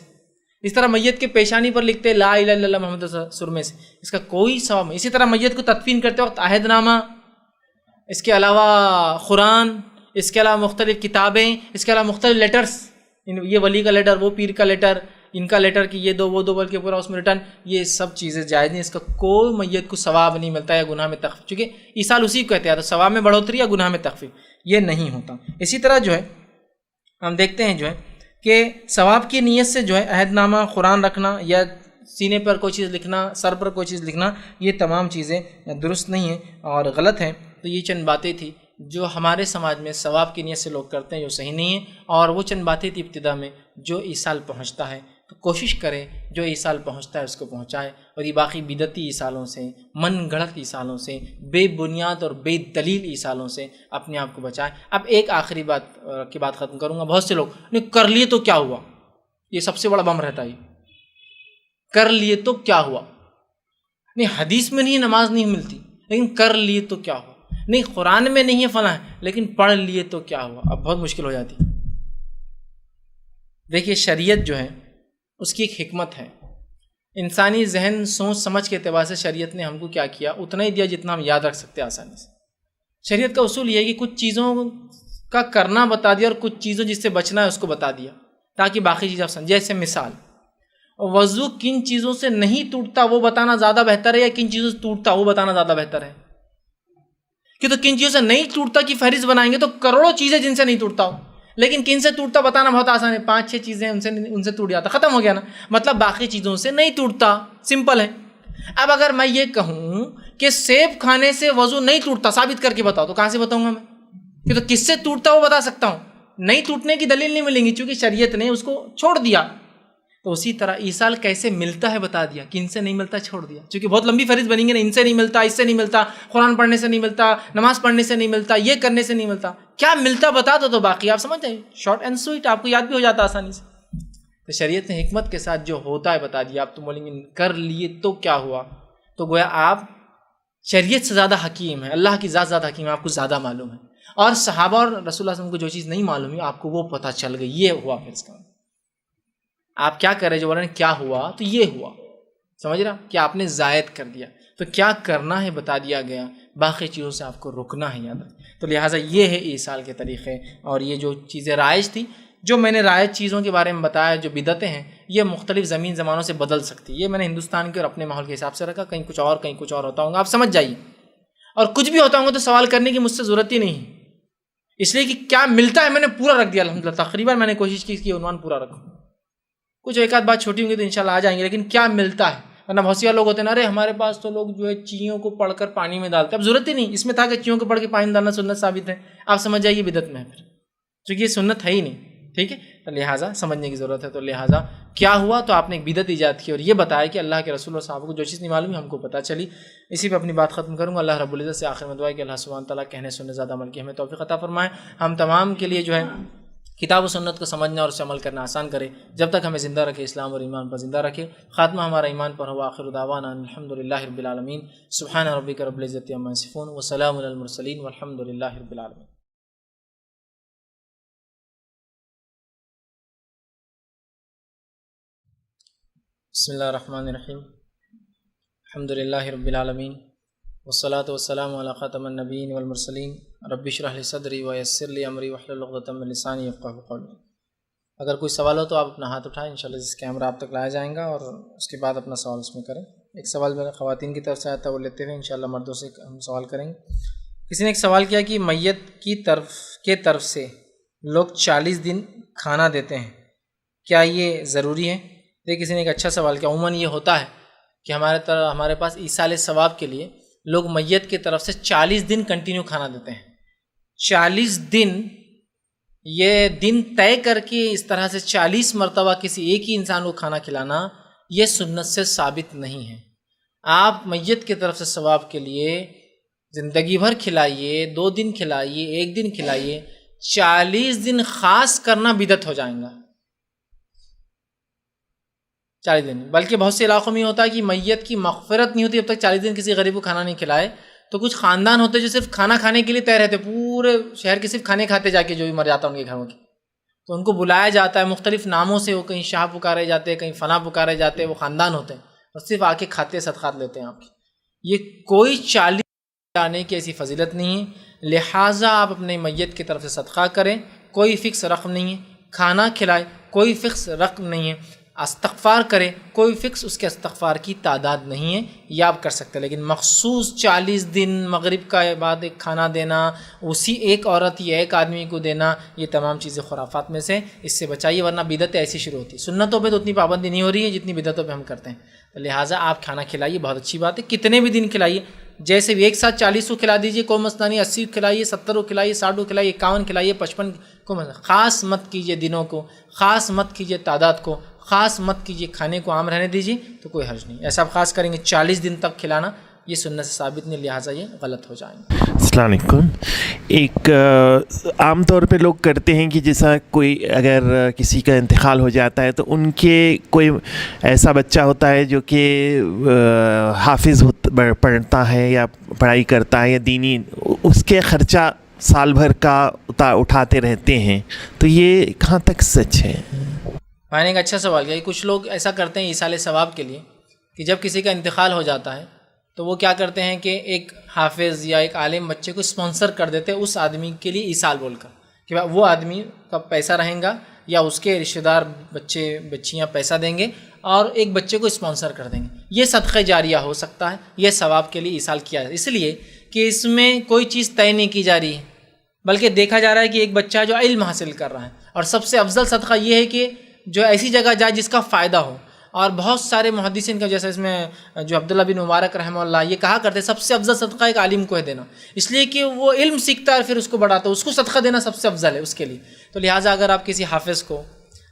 اس طرح میت کے پیشانی پر لکھتے لا الہ الا اللہ محمد رسول اللہ سرمے سے، اس کا کوئی ثواب نہیں. اسی طرح میت کو تدفین کرتے وقت عہد نامہ، اس کے علاوہ قرآن، اس کے علاوہ مختلف کتابیں، اس کے علاوہ مختلف لیٹرز، یہ ولی کا لیٹر، وہ پیر کا لیٹر، ان کا لیٹر کہ یہ دو وہ دو بول کے پورا اس میں ریٹرن، یہ سب چیزیں جائز نہیں. اس کا کوئی میت کو ثواب نہیں ملتا یا گناہ میں تخفیف، چونکہ ایصال اسی کو کہتے ہیں تو ثواب میں بڑھوتری یا گناہ میں تخفیف یہ نہیں ہوتا. اسی طرح جو ہے ہم دیکھتے ہیں جو ہے کہ ثواب کی نیت سے جو ہے عہد نامہ، قرآن رکھنا یا سینے پر کوئی چیز لکھنا، سر پر کوئی چیز لکھنا، یہ تمام چیزیں درست نہیں ہیں اور غلط ہیں. تو یہ چند باتیں تھیں جو ہمارے سماج میں ثواب کی نیت سے لوگ کرتے ہیں جو صحیح نہیں ہیں، اور وہ چند باتیں تھیں ابتدا میں جو ایصال پہنچتا ہے تو کوشش کریں جو ایصال پہنچتا ہے اس کو پہنچائے، اور یہ باقی بدعتی ایصالوں سے، من گھڑت ایصالوں سے، بے بنیاد اور بے دلیل ایصالوں سے اپنے آپ کو بچائیں. اب ایک آخری بات کی بات ختم کروں گا. بہت سے لوگ نہیں کر لیے تو کیا ہوا، یہ سب سے بڑا بم رہتا ہے. کر لیے تو کیا ہوا، نہیں حدیث میں نہیں نماز نہیں ملتی لیکن کر لیے تو کیا ہوا، نہیں قرآن میں نہیں ہے فلاں لیکن پڑھ لیے تو کیا ہوا. اب بہت مشکل ہو جاتی. دیکھیے شریعت جو ہے اس کی ایک حکمت ہے. انسانی ذہن سوچ سمجھ کے اعتبار سے شریعت نے ہم کو کیا کیا، اتنا ہی دیا جتنا ہم یاد رکھ سکتے ہیں آسانی سے. شریعت کا اصول یہ ہے کہ کچھ چیزوں کا کرنا بتا دیا اور کچھ چیزوں جس سے بچنا ہے اس کو بتا دیا تاکہ باقی چیزیں آپ سمجھیں. جیسے مثال وضو کن چیزوں سے نہیں ٹوٹتا وہ بتانا زیادہ بہتر ہے یا کن چیزوں سے ٹوٹتا وہ بتانا زیادہ بہتر ہے. کہ تو کن چیزوں سے نہیں ٹوٹتا کی فہرست بنائیں گے تو کروڑوں چیزیں جن سے نہیں ٹوٹتا ہو، لیکن کن سے ٹوٹتا بتانا بہت آسان ہے. 5-6 چیزیں ان سے ٹوٹ جاتا، ختم ہو گیا نا. مطلب باقی چیزوں سے نہیں ٹوٹتا، سمپل ہے. اب اگر میں یہ کہوں کہ سیب کھانے سے وضو نہیں ٹوٹتا ثابت کر کے بتاؤ تو کہاں سے بتاؤں گا میں؟ کہ تو کس سے ٹوٹتا وہ بتا سکتا ہوں، نہیں ٹوٹنے کی دلیل نہیں ملیں گی چونکہ شریعت نے اس کو چھوڑ دیا. تو اسی طرح ایصال کیسے ملتا ہے بتا دیا، کن سے نہیں ملتا چھوڑ دیا. چونکہ بہت لمبی فہرست بنیں گے نا، ان سے نہیں ملتا، اس سے نہیں ملتا، قرآن پڑھنے سے نہیں ملتا، نماز پڑھنے سے نہیں ملتا، یہ کرنے سے نہیں ملتا. کیا ملتا بتا دو تو باقی آپ سمجھ جائیں، شارٹ اینڈ سویٹ، آپ کو یاد بھی ہو جاتا آسانی سے. تو شریعت نے حکمت کے ساتھ جو ہوتا ہے بتا دیا. آپ تو بولیں گے کر لیے تو کیا ہوا، تو گویا آپ شریعت سے زیادہ حکیم ہیں، اللہ کی ذات زیادہ حکیم ہے، آپ کو زیادہ معلوم ہے. اور صحابہ اور رسول اللہ صلی اللہ علیہ وسلم کو جو چیز نہیں معلوم ہے آپ کو وہ پتہ چل گئی. یہ ہوا پھر اس کا آپ کیا کریں جو بول رہے ہیں کیا ہوا تو یہ ہوا، سمجھ رہا کہ آپ نے زائد کر دیا. تو کیا کرنا ہے بتا دیا گیا، باقی چیزوں سے آپ کو رکنا ہے یاد. تو لہٰذا یہ ہے ایصال کے طریقے. اور یہ جو چیزیں رائج تھی، جو میں نے رائج چیزوں کے بارے میں بتایا جو بدعتیں ہیں، یہ مختلف زمین زمانوں سے بدل سکتی. یہ میں نے ہندوستان کے اور اپنے ماحول کے حساب سے رکھا، کہیں کچھ اور کہیں کچھ اور ہوتا ہوں گا، آپ سمجھ جائیے. اور کچھ بھی ہوتا ہوں گا تو سوال کرنے کی مجھ سے ضرورت ہی نہیں، اس لیے کہ کیا ملتا ہے میں نے پورا رکھ دیا الحمدللہ. تقریباً میں نے کوشش کی اس کی عنوان پورا رکھوں. کچھ ایک آدھ بات چھوٹی ہوں گی تو انشاءاللہ آ جائیں گے، لیکن کیا ملتا ہے. ورنہ بہت سے لوگ ہوتے ہیں نا، ارے ہمارے پاس تو لوگ جو ہے چیوں کو پڑھ کر پانی میں ڈالتے ہیں. اب ضرورت ہی نہیں، اس میں تھا کہ چیوں کو پڑھ کے پانی ڈالنا سنت ثابت ہے، آپ سمجھ جائیے بدعت میں ہے پھر، چونکہ یہ سنت ہے ہی نہیں. ٹھیک ہے، تو لہٰذا سمجھنے کی ضرورت ہے. تو لہٰذا کیا ہوا تو آپ نے ایک بدعت ایجاد کی اور یہ بتایا کہ اللہ کے رسول اور صحابہ کو جو چیز نہیں معلوم ہے ہم کو پتہ چلی. اسی پہ اپنی بات ختم کروں گا. اللہ رب العزت سے آخر میں دعا ہے کہ اللہ سبحانہ تعالیٰ کہنے سننے زیادہ عمل کی ہمیں توفیق عطا فرمائے. ہم تمام کے لیے جو ہے کتاب و سنت کو سمجھنا اور اس سے عمل کرنا آسان کرے. جب تک ہمیں زندہ رکھے، اسلام اور ایمان پر زندہ رکھے. خاتمہ ہمارا ایمان پر ہو. آخر دعوانا الحمدللہ رب العالمین. سبحان ربک رب العزت عما یصفون وسلام علی المرسلین والحمدللہ رب العالمین. بسم اللہ الرحمن الرحیم الحمد للہ رب العالمین والصلاة والسلام علی خاتم النبیین والمرسلین رب اشرح لی صدری ویسر لی امری واحلل عقدۃ من لسانی یفقہوا قولی۔ اگر کوئی سوال ہو تو آپ اپنا ہاتھ اٹھائیں، انشاءاللہ اس کیمرہ آپ تک لایا جائیں گا اور اس کے بعد اپنا سوال اس میں کریں۔ ایک سوال میرے خواتین کی طرف سے آیا تھا، وہ لیتے ہوئے انشاءاللہ مردوں سے ہم سوال کریں گے۔ کسی نے ایک سوال کیا کہ میت کی طرف سے لوگ 40 دن کھانا دیتے ہیں، کیا یہ ضروری ہے؟ دیکھ، کسی نے ایک اچھا سوال کیا۔ عموماً یہ ہوتا ہے کہ ہمارے پاس ایصال ثواب کے لیے لوگ میت کی طرف سے 40 دن کنٹینیو کھانا دیتے ہیں۔ 40 دن، یہ دن طے کر کے اس طرح سے 40 مرتبہ کسی ایک ہی انسان کو کھانا کھلانا، یہ سنت سے ثابت نہیں ہے۔ آپ میت کی طرف سے ثواب کے لیے زندگی بھر کھلائیے، 2 دن کھلائیے، 1 دن کھلائیے، 40 دن خاص کرنا بدعت ہو جائیں گا۔ 40 دن، بلکہ بہت سے علاقوں میں ہوتا ہے کہ میت کی مغفرت نہیں ہوتی جب تک 40 دن کسی غریب کو کھانا نہیں کھلائے۔ تو کچھ خاندان ہوتے جو صرف کھانا کھانے کے لیے تیار رہتے، پورے شہر کے صرف کھانے کھاتے جا کے، جو بھی مر جاتا ان کے گھروں کے، تو ان کو بلایا جاتا ہے مختلف ناموں سے، وہ کہیں شاہ پکارے جاتے ہیں، کہیں فلاں پکارے جاتے ہیں، وہ خاندان ہوتے ہیں اور صرف آ کے کھاتے صدقات لیتے ہیں آپ کی۔ یہ کوئی 40 آنے کی ایسی فضیلت نہیں ہے، لہٰذا آپ اپنے میت کی طرف سے صدقہ کریں، کوئی فکس رقم نہیں ہے، کھانا کھلائے کوئی فکس رقم نہیں ہے، استغفار کرے کوئی فکس اس کے استغفار کی تعداد نہیں ہے، یہ آپ کر سکتے ہیں۔ لیکن مخصوص 40 دن مغرب کا بعد ایک کھانا دینا، اسی ایک عورت یا ایک آدمی کو دینا، یہ تمام چیزیں خرافات میں سے، اس سے بچائیے، ورنہ بدعتیں ایسی شروع ہوتی ہیں۔ سنتوں پہ تو اتنی پابندی نہیں ہو رہی ہے جتنی بدعتوں پہ ہم کرتے ہیں، لہٰذا آپ کھانا کھلائیے، بہت اچھی بات ہے، کتنے بھی دن کھلائیے، جیسے بھی ایک ساتھ 40 کو کھلا دیجیے، کوئی مسئلہ نہیں، 80 کو کھلائیے، 70 کو کھلائیے، 60 کو کھلائیے، 51 کھلائیے، 55 کو، خاص مت کیجیے دنوں کو، خاص مت کیجیے تعداد کو، خاص مت کیجیے، کھانے کو عام رہنے دیجیے، تو کوئی حرج نہیں۔ ایسا آپ خاص کریں گے 40 دن تک کھلانا، یہ سنت سے ثابت نہیں، لہٰذا یہ غلط ہو جائیں گے۔ السلام علیکم۔ ایک عام طور پہ لوگ کرتے ہیں کہ جیسا کوئی اگر کسی کا انتقال ہو جاتا ہے تو ان کے کوئی ایسا بچہ ہوتا ہے جو کہ حافظ پڑھتا ہے یا پڑھائی کرتا ہے یا دینی، اس کے خرچہ سال بھر کا اٹھاتے رہتے ہیں، تو یہ کہاں تک سچ ہے؟ میں نے ایک اچھا سوال کیا کہ کچھ لوگ ایسا کرتے ہیں ایصال ثواب کے لیے کہ جب کسی کا انتقال ہو جاتا ہے تو وہ کیا کرتے ہیں کہ ایک حافظ یا ایک عالم بچے کو اسپانسر کر دیتے ہیں اس آدمی کے لیے ایصال بول کر، کہ وہ آدمی کا پیسہ رہیں گا یا اس کے رشتہ دار بچے بچیاں پیسہ دیں گے اور ایک بچے کو اسپانسر کر دیں گے۔ یہ صدقہ جاریہ ہو سکتا ہے، یہ ثواب کے لیے ایصال کیا ہے، اس لیے کہ اس میں کوئی چیز طے نہیں کی جا رہی ہے، بلکہ دیکھا جا رہا ہے کہ ایک بچہ جو علم حاصل کر رہا ہے، اور سب سے افضل صدقہ یہ ہے کہ جو ایسی جگہ جائے جس کا فائدہ ہو۔ اور بہت سارے محدثین کا، جیسے اس میں جو عبداللہ بن مبارک رحمہ اللہ، یہ کہا کرتے سب سے افضل صدقہ ایک عالم کو ہے دینا، اس لیے کہ وہ علم سیکھتا ہے پھر اس کو بڑھاتا ہے، اس کو صدقہ دینا سب سے افضل ہے اس کے لیے۔ تو لہٰذا اگر آپ کسی حافظ کو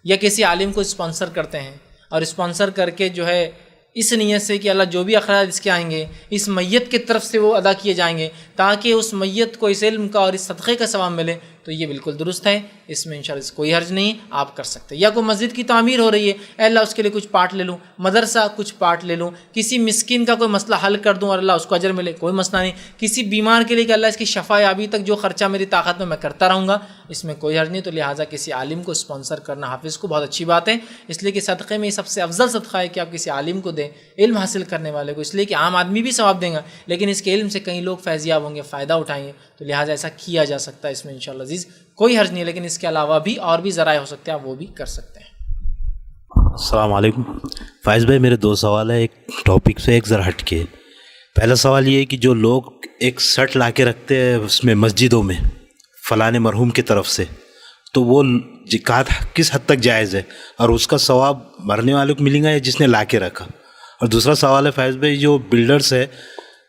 یا کسی عالم کو اسپانسر کرتے ہیں، اور اسپانسر کر کے جو ہے اس نیت سے کہ اللہ جو بھی اخراج اس کے آئیں گے اس میت کی طرف سے وہ ادا کیے جائیں گے تاکہ اس میت کو اس علم کا اور اس صدقے کا ثواب ملے، تو یہ بالکل درست ہے، اس میں انشاءاللہ کوئی حرج نہیں، آپ کر سکتے ہیں۔ یا کوئی مسجد کی تعمیر ہو رہی ہے، اے اللہ اس کے لیے کچھ پارٹ لے لوں، مدرسہ کچھ پارٹ لے لوں، کسی مسکین کا کوئی مسئلہ حل کر دوں اور اللہ اس کو اجر ملے، کوئی مسئلہ نہیں۔ کسی بیمار کے لیے کہ اللہ اس کی شفا یابی تک جو خرچہ میری طاقت میں کرتا رہوں گا، اس میں کوئی حرج نہیں۔ تو لہٰذا کسی عالم کو اسپانسر کرنا حافظ کو بہت اچھی بات ہے، اس لیے کہ صدقے میں سب سے افضل صدقہ ہے کہ آپ کسی عالم کو دیں، علم حاصل کرنے والے کو، اس لیے کہ عام آدمی بھی ثواب دیں گا لیکن اس کے علم سے کئی لوگ فیضیاب ہوں گے، فائدہ اٹھائیں گے، تو لہٰذا ایسا کیا جا سکتا ہے، اس میں انشاءاللہ عزیز کوئی حرج نہیں ہے۔ لیکن اس کے علاوہ بھی اور بھی ذرائع ہو سکتے ہیں، آپ وہ بھی کر سکتے ہیں۔ السلام علیکم فائز بھائی، میرے 2 سوال ہیں، ایک ٹاپک سے ایک ذرا ہٹ کے۔ پہلا سوال یہ ہے کہ جو لوگ ایک سٹ لا کے رکھتے ہیں اس میں مسجدوں میں فلاں مرحوم کی طرف سے، تو وہ کس حد تک جائز ہے اور اس کا ثواب مرنے والے کو ملے گا یا جس نے لا کے رکھا؟ اور دوسرا سوال ہے فائز بھائی، جو بلڈرز ہے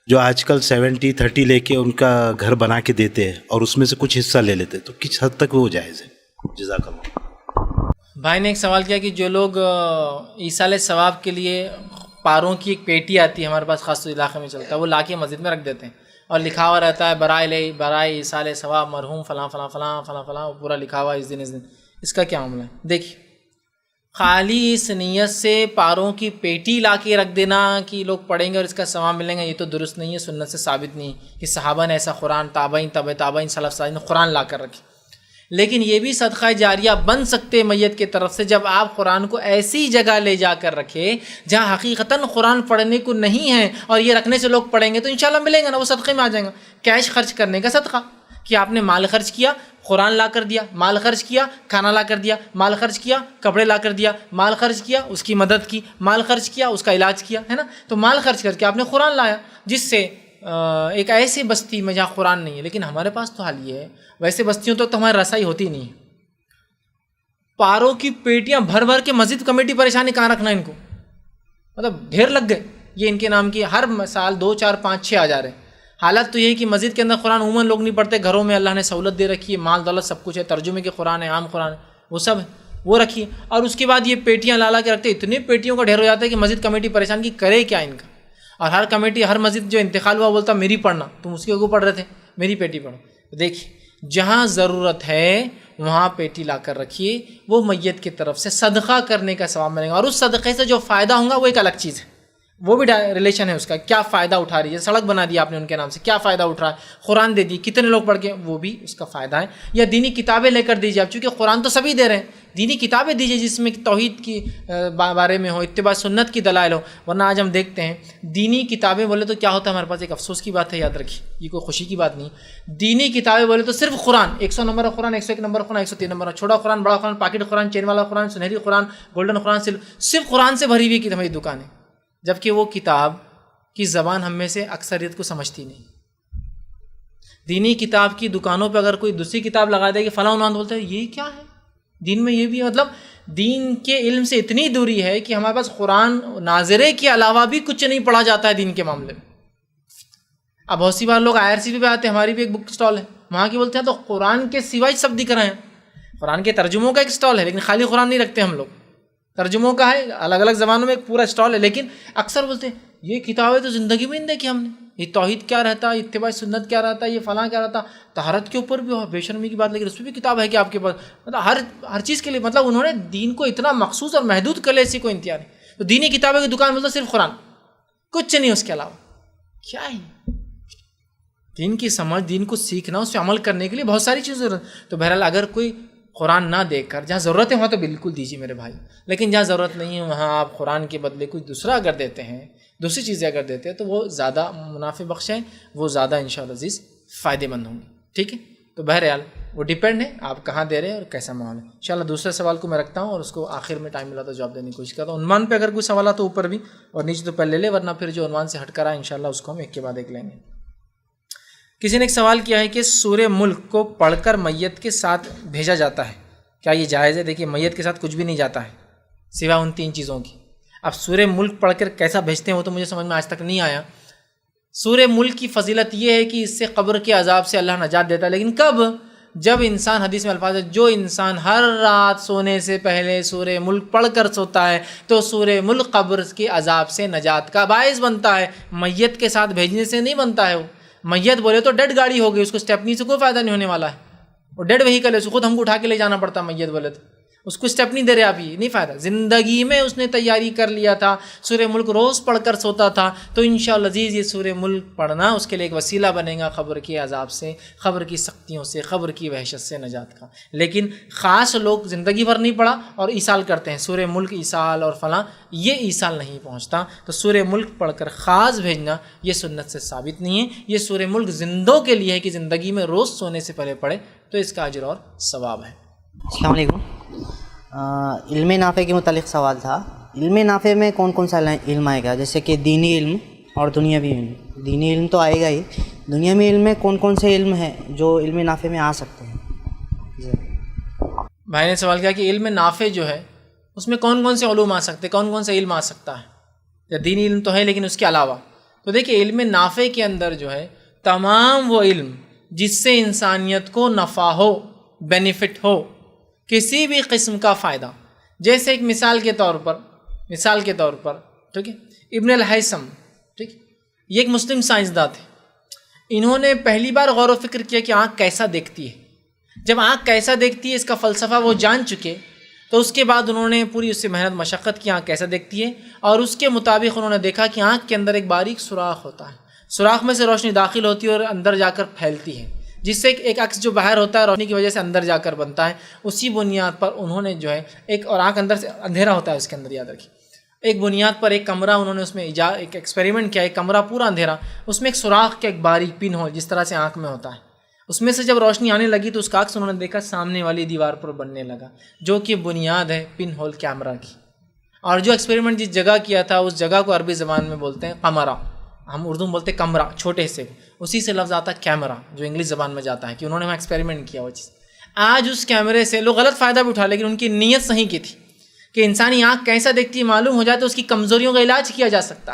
جو آج کل 70-30 لے کے ان کا گھر بنا کے دیتے ہیں اور اس میں سے کچھ حصہ لے لیتے ہیں، تو کس حد تک وہ جائز ہے؟ جزاک اللہ۔ بھائی نے ایک سوال کیا کہ جو لوگ ایصال ثواب کے لیے پاروں کی ایک پیٹی آتی ہے، ہمارے پاس خاص علاقے میں چلتا ہے، وہ لا کے مسجد میں رکھ دیتے ہیں اور لکھا ہوا رہتا ہے برائے ایصال ثواب مرحوم فلاں فلاں فلاں فلاں فلاں، وہ پورا لکھا ہوا اس دن، اس کا کیا معاملہ ہے؟ دیکھیے، خالی اس نیت سے پاروں کی پیٹی لا کے رکھ دینا کہ لوگ پڑھیں گے اور اس کا ثواب ملیں گا، یہ تو درست نہیں ہے، سنت سے ثابت نہیں کہ صحابہ نے ایسا قرآن، تابعین، تبع تابعین، سلف صالحین نے قرآن لا کر رکھی۔ لیکن یہ بھی صدقہ جاریہ بن سکتے میت کی طرف سے جب آپ قرآن کو ایسی جگہ لے جا کر رکھے جہاں حقیقتاً قرآن پڑھنے کو نہیں ہے، اور یہ رکھنے سے لوگ پڑھیں گے تو انشاءاللہ ملیں گا نا، وہ صدقے میں آ جائیں گا۔ کیش خرچ کرنے کا صدقہ، کہ آپ نے مال خرچ کیا، قرآن لا کر دیا، مال خرچ کیا، کھانا لا کر دیا، مال خرچ کیا، کپڑے لا کر دیا، مال خرچ کیا، اس کی مدد کی، مال خرچ کیا، اس کا علاج کیا، ہے نا؟ تو مال خرچ کر کے آپ نے قرآن لایا، جس سے ایک ایسی بستی میں جہاں قرآن نہیں ہے۔ لیکن ہمارے پاس تو حال یہ ہے، ویسے بستیوں تو ہماری رسائی ہوتی نہیں ہے، پاروں کی پیٹیاں بھر بھر کے مسجد کمیٹی پریشانی کہاں رکھنا ان کو، مطلب ڈھیر لگ گئے یہ ان کے نام کی، ہر سال 2 4 5 6 آ جا رہے ہیں۔ حالت تو یہ ہے کہ مسجد کے اندر قرآن عموماً لوگ نہیں پڑھتے، گھروں میں اللہ نے سہولت دے رکھی ہے، مال دولت سب کچھ ہے، ترجمے کے قرآن ہے، عام قرآن ہے، وہ سب ہے، وہ رکھیے، اور اس کے بعد یہ پیٹیاں لا کے رکھتے، اتنی پیٹیوں کا ڈھیر ہو جاتا ہے کہ مسجد کمیٹی پریشان کی کرے کیا ان کا۔ اور ہر کمیٹی، ہر مسجد جو انتقال ہوا بولتا میری پڑھنا، تم اس کے اوپر پڑھ رہے تھے، میری پیٹی پڑھو۔ دیکھیے جہاں ضرورت ہے وہاں پیٹی لا کر رکھیے، وہ میت کی طرف سے صدقہ کرنے کا ثواب ملے گا، اور اس صدقے سے جو فائدہ ہوگا وہ ایک الگ چیز ہے، وہ بھی ریلیشن ہے اس کا، کیا فائدہ اٹھا رہی ہے، سڑک بنا دی آپ نے ان کے نام سے، کیا فائدہ اٹھ رہا ہے، قرآن دے دی، کتنے لوگ پڑھ کے، وہ بھی اس کا فائدہ ہے۔ یا دینی کتابیں لے کر دیجیے آپ، چونکہ قرآن تو سبھی دے رہے ہیں، دینی کتابیں دیجیے جس میں توحید کی بارے میں ہو، اتباع سنت کی دلائل ہو۔ ورنہ آج ہم دیکھتے ہیں دینی کتابیں بولے تو کیا ہوتا ہے ہمارے پاس، ایک افسوس کی بات ہے، یاد رکھیے، یہ کوئی خوشی کی بات نہیں، دینی کتابیں بولے تو صرف قرآن، 100 نمبر قرآن، 101 نمبر قرآن، 103 نمبر، چھوٹا قرآن، بڑا قرآن، پاکٹ قرآن، چین والا قرآن، سنہری قرآن، گولڈن قرآن، صرف قرآن سے بھری ہوئی ہماری دکان ہے، جبکہ وہ کتاب کی زبان ہم میں سے اکثریت کو سمجھتی نہیں۔ دینی کتاب کی دکانوں پہ اگر کوئی دوسری کتاب لگا دے کہ فلاں عنوان، بولتے ہیں یہ کیا ہے، دین میں یہ بھی ہے، مطلب دین کے علم سے اتنی دوری ہے کہ ہمارے پاس قرآن ناظرے کے علاوہ بھی کچھ نہیں پڑھا جاتا ہے دین کے معاملے میں۔ اب بہت سی بار لوگ IRCB پہ آتے ہیں، ہماری بھی ایک بک اسٹال ہے، وہاں کی بولتے ہیں تو قرآن کے سوائے سب دکھ رہے ہیں، قرآن کے ترجموں کا ایک اسٹال ہے لیکن خالی قرآن نہیں رکھتے ہم لوگ، ترجموں کا ہے، الگ الگ زبانوں میں ایک پورا اسٹال ہے، لیکن اکثر بولتے ہیں یہ کتابیں تو زندگی میں نہیں دیکھی ہم نے، یہ توحید کیا رہتا ہے، اتباع سنت کیا رہتا ہے، یہ فلاں کیا رہتا، طہارت کے اوپر بھی بے شرمی کی بات، لیکن اس پہ بھی کتاب ہے کہ آپ کے پاس، مطلب ہر چیز کے لیے، مطلب انہوں نے دین کو اتنا مخصوص اور محدود کر لیا، اسی کو انتہا نہیں۔ تو دینی کتابیں کی دکان بولتا صرف قرآن، کچھ نہیں اس کے علاوہ، کیا ہے دین کی سمجھ، دین کو سیکھنا، اس پہ عمل کرنے کے لیے بہت ساری چیزیں ضرورت۔ تو بہرحال اگر کوئی قرآن نہ دے کر، جہاں ضرورت ہے وہاں تو بالکل دیجیے میرے بھائی، لیکن جہاں ضرورت نہیں ہے وہاں آپ قرآن کے بدلے کوئی دوسرا اگر دیتے ہیں، دوسری چیزیں اگر دیتے ہیں تو وہ زیادہ منافع بخش ہیں، وہ زیادہ انشاءاللہ عزیز فائدے مند ہوں گے، ٹھیک ہے؟ تو بہرحال وہ ڈیپینڈ ہے آپ کہاں دے رہے ہیں اور کیسا ماحول ہے۔ انشاءاللہ دوسرے سوال کو میں رکھتا ہوں اور اس کو آخر میں ٹائم ملا تو جواب دینے کی کوشش کرتا ہوں۔ عنوان پہ اگر کوئی سوالات تو اوپر بھی اور نیچے تو پہلے لے، ورنہ پھر جو عنوان سے ہٹ کر آئے انشاءاللہ اس کو ہم ایک کے بعد ایک لیں گے۔ کسی نے ایک سوال کیا ہے کہ سورہ ملک کو پڑھ کر میت کے ساتھ بھیجا جاتا ہے، کیا یہ جائز ہے؟ دیکھیے میت کے ساتھ کچھ بھی نہیں جاتا ہے سوائے ان 3 چیزوں کی۔ اب سورہ ملک پڑھ کر کیسا بھیجتے ہیں وہ تو مجھے سمجھ میں آج تک نہیں آیا۔ سورہ ملک کی فضیلت یہ ہے کہ اس سے قبر کے عذاب سے اللہ نجات دیتا ہے، لیکن کب؟ جب انسان، حدیث میں الفاظ ہے، جو انسان ہر رات سونے سے پہلے سورہ ملک پڑھ کر سوتا ہے تو سورہ ملک قبر کے عذاب سے نجات کا باعث بنتا ہے، میت کے ساتھ بھیجنے سے نہیں بنتا ہے۔ وہ میت بولے تو ڈیڈ گاڑی ہو گئی، اس کو اسٹیپنی سے کوئی فائدہ نہیں ہونے والا ہے، وہ ڈیڈ وہیکل ہے، اس کو خود ہم کو اٹھا کے لے جانا پڑتا ہے۔ میت بولے تو اس کو اسٹیپ نہیں دے رہے آپ، یہ نہیں فائدہ۔ زندگی میں اس نے تیاری کر لیا تھا، سورہ ملک روز پڑھ کر سوتا تھا، تو انشاءاللہ عزیز یہ سورہ ملک پڑھنا اس کے لیے ایک وسیلہ بنے گا قبر کے عذاب سے، قبر کی سختیوں سے، قبر کی وحشت سے نجات کا۔ لیکن خاص لوگ زندگی بھر نہیں پڑھا اور ایصال کرتے ہیں، سورہ ملک ایصال اور فلاں، یہ ایصال نہیں پہنچتا۔ تو سورہ ملک پڑھ کر خاص بھیجنا یہ سنت سے ثابت نہیں ہے۔ یہ سورہ ملک زندوں کے لیے ہے کہ زندگی میں روز سونے سے پہلے پڑھے تو اس کا اجر اور ثواب ہے۔ السلام علیکم۔ علم نافع کے متعلق سوال تھا۔ علم نافع میں کون کون سا علم آئے گا؟ جیسے کہ دینی علم اور دنیاوی علم۔ دینی علم تو آئے گا ہی، دنیاوی علم میں کون کون سے علم ہیں جو علم نافع میں آ سکتے ہیں؟ بھائی نے سوال کیا کہ علم نافع جو ہے اس میں کون کون سے علوم آ سکتے ہیں، کون کون سے علم آ سکتا ہے؟ یا دینی علم تو ہے لیکن اس کے علاوہ، تو دیکھیے علم نافع کے اندر جو ہے تمام وہ علم جس سے انسانیت کو نفع ہو، بینیفٹ ہو، کسی بھی قسم کا فائدہ۔ جیسے ایک مثال کے طور پر ٹھیک ہے، ابن الہیثم، ٹھیک، یہ ایک مسلم سائنسداں تھے۔ انہوں نے پہلی بار غور و فکر کیا کہ آنکھ کیسا دیکھتی ہے۔ جب آنکھ کیسا دیکھتی ہے اس کا فلسفہ وہ جان چکے تو اس کے بعد انہوں نے پوری اس سے محنت مشقت کی، آنکھ کیسا دیکھتی ہے، اور اس کے مطابق انہوں نے دیکھا کہ آنکھ کے اندر ایک باریک سوراخ ہوتا ہے، سوراخ میں سے روشنی داخل ہوتی ہے اور اندر جا کر پھیلتی ہے۔ جس سے ایک عکس جو باہر ہوتا ہے روشنی کی وجہ سے اندر جا کر بنتا ہے، اسی بنیاد پر انہوں نے جو ہے ایک، اور آنکھ اندر سے اندھیرا ہوتا ہے اس کے اندر، یاد رکھیے، ایک بنیاد پر ایک کمرہ انہوں نے اس میں ایک ایکسپیریمنٹ کیا، ایک کمرہ پورا اندھیرا، اس میں ایک سوراخ کا ایک باریک پن ہول جس طرح سے آنکھ میں ہوتا ہے، اس میں سے جب روشنی آنے لگی تو اس کا عکس انہوں نے دیکھا سامنے والی دیوار پر بننے لگا، جو کہ بنیاد ہے پن ہول کیمرہ کی۔ اور جو ایکسپیریمنٹ جس جگہ کیا تھا اس جگہ کو عربی زبان میں بولتے ہیں قمرہ، ہم اردو میں بولتے ہیں کمرہ، چھوٹے حصے کو، اسی سے لفظ آتا ہے کیمرہ جو انگلش زبان میں جاتا ہے، کہ انہوں نے وہاں ایکسپیریمنٹ کیا وہ چیز۔ آج اس کیمرے سے لوگ غلط فائدہ بھی اٹھا، لیکن ان کی نیت صحیح کی تھی کہ انسانی آنکھ کیسا دیکھتی ہے معلوم ہو جائے تو اس کی کمزوریوں کا علاج کیا جا سکتا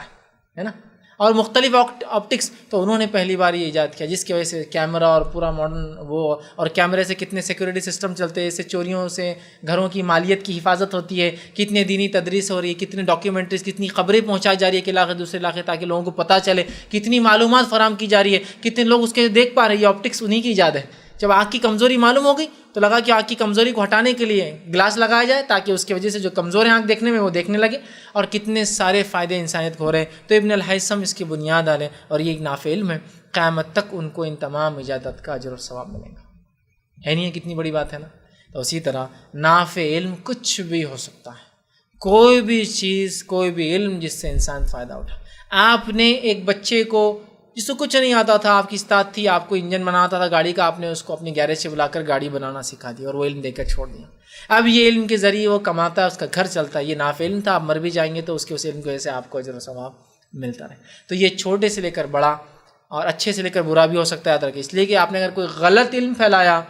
ہے نا، اور مختلف آپٹکس تو انہوں نے پہلی بار یہ ایجاد کیا، جس کی وجہ سے کیمرہ اور پورا ماڈرن وہ، اور کیمرے سے کتنے سیکورٹی سسٹم چلتے ہیں، اس سے چوریوں سے گھروں کی مالیت کی حفاظت ہوتی ہے، کتنے دینی تدریس ہو رہی ہے، کتنے ڈاکیومنٹریز، کتنی خبریں پہنچائی جا رہی ہے ایک علاقے دوسرے علاقے تاکہ لوگوں کو پتہ چلے، کتنی معلومات فراہم کی جا رہی ہے، کتنے لوگ اس کے دیکھ پا رہے ہیں، یہ آپٹکس انہی کی ایجاد ہے۔ جب آنکھ کی کمزوری معلوم ہو گئی تو لگا کہ آنکھ کی کمزوری کو ہٹانے کے لیے گلاس لگایا جائے تاکہ اس کی وجہ سے جو کمزور ہے آنکھ دیکھنے میں وہ دیکھنے لگے، اور کتنے سارے فائدے انسانیت کو ہو رہے ہیں۔ تو ابن الہیثم اس کی بنیاد ڈالے، اور یہ ایک نافع علم ہے، قیامت تک ان کو ان تمام ایجادات کا اجر و ثواب ملے گا، ہے نہیں؟ کتنی بڑی بات ہے نا۔ تو اسی طرح نافع علم کچھ بھی ہو سکتا ہے، کوئی بھی چیز، کوئی بھی علم جس سے انسان فائدہ اٹھائے۔ آپ نے ایک بچے کو جس کو کچھ نہیں آتا تھا، آپ کی استاد تھی، آپ کو انجن بناتا تھا گاڑی کا، آپ نے اس کو اپنی گیرج سے بلا کر گاڑی بنانا سکھا دیا اور وہ علم دے کر چھوڑ دیا۔ اب یہ علم کے ذریعے وہ کماتا ہے، اس کا گھر چلتا ہے، یہ نافع علم تھا۔ آپ مر بھی جائیں گے تو اس کے اس علم کی وجہ سے آپ کو اجر و ثواب ملتا رہے۔ تو یہ چھوٹے سے لے کر بڑا اور اچھے سے لے کر برا بھی ہو سکتا ہے، یاد رکھیں، اس لیے کہ آپ نے اگر کوئی غلط علم پھیلایا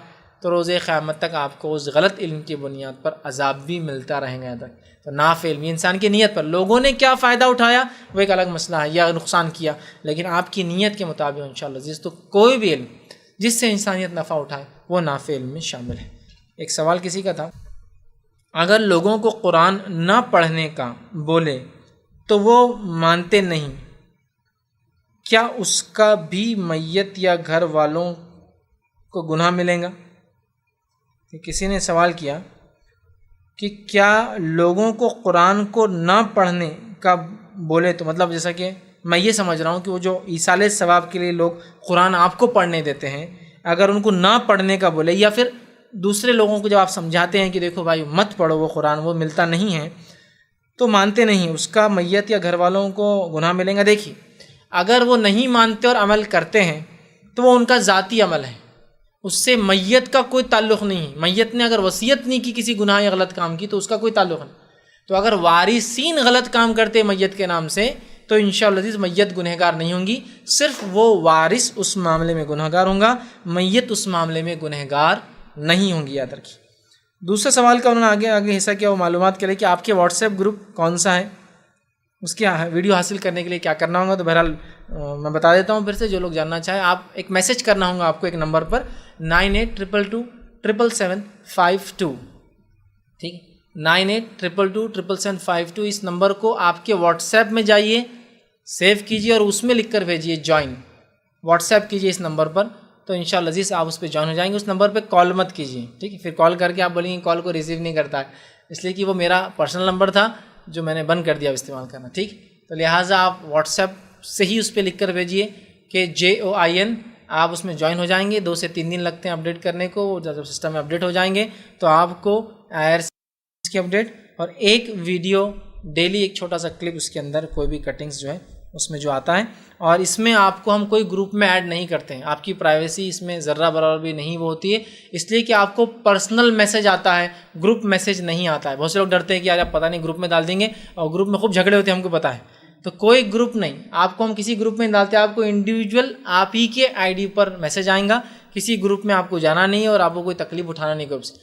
تو روز قیامت تک آپ کو اس غلط علم کی بنیاد پر عذاب بھی ملتا رہیں گا، یاد رکھیں۔ تو نافع علم انسان کی نیت پر، لوگوں نے کیا فائدہ اٹھایا وہ ایک الگ مسئلہ ہے، یا نقصان کیا، لیکن آپ کی نیت کے مطابق انشاءاللہ عزیز تو کوئی بھی علم جس سے انسانیت نفع اٹھائے وہ نافع علم میں شامل ہے۔ ایک سوال کسی کا تھا، اگر لوگوں کو قرآن نہ پڑھنے کا بولے تو وہ مانتے نہیں، کیا اس کا بھی میت یا گھر والوں کو گناہ ملے گا؟ کسی نے سوال کیا کہ کیا لوگوں کو قرآن کو نہ پڑھنے کا بولے تو، مطلب جیسا کہ میں یہ سمجھ رہا ہوں کہ وہ جو ایصال ثواب کے لیے لوگ قرآن آپ کو پڑھنے دیتے ہیں، اگر ان کو نہ پڑھنے کا بولے، یا پھر دوسرے لوگوں کو جب آپ سمجھاتے ہیں کہ دیکھو بھائی مت پڑھو وہ قرآن، وہ ملتا نہیں ہے، تو مانتے نہیں، اس کا میت یا گھر والوں کو گناہ ملے گا؟ دیکھیے، اگر وہ نہیں مانتے اور عمل کرتے ہیں تو وہ ان کا ذاتی عمل ہے، اس سے میت کا کوئی تعلق نہیں ہے۔ میت نے اگر وصیت نہیں کی کسی گناہ یا غلط کام کی تو اس کا کوئی تعلق نہیں۔ تو اگر وارثین غلط کام کرتے میت کے نام سے تو انشاءاللہ عزیز میت گنہگار نہیں ہوں گی، صرف وہ وارث اس معاملے میں گنہگار ہوں گا، میت اس معاملے میں گنہگار نہیں ہوں گی، یاد رکھیے۔ دوسرے سوال کا انہوں نے آگے حصہ کیا، وہ معلومات کے لیے کہ آپ کے واٹس ایپ گروپ کون سا ہے، اس کی ویڈیو حاصل کرنے کے لیے کیا کرنا ہوگا۔ تو بہرحال میں بتا دیتا ہوں پھر سے، جو لوگ جاننا چاہیں، آپ ایک میسج کرنا ہوگا آپ کو ایک نمبر پر 9822277752، ٹھیک ہے، 9822277752، اس نمبر کو آپ کے واٹس ایپ میں جائیے، سیو کیجیے اور اس میں لکھ کر بھیجیے جوائن، واٹس ایپ کیجیے اس نمبر پر، تو انشاءاللہ عزیز آپ اس پہ جوائن ہو جائیں گے۔ اس نمبر پہ کال مت کیجیے، ٹھیک ہے، پھر کال کر کے آپ بولیں گے کال کو ریسیو نہیں کرتا ہے، اس لیے کہ وہ میرا پرسنل نمبر تھا جو میں نے بند کر دیا استعمال کرنا، ٹھیک۔ تو لہٰذا آپ واٹس ایپ سے ہی اس پہ لکھ کر بھیجیے کہ JOIN، آپ اس میں جوائن ہو جائیں گے۔ 2 سے 3 دن لگتے ہیں اپڈیٹ کرنے کو، جب سسٹم میں اپڈیٹ ہو جائیں گے تو آپ کو IRC کی اپڈیٹ اور ایک ویڈیو ڈیلی، ایک چھوٹا سا کلپ، اس کے اندر کوئی بھی کٹنگز جو ہے اس میں جو آتا ہے، اور اس میں آپ کو ہم کوئی گروپ میں ایڈ نہیں کرتے ہیں، آپ کی پرائیویسی اس میں ذرہ برابر بھی نہیں وہ ہوتی ہے، اس لیے کہ آپ کو پرسنل میسج آتا ہے، گروپ میسج نہیں آتا ہے۔ بہت سے لوگ ڈرتے ہیں کہ یار آپ پتہ نہیں گروپ میں ڈال دیں گے، اور گروپ میں خوب جھگڑے ہوتے ہیں، ہم کو پتہ ہے۔ تو کوئی گروپ نہیں، آپ کو ہم کسی گروپ میں ڈالتے ہیں، آپ کو انڈیویجول آپ ہی کے ID پر میسج آئیں گا، کسی گروپ میں آپ کو جانا نہیں ہے اور آپ کو کوئی تکلیف اٹھانا نہیں گروپ سے۔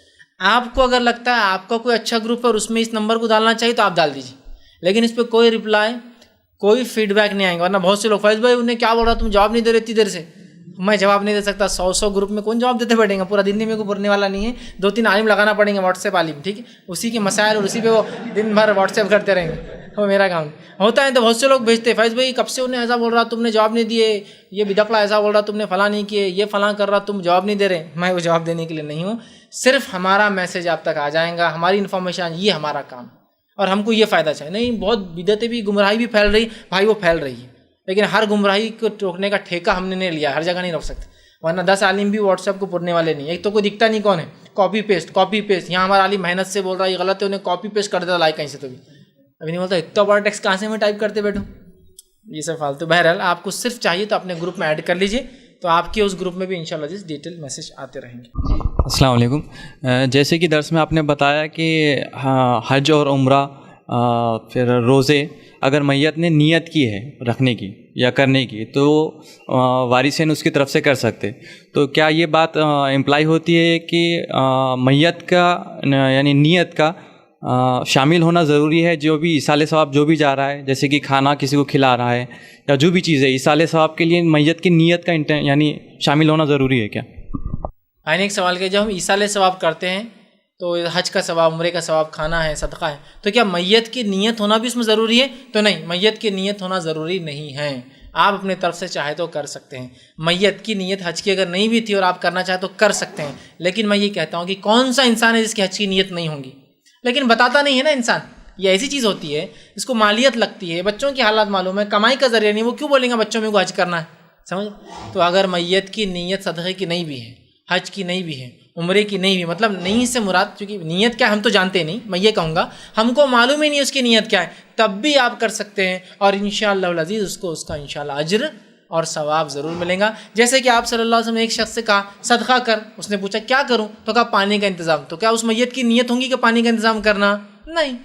آپ کو اگر لگتا ہے آپ کا کوئی اچھا گروپ ہے اور اس میں اس نمبر کو ڈالنا چاہیے تو آپ ڈال دیجیے، لیکن اس پہ کوئی رپلائی، کوئی فیڈ بیک نہیں آئیں گا۔ ورنہ بہت سے لوگ فیض بھائی انہیں کیا بول رہا، تم جواب نہیں دے رہے اتنی دیر سے۔ میں جواب نہیں دے سکتا، 100 گروپ میں کون جواب دیتے بیٹھیں گا، پورا دن میرے کو پڑھنے والا نہیں ہے، 2-3 عالم لگانا پڑیں گے، واٹس ایپ عالم، ٹھیک ہے، اسی کے مسائل اور اسی پہ وہ دن بھر واٹس ایپ کرتے رہیں گے، وہ میرا کام ہوتا ہے۔ تو بہت سے لوگ بھیجتے، فیض بھائی کب سے انہیں ایسا بول رہا تم نے جواب نہیں دیے، یہ بدقلا ایسا بول رہا تم نے فلاں نہیں کیے، یہ فلاں کر رہا تم جواب نہیں دے رہے۔ میں وہ جواب دینے کے لیے نہیں ہوں، صرف ہمارا میسج آپ تک آ جائیں گا، ہماری انفارمیشن، یہ ہمارا کام، اور ہم کو یہ فائدہ چاہیے۔ نہیں، بہت بدعتیں بھی، گمراہی بھی پھیل رہی، بھائی وہ پھیل رہی ہے، لیکن ہر گمراہی کو روکنے کا ٹھیکہ ہم نے نہیں لیا، ہر جگہ نہیں روک سکتے۔ ورنہ 10 عالم بھی واٹس ایپ کو پڑھنے والے نہیں. ایک تو کوئی دکھتا نہیں کون ہے, کاپی پیسٹ. یہاں ہمارا عالم محنت سے بول رہا ہے یہ غلط ہے, انہیں کاپی پیسٹ کر دیتا لائک کہیں سے, تو بھی ابھی نہیں بولتا اتنا بڑا ٹیکسٹ کہاں سے میں ٹائپ کرتے بیٹھوں, یہ سب فالتو. بہرحال آپ کو صرف چاہیے تو اپنے گروپ میں ایڈ کر لیجئے, تو آپ کے اس گروپ میں بھی انشاءاللہ جس ڈیٹیل میسج آتے رہیں گے. السلام علیکم. جیسے کہ درس میں آپ نے بتایا کہ حج اور عمرہ پھر روزے اگر میت نے نیت کی ہے رکھنے کی یا کرنے کی تو وارثین اس کی طرف سے کر سکتے. تو کیا یہ بات امپلائی ہوتی ہے کہ میت کا یعنی نیت کا شامل ہونا ضروری ہے, جو بھی ایصال ثواب جو بھی جا رہا ہے, جیسے کہ کھانا کسی کو کھلا رہا ہے یا جو بھی چیز ہے ایصال ثواب کے لیے میت کی نیت کا یعنی شامل ہونا ضروری ہے کیا؟ ایک سوال کہ جب ہم ایصال ثواب کرتے ہیں تو حج کا ثواب, عمرے کا ثواب, کھانا ہے, صدقہ ہے, تو کیا میت کی نیت ہونا بھی اس میں ضروری ہے؟ تو نہیں, میت کی نیت ہونا ضروری نہیں ہے. آپ اپنے طرف سے چاہے تو کر سکتے ہیں. میت کی نیت حج کی اگر نہیں بھی تھی اور آپ کرنا چاہیں تو کر سکتے ہیں. لیکن میں یہ کہتا ہوں کہ کون سا انسان ہے جس کی حج کی نیت نہیں ہوگی لیکن بتاتا نہیں ہے نا انسان. یہ ایسی چیز ہوتی ہے اس کو مالیت لگتی ہے, بچوں کی حالات معلوم ہے, کمائی کا ذریعہ نہیں, وہ کیوں بولیں گے بچوں میں کو حج کرنا ہے, سمجھ. تو اگر میت کی نیت صدقے کی نہیں بھی ہے, حج کی نہیں بھی ہے, عمرے کی نہیں بھی, مطلب نہیں سے مراد, چونکہ نیت کیا ہم تو جانتے نہیں, میں یہ کہوں گا ہم کو معلوم ہی نہیں اس کی نیت کیا ہے, تب بھی آپ کر سکتے ہیں اور انشاءاللہ العزیز اس کو اس کا انشاءاللہ اجر اور ثواب ضرور ملے گا. جیسے کہ آپ صلی اللہ علیہ وسلم نے ایک شخص سے کہا صدقہ کر, اس نے پوچھا کیا کروں, تو کہا پانی کا انتظام. تو کیا اس میت کی نیت ہوں گی کہ پانی کا انتظام کرنا؟ نہیں.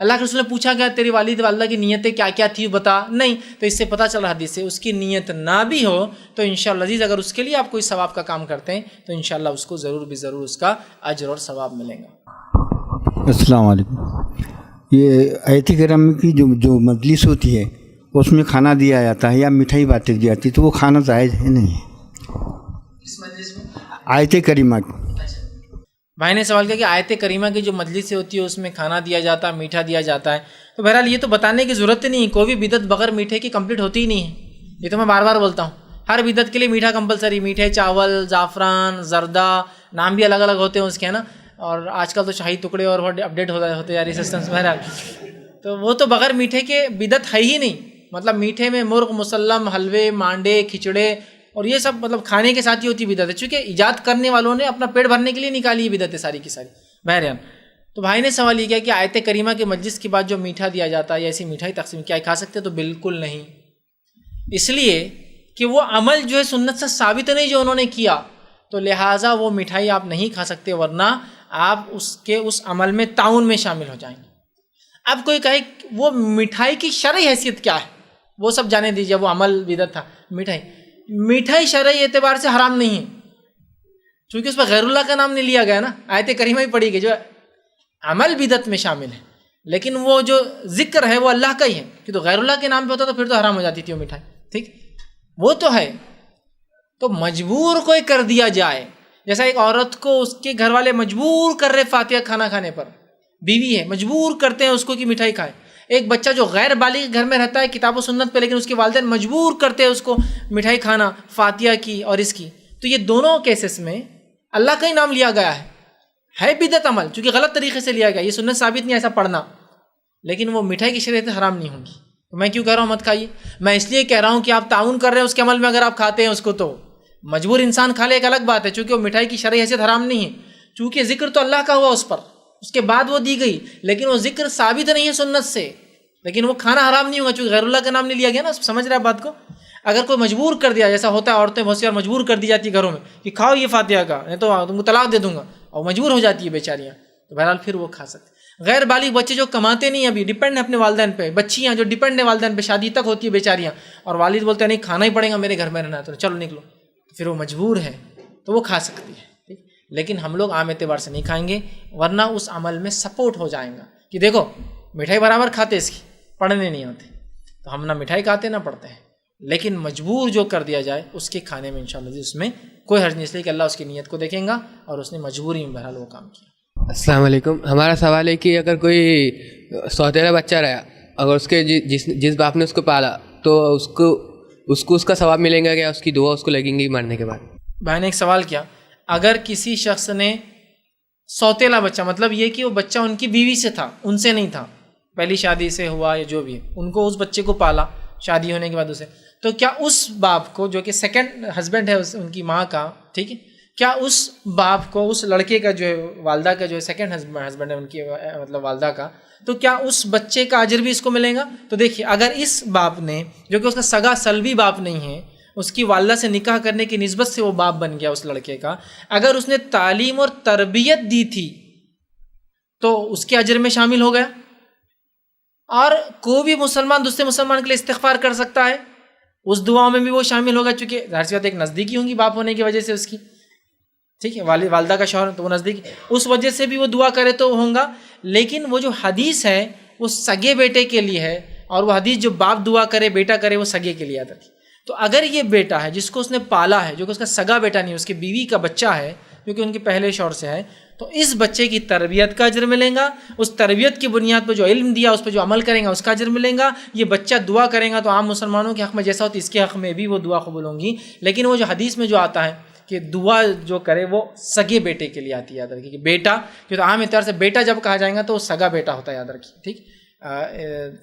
اللہ کے رسول نے پوچھا گیا تیری والد والدہ کی نیتیں کیا کیا تھی بتا, نہیں. تو اس سے پتہ چل رہا حدیث سے اس کی نیت نہ بھی ہو تو انشاءاللہ عزیز اگر اس کے لیے آپ کوئی ثواب کا کام کرتے ہیں تو انشاءاللہ اس کو ضرور بھی ضرور اس کا اجر اور ثواب ملے گا. السلام علیکم. یہ آیت کرام کی جو مجلس ہوتی ہے اس میں کھانا دیا جاتا ہے یا مٹھائی بانٹی دی جاتی ہے, تو وہ کھانا جائز ہے نہیں ہے اس مجلس میں؟ آیت کریمہ کی. بھائی نے سوال کیا کہ آیت کریمہ کی جو مجلس ہوتی ہے اس میں کھانا دیا جاتا ہے, میٹھا دیا جاتا ہے. تو بہرحال یہ تو بتانے کی ضرورت نہیں ہے, کوئی بھی بدعت بغیر میٹھے کی کمپلیٹ ہوتی ہی نہیں ہے. یہ تو میں بار بار بولتا ہوں, ہر بدعت کے لیے میٹھا کمپلسری, میٹھے چاول, زعفران, زردہ, نام بھی الگ الگ ہوتے ہیں اس کے, ہے نا. اور آج کل تو شاہی ٹکڑے اور اپڈیٹ ہوتے جا رہی سسٹمس. بہرحال تو وہ تو بغیر میٹھے کے بدعت ہے ہی نہیں. مطلب میٹھے میں مرغ مسلم, حلوے, مانڈے, کھچڑے اور یہ سب مطلب کھانے کے ساتھ ہی ہوتی بدعت ہے, چونکہ ایجاد کرنے والوں نے اپنا پیٹ بھرنے کے لیے نکالی یہ بدعت ہے ساری کی ساری. بہرحال تو بھائی نے سوال یہ کیا کہ آیت کریمہ کے مجلس کے بعد جو میٹھا دیا جاتا ہے یا ایسی مٹھائی تقسیم کیا کھا سکتے؟ تو بالکل نہیں, اس لیے کہ وہ عمل جو ہے سنت سے ثابت نہیں جو انہوں نے کیا, تو لہٰذا وہ مٹھائی آپ نہیں کھا سکتے, ورنہ آپ اس عمل میں تعاون میں شامل ہو جائیں گے. اب کوئی کہے وہ مٹھائی کی شرعی حیثیت کیا ہے, وہ سب جانے دیجیے, وہ عمل بدعت تھا. مٹھائی شرعی اعتبار سے حرام نہیں ہے, چونکہ اس پر غیر اللہ کا نام نہیں لیا گیا نا. آیت کریمہ ہی پڑھی گئی جو عمل بدعت میں شامل ہے, لیکن وہ جو ذکر ہے وہ اللہ کا ہی ہے, کہ تو غیر اللہ کے نام پہ ہوتا تو پھر تو حرام ہو جاتی تھی وہ مٹھائی. ٹھیک, وہ تو ہے. تو مجبور کوئی کر دیا جائے, جیسا ایک عورت کو اس کے گھر والے مجبور کر رہے فاتحہ کھانا کھانے پر, بیوی ہے مجبور کرتے ہیں اس کو کہ مٹھائی کھائے. ایک بچہ جو غیر بالغ گھر میں رہتا ہے کتاب و سنت پہ, لیکن اس کے والدین مجبور کرتے ہیں اس کو مٹھائی کھانا, فاتحہ کی اور اس کی. تو یہ دونوں کیسز میں اللہ کا ہی نام لیا گیا ہے بدعت عمل, چونکہ غلط طریقے سے لیا گیا, یہ سنت ثابت نہیں ایسا پڑھنا, لیکن وہ مٹھائی کی شریعت حرام نہیں ہوگی. تو میں کیوں کہہ رہا ہوں مت کھائیے؟ میں اس لیے کہہ رہا ہوں کہ آپ تعاون کر رہے ہیں اس کے عمل میں, اگر آپ کھاتے ہیں اس کو تو مجبور انسان کھا لے ایک الگ بات ہے, چونکہ وہ مٹھائی کی شرعی حیثیت حرام نہیں ہے, چونکہ ذکر تو اللہ کا ہوا اس پر, اس کے بعد وہ دی گئی, لیکن وہ ذکر ثابت نہیں ہے سنت سے, لیکن وہ کھانا حرام نہیں ہوگا چونکہ غیر اللہ کا نام نہیں لیا گیا نا. سمجھ رہے ہیں بات کو؟ اگر کوئی مجبور کر دیا, جیسا ہوتا ہے عورتیں بہت سی اور مجبور کر دی جاتی ہے گھروں میں کہ کھاؤ یہ فاتحہ کا, نہیں تو تم کو طلاق دے دوں گا, اور مجبور ہو جاتی ہے بیچاریاں, تو بہرحال پھر وہ کھا سکتے. غیر بالغ بچے جو کماتے نہیں, ابھی ڈیپینڈ ہے اپنے والدین پہ, بچیاں جو ڈیپینڈ ہے والدین پہ, شادی تک ہوتی ہے بیچاریاں, اور والد بولتے ہیں نہیں کھانا ہی پڑے گا, میرے گھر میں رہنا ہے, تو چلو نکلو, پھر وہ مجبور ہے تو وہ کھا سکتی ہے. ٹھیک, لیکن ہم لوگ عام اعتبار سے نہیں کھائیں گے, ورنہ اس عمل میں سپورٹ ہو جائیں گا کہ دیکھو مٹھائی برابر کھاتے, اس کی پڑھنے نہیں آتے, تو ہم نہ مٹھائی کھاتے نہ پڑھتے ہیں. لیکن مجبور جو کر دیا جائے اس کے کھانے میں انشاءاللہ اس میں کوئی حرج نہیں, اس لیے کہ اللہ اس کی نیت کو دیکھیں گا اور اس نے مجبوری میں بہرحال وہ کام کیا. السلام علیکم. ہمارا سوال ہے کہ اگر کوئی سوتیلا بچہ رہا, اگر اس کے جس باپ نے اس کو پالا, تو اس کو اس کا ثواب ملیں گا کیا, اس کی دعا اس کو لگیں گی مرنے کے بعد؟ بھائی نے ایک سوال کیا, اگر کسی شخص نے سوتیلا بچہ, مطلب یہ کہ وہ بچہ ان کی بیوی سے تھا, ان سے نہیں تھا, پہلی شادی سے ہوا یا جو بھی ہے, ان کو اس بچے کو پالا شادی ہونے کے بعد اسے, تو کیا اس باپ کو جو کہ سیکنڈ ہسبینڈ ہے ان کی ماں کا، ٹھیک ہے، کیا اس باپ کو، اس لڑکے کا جو ہے والدہ کا جو ہے سیکنڈ ہسبینڈ ہے ان کی مطلب والدہ کا، تو کیا اس بچے کا اجر بھی اس کو ملے گا؟ تو دیکھیے اگر اس باپ نے، جو کہ اس کا سگا سلبی باپ نہیں ہے، اس کی والدہ سے نکاح کرنے کی نسبت سے وہ باپ بن گیا اس لڑکے کا، اگر اس نے تعلیم اور تربیت دی تھی تو اس کے اجر میں شامل ہو گیا. اور کوئی بھی مسلمان دوسرے مسلمان کے لیے استغفار کر سکتا ہے، اس دعاؤں میں بھی وہ شامل ہوگا، چونکہ ظاہر سی بات ایک نزدیکی ہوں گی باپ ہونے کی وجہ سے اس کی، ٹھیک ہے، والدہ کا شوہر تو وہ نزدیک، اس وجہ سے بھی وہ دعا کرے تو ہوں گا. لیکن وہ جو حدیث ہے وہ سگے بیٹے کے لیے ہے، اور وہ حدیث جو باپ دعا کرے بیٹا کرے وہ سگے کے لیے آتا ہے. تو اگر یہ بیٹا ہے جس کو اس نے پالا ہے، جو کہ اس کا سگا بیٹا نہیں ہے، اس کی بیوی کا بچہ ہے جو کہ ان کے پہلے شوہر سے ہے، تو اس بچے کی تربیت کا اجر ملے گا، اس تربیت کی بنیاد پہ جو علم دیا اس پہ جو عمل کریں گا اس کا اجر ملے گا. یہ بچہ دعا کرے گا تو عام مسلمانوں کے حق میں جیسا ہوتا ہے اس کے حق میں بھی وہ دعا قبول ہوں گی. لیکن وہ جو حدیث میں جو آتا ہے کہ دعا جو کرے وہ سگے بیٹے کے لیے آتی ہے، یاد رکھیے کہ بیٹا جو تو عام اعتبار سے بیٹا جب کہا جائے گا تو وہ سگا بیٹا ہوتا ہے، یاد رکھیے، ٹھیک.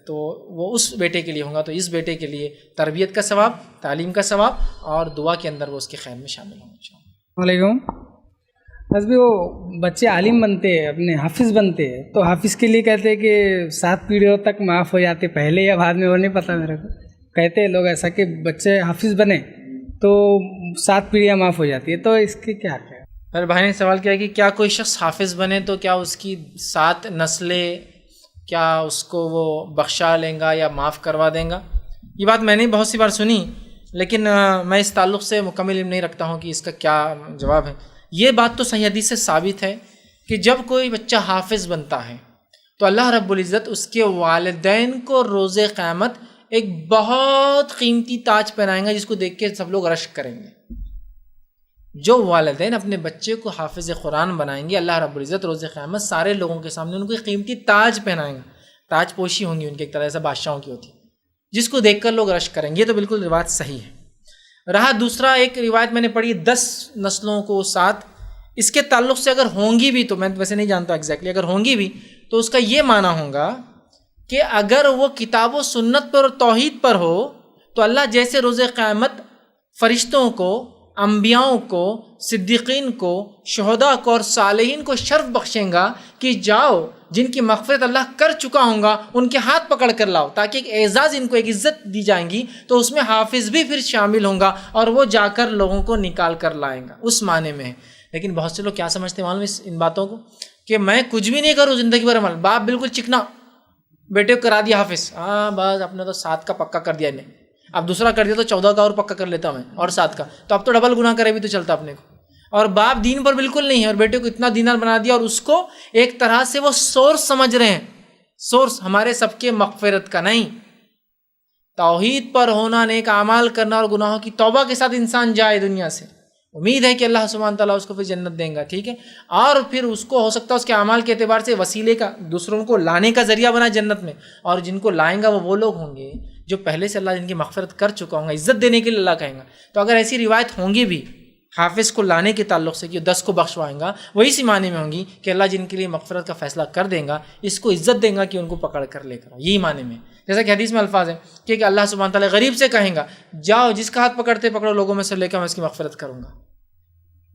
تو وہ اس بیٹے کے لیے ہوگا، تو اس بیٹے کے لیے تربیت کا ثواب، تعلیم کا ثواب، اور دعا کے اندر وہ اس کے خیر میں شامل ہوں گے. وعلیکم. بس بھی وہ بچے عالم بنتے ہیں، اپنے حافظ بنتے ہیں، تو حافظ کے لیے کہتے ہیں کہ 7 پیڑھیوں تک معاف ہو جاتے، پہلے یا بعد میں وہ نہیں پتہ میرے کو. کہتے ہیں لوگ ایسا کہ بچے حافظ بنے تو 7 پیڑھیاں معاف ہو جاتی ہے، تو اس کی کیا ہے؟ میرے بھائی نے سوال کیا کہ کیا کوئی شخص حافظ بنے تو کیا اس کی 7 نسلیں کیا اس کو وہ بخشا لیں گا یا معاف کروا دیں گا؟ یہ بات میں نے بہت سی بار سنی، لیکن میں اس تعلق سے مکمل علم نہیں رکھتا ہوں کہ اس کا کیا جواب ہے. یہ بات تو صحیح حدیث سے ثابت ہے کہ جب کوئی بچہ حافظ بنتا ہے تو اللہ رب العزت اس کے والدین کو روز قیامت ایک بہت قیمتی تاج پہنائیں گا جس کو دیکھ کے سب لوگ رشک کریں گے. جو والدین اپنے بچے کو حافظ قرآن بنائیں گے، اللہ رب العزت روز قیامت سارے لوگوں کے سامنے ان کو ایک قیمتی تاج پہنائیں گا. تاج پوشی ہوں گی ان کی ایک طرح سے بادشاہوں کی ہوتی ہے، جس کو دیکھ کر لوگ رشک کریں گے. یہ تو بالکل روایت صحیح ہے. رہا دوسرا ایک روایت میں نے پڑھی 10 نسلوں کو 7، اس کے تعلق سے اگر ہوں گی بھی، تو میں ویسے نہیں جانتا ایگزیکٹلی، اگر ہوں گی بھی تو اس کا یہ معنی ہوگا کہ اگر وہ کتاب و سنت پر اور توحید پر ہو تو اللہ جیسے روز قیامت فرشتوں کو، انبیاؤں کو، صدیقین کو، شہداء کو اور صالحین کو شرف بخشیں گا کہ جاؤ جن کی مغفرت اللہ کر چکا ہوں گا ان کے ہاتھ پکڑ کر لاؤ، تاکہ ایک اعزاز ان کو، ایک عزت دی جائیں گی. تو اس میں حافظ بھی پھر شامل ہوں گا اور وہ جا کر لوگوں کو نکال کر لائیں گا، اس معنی میں ہے. لیکن بہت سے لوگ کیا سمجھتے ہیں معلوم ان باتوں کو کہ میں کچھ بھی نہیں کروں زندگی بھر عمل، باپ بالکل چکنا، بیٹے کو کرا دیا حافظ، ہاں بس اپنے تو 7 کا پکا کر دیا انہیں، اب دوسرا کر دیا تو 14 کا اور پکا کر لیتا میں، اور 7 کا، تو اب تو ڈبل گناہ کرے بھی تو چلتا اپنے کو. اور باپ دین پر بالکل نہیں ہے اور بیٹے کو اتنا دینار بنا دیا، اور اس کو ایک طرح سے وہ سورس سمجھ رہے ہیں، سورس ہمارے سب کے مغفرت کا نہیں. توحید پر ہونا، نیک اعمال کرنا اور گناہوں کی توبہ کے ساتھ انسان جائے دنیا سے، امید ہے کہ اللہ سبحانہ تعالیٰ اس کو پھر جنت دیں گا، ٹھیک ہے. اور پھر اس کو ہو سکتا ہے اس کے اعمال کے اعتبار سے وسیلے کا، دوسروں کو لانے کا ذریعہ بنا جنت میں، اور جن کو لائیں گا وہ لوگ ہوں گے جو پہلے سے اللہ جن کی مغفرت کر چکا ہوں گا، عزت دینے کے لیے اللہ کہیں گا. تو اگر ایسی روایت ہوں گی بھی حافظ کو لانے کے تعلق سے کہ 10 کو بخشوائیں گا، وہی سی معنی میں ہوں گی کہ اللہ جن کے لیے مغفرت کا فیصلہ کر دیں گا، اس کو عزت دیں گا کہ ان کو پکڑ کر لے کر، یہی معنی میں. جیسا کہ حدیث میں الفاظ ہیں کہ اللہ سبحانہ تعالیٰ غریب سے کہیں گا جاؤ جس کا ہاتھ پکڑتے پکڑو لوگوں میں سے لے کر میں اس کی مغفرت کروں گا.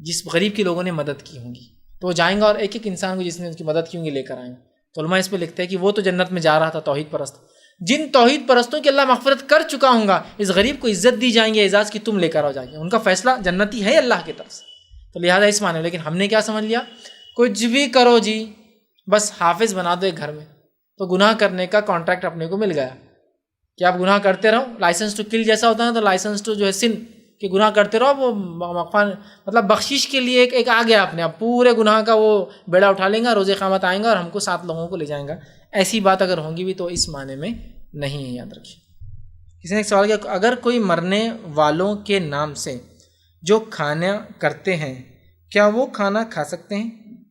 جس غریب کی لوگوں نے مدد کی ہوں گی تو وہ جائیں گا اور ایک ایک انسان کو جس نے اس کی مدد کی ہوں گی لے کر آئیں گے. تو علماء اس پہ لکھتے ہیں کہ وہ تو جنت میں جا رہا تھا توحید پرست، جن توحید پرستوں کی اللہ مغفرت کر چکا ہوں گا اس غریب کو عزت دی جائیں گے، اعزاز کی تم لے کر آ جائیں گے، ان کا فیصلہ جنتی ہے اللہ کی طرف سے. تو لہٰذا اس معنی. لیکن ہم نے کیا سمجھ لیا، کچھ بھی کرو جی بس حافظ بنا دو ایک گھر میں، تو گناہ کرنے کا کانٹریکٹ اپنے کو مل گیا کہ آپ گناہ کرتے رہو. لائسنس ٹو کل جیسا ہوتا ہے تو لائسنس ٹو جو ہے سن کہ گناہ کرتے رہو، وہ مطلب بخشش کے لیے ایک آ گیا اپنے، اب پورے گناہ کا وہ بیڑا اٹھا لیں گا، روز قیامت آئیں گا اور ہم کو 7 لوگوں کو لے جائیں گا. ایسی بات اگر ہوں گی بھی تو اس معنی میں نہیں ہے، یاد رکھیے. کسی نے ایک سوال کیا، اگر کوئی مرنے والوں کے نام سے جو کھانا کرتے ہیں کیا وہ کھانا کھا سکتے ہیں؟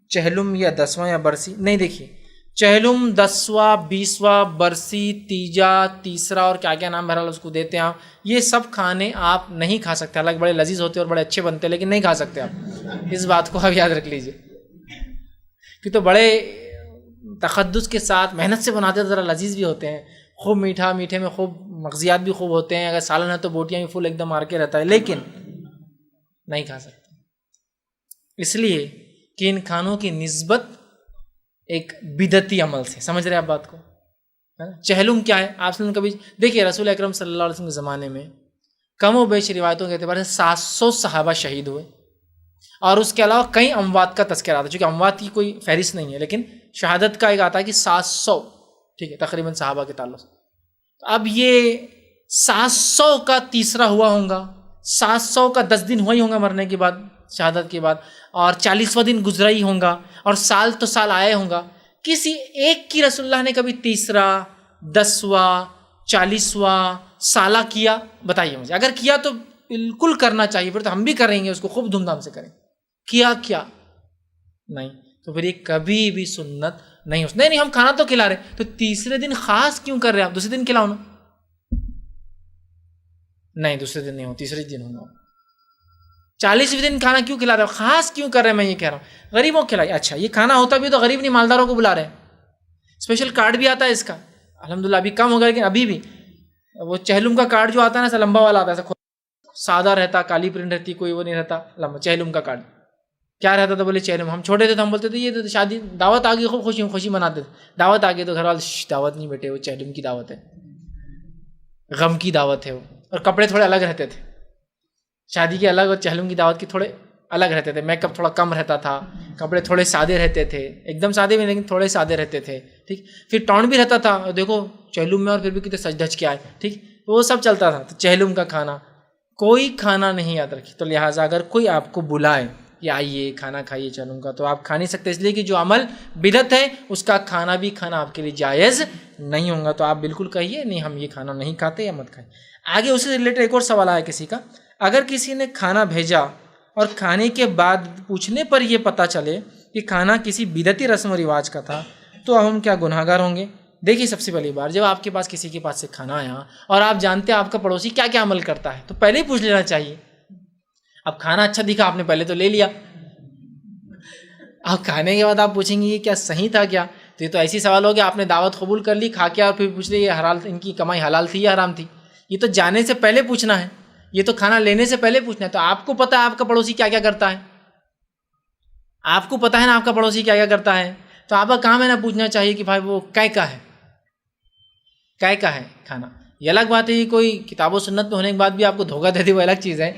چہلم یا 10واں یا برسی؟ نہیں، دیکھیے چہلم 10واں 20واں برسی تیجا تیسرا اور کیا کیا نام بہرحال اس کو دیتے ہیں آپ، یہ سب کھانے آپ نہیں کھا سکتے. حالانکہ بڑے لذیذ ہوتے اور بڑے اچھے بنتے، لیکن نہیں کھا سکتے آپ. اس بات کو آپ یاد رکھ لیجئے کہ تو بڑے تقدس کے ساتھ محنت سے بناتے ہیں، ذرا لذیذ بھی ہوتے ہیں. خوب میٹھا، میٹھے میں خوب مغزیات بھی خوب ہوتے ہیں، اگر سالن ہے تو بوٹیاں بھی فل ایک دم مار کے رہتا ہے، لیکن نہیں کھا سکتے، اس لیے کہ ان کھانوں کی نسبت ایک بدعتی عمل سے، سمجھ رہے آپ بات کو؟ چہلم کیا ہے؟ آپ نے کبھی دیکھیے رسول اکرم صلی اللہ علیہ وسلم کے زمانے میں کم و بیش روایتوں کے اعتبار سے 700 صحابہ شہید ہوئے، اور اس کے علاوہ کئی اموات کا تذکرہ آتا ہے، چونکہ اموات کی کوئی فہرست نہیں ہے، لیکن شہادت کا ایک آتا ہے کہ 700، ٹھیک ہے، تقریباً صحابہ کے تعلق سے۔ اب یہ 700 کا تیسرا ہوا ہوگا، 700 کا 10 دن ہوا ہی ہوگا مرنے کے بعد، شہادت کے بعد، اور 40واں دن گزرا ہی ہوگا، اور سال تو سال آئے ہوگا، کسی ایک کی رسول اللہ نے کبھی تیسرا، 10واں، 40واں سالہ کیا؟ بتائیے مجھے، اگر کیا تو بالکل کرنا چاہیے، پھر تو ہم بھی کریں گے، اس کو خوب دھوم دھام سے کریں، کیا نہیں، تو پھر یہ کبھی بھی سنت نہیں ہو۔ نہیں ہم کھانا تو کھلا رہے، تو تیسرے دن خاص کیوں کر رہے آپ؟ دوسرے دن کھلاؤ نا۔ نہیں دوسرے دن نہیں ہو، تیسرے دن ہونا۔ 40ویں دن کھانا کیوں کھلا رہے ہو؟ خاص کیوں کر رہے ہیں؟ میں یہ کہہ رہا ہوں غریبوں کو کھلائیے۔ اچھا یہ کھانا ہوتا بھی تو غریب نہیں، مالداروں کو بلا رہے ہیں، اسپیشل کارڈ بھی آتا ہے اس کا، الحمدللہ ابھی کم ہو گیا، لیکن ابھی بھی وہ چہلم کا کارڈ جو آتا ہے نا، ایسا لمبا والا آتا ہے، سادہ رہتا، کالی پرنٹ رہتی، کوئی وہ نہیں رہتا، لمبا چہلم کا کارڈ کیا رہتا تھا؟ بولے چہلم، ہم چھوٹے تھے تو ہم بولتے تھے یہ تو شادی دعوت آ گئی، خوب خوشی مناتے تھے، دعوت آ گئی تو گھر والے دعوت نہیں بیٹے، وہ چہلم کی دعوت ہے، غم کی دعوت ہے وہ، اور کپڑے تھوڑے الگ رہتے تھے، شادی کے الگ اور چہلم کی دعوت کے تھوڑے الگ رہتے تھے، میک اپ تھوڑا کم رہتا تھا، کپڑے تھوڑے سادے رہتے تھے، ایک دم سادے بھی لیکن تھوڑے سادے رہتے تھے، ٹھیک، پھر ٹاؤن بھی رہتا تھا، دیکھو چہلم میں اور پھر بھی کتنے سج دھج کے آئے، ٹھیک، وہ سب چلتا تھا۔ تو چہلم کا کھانا کوئی کھانا نہیں یاد رکھی، تو لہٰذا اگر کوئی آپ کو بلائے کہ آئیے کھانا کھائیے چہلم کا، تو آپ کھا نہیں سکتے، اس لیے کہ جو عمل بدعت ہے اس کا کھانا بھی کھانا آپ کے لیے جائز نہیں ہوگا، تو آپ بالکل کہیے نہیں ہم یہ کھانا نہیں کھاتے یا مت کھائیں۔ آگے اسی سے ریلیٹڈ ایک اور سوال آیا کسی کا، اگر کسی نے کھانا بھیجا اور کھانے کے بعد پوچھنے پر یہ پتہ چلے کہ کھانا کسی بدعتی رسم و رواج کا تھا، تو ہم کیا گناہ گار ہوں گے؟ دیکھیے سب سے پہلی بار جب آپ کے پاس کسی کے پاس سے کھانا آیا اور آپ جانتے ہیں آپ کا پڑوسی کیا کیا عمل کرتا ہے، تو پہلے ہی پوچھ لینا چاہیے۔ اب کھانا اچھا دکھا، آپ نے پہلے تو لے لیا، اب کھانے کے بعد آپ پوچھیں گے یہ کیا صحیح تھا کیا؟ تو یہ تو ایسی سوال ہو گیا، آپ نے دعوت قبول کر لی، کھا کے اور پھر پوچھ لیا یہ حلال، ان کی کمائی حلال تھی یا حرام تھی؟ یہ تو جانے سے پہلے پوچھنا ہے، یہ تو کھانا لینے سے پہلے پوچھنا ہے۔ تو آپ کو پتا ہے آپ کا پڑوسی کیا کیا کرتا ہے، آپ کو پتا ہے نا آپ کا پڑوسی کیا کیا کرتا ہے، تو آپ کا کام ہے نا پوچھنا چاہیے کہ بھائی وہ کیا کا ہے، کیا کا ہے کھانا۔ یہ الگ بات ہے کہ کوئی کتاب و سنت میں ہونے کے بعد بھی آپ کو دھوکہ دے دے، وہ الگ چیز ہے،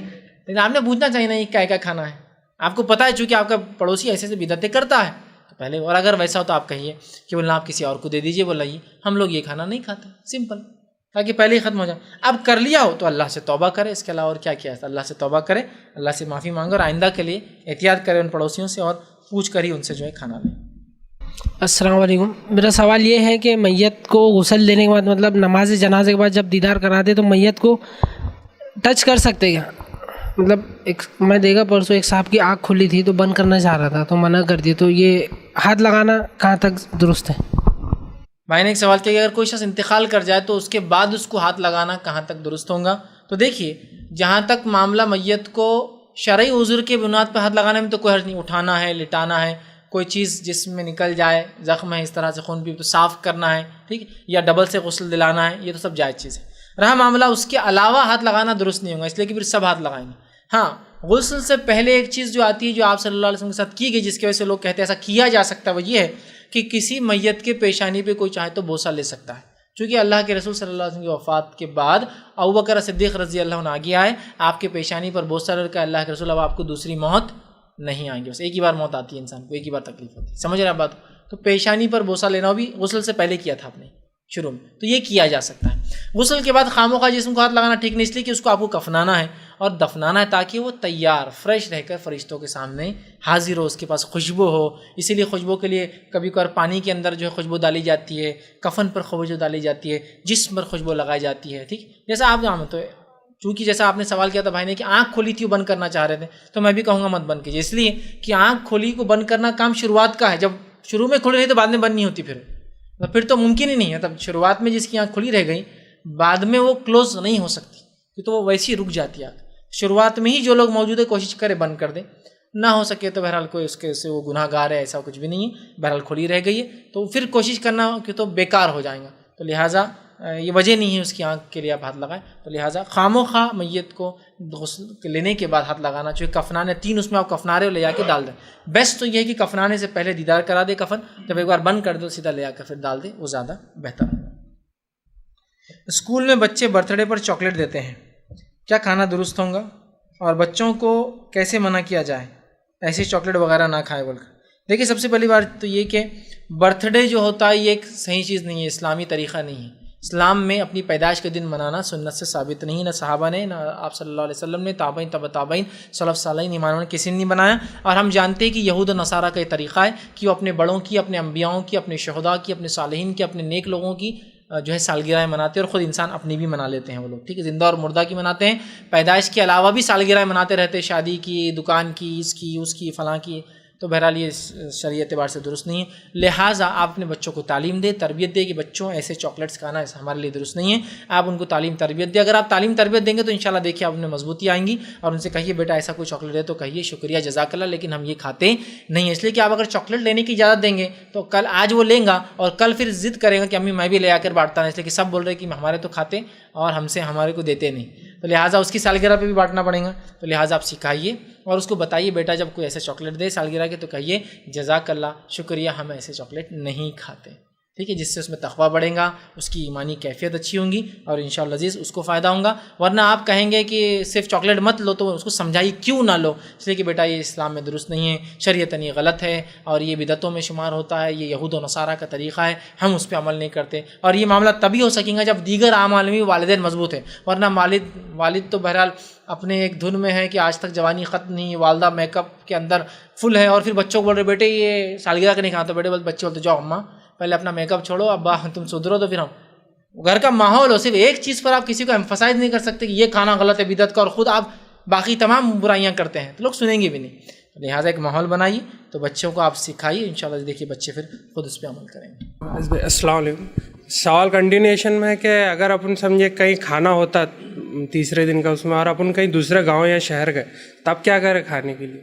لیکن آپ نے پوچھنا چاہیے نا یہ کیا کا کھانا ہے، آپ کو پتا ہے چونکہ آپ کا پڑوسی ایسے بدعتیں کرتا ہے تو پہلے، اور اگر ویسا ہو تو آپ کہیے کہ بولنا آپ کسی اور کو دے دیجیے، بولا ہم لوگ یہ کھانا نہیں کھاتے، سمپل، تاکہ پہلے ہی ختم ہو جائے۔ اب کر لیا ہو تو اللہ سے توبہ کرے، اس کے علاوہ اور کیا کیا ہے، اللہ سے توبہ کرے، اللہ سے معافی مانگے، اور آئندہ کے لیے احتیاط کرے ان پڑوسیوں سے، اور پوچھ کر ہی ان سے جو ہے کھانا لیں۔ السلام علیکم، میرا سوال یہ ہے کہ میت کو غسل دینے کے بعد، مطلب نماز جنازے کے بعد جب دیدار کراتے تو میت کو ٹچ کر سکتے کیا؟ مطلب ایک میں دیکھا پرسوں ایک صاحب کی آنکھ کھلی تھی تو بند کرنا چاہ رہا تھا تو منع کر دیا، تو یہ ہاتھ لگانا کہاں تک درست ہے؟ بھائی نے ایک سوال کیا کہ اگر کوئی شخص انتقال کر جائے تو اس کے بعد اس کو ہاتھ لگانا کہاں تک درست ہوگا؟ تو دیکھیے جہاں تک معاملہ میت کو شرعی عذر کے بنیاد پر ہاتھ لگانے میں تو کوئی حرج نہیں، اٹھانا ہے، لٹانا ہے، کوئی چیز جسم میں نکل جائے، زخم ہے اس طرح سے خون بھی تو صاف کرنا ہے، ٹھیک، یا ڈبل سے غسل دلانا ہے، یہ تو سب جائز چیز ہے۔ رہا معاملہ اس کے علاوہ ہاتھ لگانا درست نہیں ہوگا، اس لیے کہ پھر سب ہاتھ لگائیں گے۔ ہاں غسل سے پہلے ایک چیز جو آتی ہے جو آپ صلی اللہ علیہ وسلم کے ساتھ کی گئی، جس کی وجہ سے لوگ کہتے ہیں ایسا کیا جا سکتا ہے، وہ یہ ہے کہ کسی میت کے پیشانی پہ کوئی چاہے تو بوسہ لے سکتا ہے، چونکہ اللہ کے رسول صلی اللہ علیہ وسلم کی وفات کے بعد ابوبکر صدیق رضی اللہ عنہ آگے آئے، آپ کے پیشانی پر بوسہ لے کر اللہ کے رسول اب آپ کو دوسری موت نہیں آئیں گے، بس ایک ہی بار موت آتی ہے انسان کو، ایک ہی بار تکلیف ہوتی ہے، سمجھ رہے آپ بات؟ تو پیشانی پر بوسہ لینا بھی غسل سے پہلے کیا تھا آپ نے شروع میں، تو یہ کیا جا سکتا ہے۔ غسل کے بعد خاموخواہ جسم کو ہاتھ لگانا ٹھیک نہیں، اس لیے کہ اس کو آپ کو کفنانا ہے اور دفنانا ہے تاکہ وہ تیار فریش رہ کر فرشتوں کے سامنے حاضر ہو، اس کے پاس خوشبو ہو، اسی لیے خوشبو کے لیے کبھی کبھار پانی کے اندر جو ہے خوشبو ڈالی جاتی ہے، کفن پر خوشبو ڈالی جاتی ہے، جسم پر خوشبو لگائی جاتی ہے، ٹھیک، جیسا آپ جانتے تو چونکہ جیسا آپ نے سوال کیا تھا بھائی نے کہ آنکھ کھلی تھی وہ بند کرنا چاہ رہے تھے، تو میں بھی کہوں گا مت بند کیجیے، اس لیے کہ آنکھ کھلی کو بند کرنا کام شروعات کا ہے، جب شروع میں کھل رہی تو بعد میں بند نہیں ہوتی، پھر تو ممکن ہی نہیں ہے، تب شروعات میں جس کی آنکھ کھلی رہ گئی بعد میں وہ کلوز نہیں ہو سکتی، تو وہ ویسی رک جاتی ہے آنکھ۔ شروعات میں ہی جو لوگ موجود ہے کوشش کرے بند کر دیں، نہ ہو سکے تو بہرحال کوئی اس کے سے وہ گناہ گار ہے، ایسا کچھ بھی نہیں ہے، بہرحال کھلی رہ گئی ہے تو پھر کوشش کرنا کہ تو بیکار ہو جائیں گا، تو لہٰذا یہ وجہ نہیں ہے اس کی آنکھ کے لیے آپ ہاتھ لگائیں. تو لہٰذا خواہ میت کو غسل لینے کے بعد ہاتھ لگانا چاہیے. کفنانے 3 اس میں آپ کفنارے ہو لے جا کے ڈال دیں. بیسٹ تو یہ ہے کہ کفنانے سے پہلے دیدار کرا دے کفن, جب ایک بار بند کر دو سیدھا لے جا کر پھر ڈال دے, وہ زیادہ بہتر ہے. اسکول میں بچے برتھ ڈے پر چاکلیٹ دیتے ہیں, کیا کھانا درست ہوگا اور بچوں کو کیسے منع کیا جائے ایسی چاکلیٹ وغیرہ نہ کھائے بول کر؟ دیکھیے سب سے پہلی بات تو یہ کہ برتھ ڈے جو ہوتا ہے یہ ایک صحیح چیز نہیں ہے, اسلامی طریقہ نہیں ہے. اسلام میں اپنی پیدائش کے دن منانا سنت سے ثابت نہیں, نہ صحابہ نے, نہ آپ صلی اللہ علیہ وسلم نے, تابعین تبع تابعین سلف صالحین ایمانوں نے کسی نے نہیں بنایا. اور ہم جانتے ہیں کہ یہود و نصارہ کا یہ طریقہ ہے کہ وہ اپنے بڑوں کی, اپنے انبیاؤں کی, اپنے شہداء کی, اپنے صالحین کی, اپنے نیک لوگوں کی جو ہے سالگرہیں مناتے ہیں, اور خود انسان اپنی بھی منا لیتے ہیں وہ لوگ, ٹھیک ہے, زندہ اور مردہ کی مناتے ہیں. پیدائش کے علاوہ بھی سالگرہیں مناتے رہتے ہیں, شادی کی, دکان کی, اس کی, اس کی, فلاں کی. تو بہرحال یہ شرعی اعتبار سے درست نہیں ہے. لہٰذا آپ اپنے بچوں کو تعلیم دیں, تربیت دیں کہ بچوں ایسے چاکلیٹس کھانا ایسا ہمارے لیے درست نہیں ہے. آپ ان کو تعلیم تربیت دیں. اگر آپ تعلیم تربیت دیں گے تو انشاءاللہ دیکھیے آپ میں مضبوطی آئیں گی. اور ان سے کہیے بیٹا ایسا کوئی چاکلیٹ ہے تو کہیے شکریہ جزاک اللہ, لیکن ہم یہ کھاتے نہیں ہیں. اس لیے کہ آپ اگر چاکلیٹ لینے کی اجازت دیں گے تو کل آج وہ لیں گا اور کل پھر ضد کرے گا کہ امی میں بھی لے آ کر بانٹتا ہوں, اس لیے کہ سب بول رہے کہ ہمارے تو کھاتے اور ہم سے ہمارے کو دیتے نہیں. تو لہٰذا اس کی سالگرہ پہ بھی بانٹنا پڑے گا. تو لہٰذا آپ سکھائیے اور اس کو بتائیے بیٹا جب کوئی ایسے چاکلیٹ دے سالگرہ کے تو کہیے جزاک اللہ شکریہ, ہم ایسے چاکلیٹ نہیں کھاتے, ٹھیک ہے, جس سے اس میں تقویٰ بڑھے گا, اس کی ایمانی کیفیت اچھی ہوں گی اور انشاءاللہ عزیز اس کو فائدہ ہوگا. ورنہ آپ کہیں گے کہ صرف چاکلیٹ مت لو تو اس کو سمجھائیے کیوں نہ لو, اس لیے کہ بیٹا یہ اسلام میں درست نہیں ہے, شریعتاً یہ غلط ہے اور یہ بدعتوں میں شمار ہوتا ہے, یہ یہود و نصارہ کا طریقہ ہے, ہم اس پہ عمل نہیں کرتے. اور یہ معاملہ تبھی ہو سکیں گا جب دیگر اعمال میں والدین مضبوط ہیں. ورنہ والد تو بہرحال اپنے ایک دھن میں ہے کہ آج تک جوانی ختم نہیں, والدہ میک اپ کے اندر فل ہے, اور پھر بچوں کو بول رہے بیٹے یہ سالگرہ کا نہیں کھاتا, بیٹے بچے بولتے جاؤ اماں پہلے اپنا میک اپ چھوڑو, ابا تم سدھرو تو پھر ہم. گھر کا ماحول ہو, صرف ایک چیز پر آپ کسی کو ایمفسائز نہیں کر سکتے کہ یہ کھانا غلط ہے بدعت کا, اور خود آپ باقی تمام برائیاں کرتے ہیں تو لوگ سنیں گے بھی نہیں. لہٰذا ایک ماحول بنائیے تو بچوں کو آپ سکھائیے, انشاءاللہ دیکھیے بچے پھر خود اس پہ عمل کریں گے. السلام علیکم. سوال کنٹینیوشن میں کہ اگر اپن سمجھے کہیں کھانا ہوتا تیسرے دن کا اس میں, اور اپن کہیں دوسرے گاؤں یا شہر گئے, تب کیا کریں کھانے کے لیے؟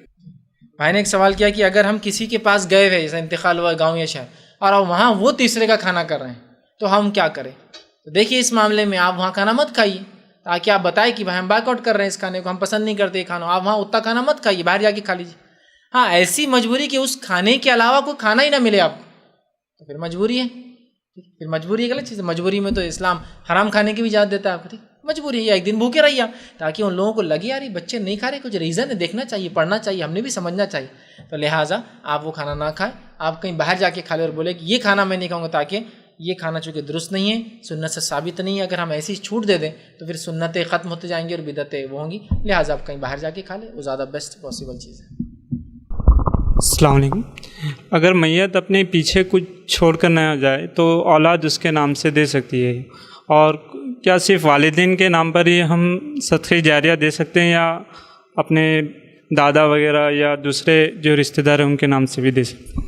بھائی نے ایک سوال کیا کہ اگر ہم کسی کے پاس گئے ہوئے, جیسا انتقال ہوا گاؤں یا شہر, اور وہاں وہ تیسرے کا کھانا کر رہے ہیں تو ہم کیا کریں؟ تو دیکھیے اس معاملے میں آپ وہاں کھانا مت کھائیے, تاکہ آپ بتائیں کہ بھائی ہم بیک آؤٹ کر رہے ہیں اس کھانے کو, ہم پسند نہیں کرتے یہ کھانا. آپ وہاں اتنا کھانا مت کھائیے, باہر جا کے کھا لیجیے. ہاں ایسی مجبوری کہ اس کھانے کے علاوہ کوئی کھانا ہی نہ ملے آپ کو تو پھر مجبوری ہے, پھر مجبوری غلط چیز ہے. مجبوری میں تو اسلام حرام کھانے کی بھی اجازت دیتا ہے آپ کو, ٹھیک, مجبوری ہے. یا ایک دن بھوکے رہیے آپ, تاکہ ان لوگوں کو لگے یار یہ بچے نہیں کھا رہے, کچھ ریزن ہے, دیکھنا چاہیے, پڑھنا چاہیے, ہم نے بھی سمجھنا چاہیے. تو لہٰذا آپ وہ کھانا نہ کھائیں, آپ کہیں باہر جا کے کھا لیں اور بولے کہ یہ کھانا میں نہیں کھاؤں گا, تاکہ یہ کھانا چونکہ درست نہیں ہے, سنت سے ثابت نہیں ہے. اگر ہم ایسی چھوٹ دے دیں تو پھر سنتیں ختم ہوتے جائیں گی اور بدعتیں وہ ہوں گی. لہٰذا آپ کہیں باہر جا کے کھا لیں, وہ زیادہ بیسٹ پاسبل چیز ہے. السلام علیکم. اگر میت اپنے پیچھے کچھ چھوڑ کر نہ جائے تو اولاد اس کے نام سے دے سکتی ہے, اور کیا صرف والدین کے نام پر ہی ہم صدقہ جاریہ دے سکتے ہیں, یا اپنے دادا وغیرہ یا دوسرے جو رشتہ دار ہیں ان کے نام سے بھی دے سکتے ہیں؟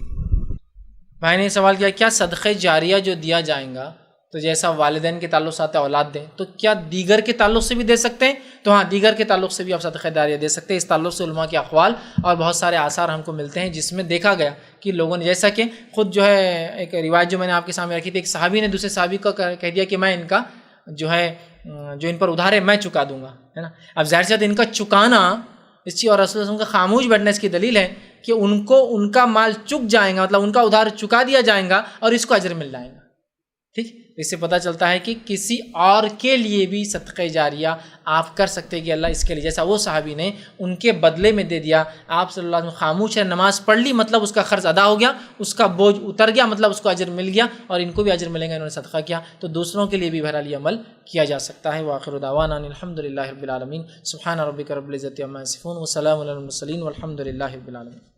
بھائی نے سوال کیا کیا صدقہ جاریہ جو دیا جائیں گا تو جیسا والدین کے تعلق سے آتا ہے اولاد دیں, تو کیا دیگر کے تعلق سے بھی دے سکتے ہیں؟ تو ہاں دیگر کے تعلق سے بھی آپ صدقہ جاریہ دے سکتے ہیں. اس تعلق سے علماء کے اقوال اور بہت سارے آثار ہم کو ملتے ہیں جس میں دیکھا گیا کہ لوگوں نے, جیسا کہ خود جو ہے ایک روایت جو میں نے آپ کے سامنے رکھی تھی, ایک صحابی نے دوسرے صحابی کو کہہ دیا کہ میں ان کا جو ہے جو ان پر ادھار ہے میں چکا دوں گا, ہے نا. اب ظاہر سی بات ان کا چکانا اس چیز, اور رسول اللہ علیہ وسلم کا خاموش بیٹھنا اس کی دلیل ہے کہ ان کو ان کا مال چک جائیں گا, مطلب ان کا ادھار چکا دیا جائیں گا اور اس کو اجر مل جائے گا, ٹھیک. اس سے پتہ چلتا ہے کہ کسی اور کے لیے بھی صدقہ جاریہ آپ کر سکتے ہیں کہ اللہ اس کے لیے, جیسا وہ صحابی نے ان کے بدلے میں دے دیا. آپ صلی اللہ علیہ وسلم خاموش ہے, نماز پڑھ لی مطلب اس کا قرض ادا ہو گیا, اس کا بوجھ اتر گیا, مطلب اس کو اجر مل گیا, اور ان کو بھی اجر ملے گا, انہوں نے صدقہ کیا. تو دوسروں کے لیے بھی بہرحال یہ عمل کیا جا سکتا ہے. وآخر دعوانا الحمد للہ رب العالمین. سبحان ربک رب العزۃ عما یصفون وسلام علی المرسلین والحمد للہ رب العالمین.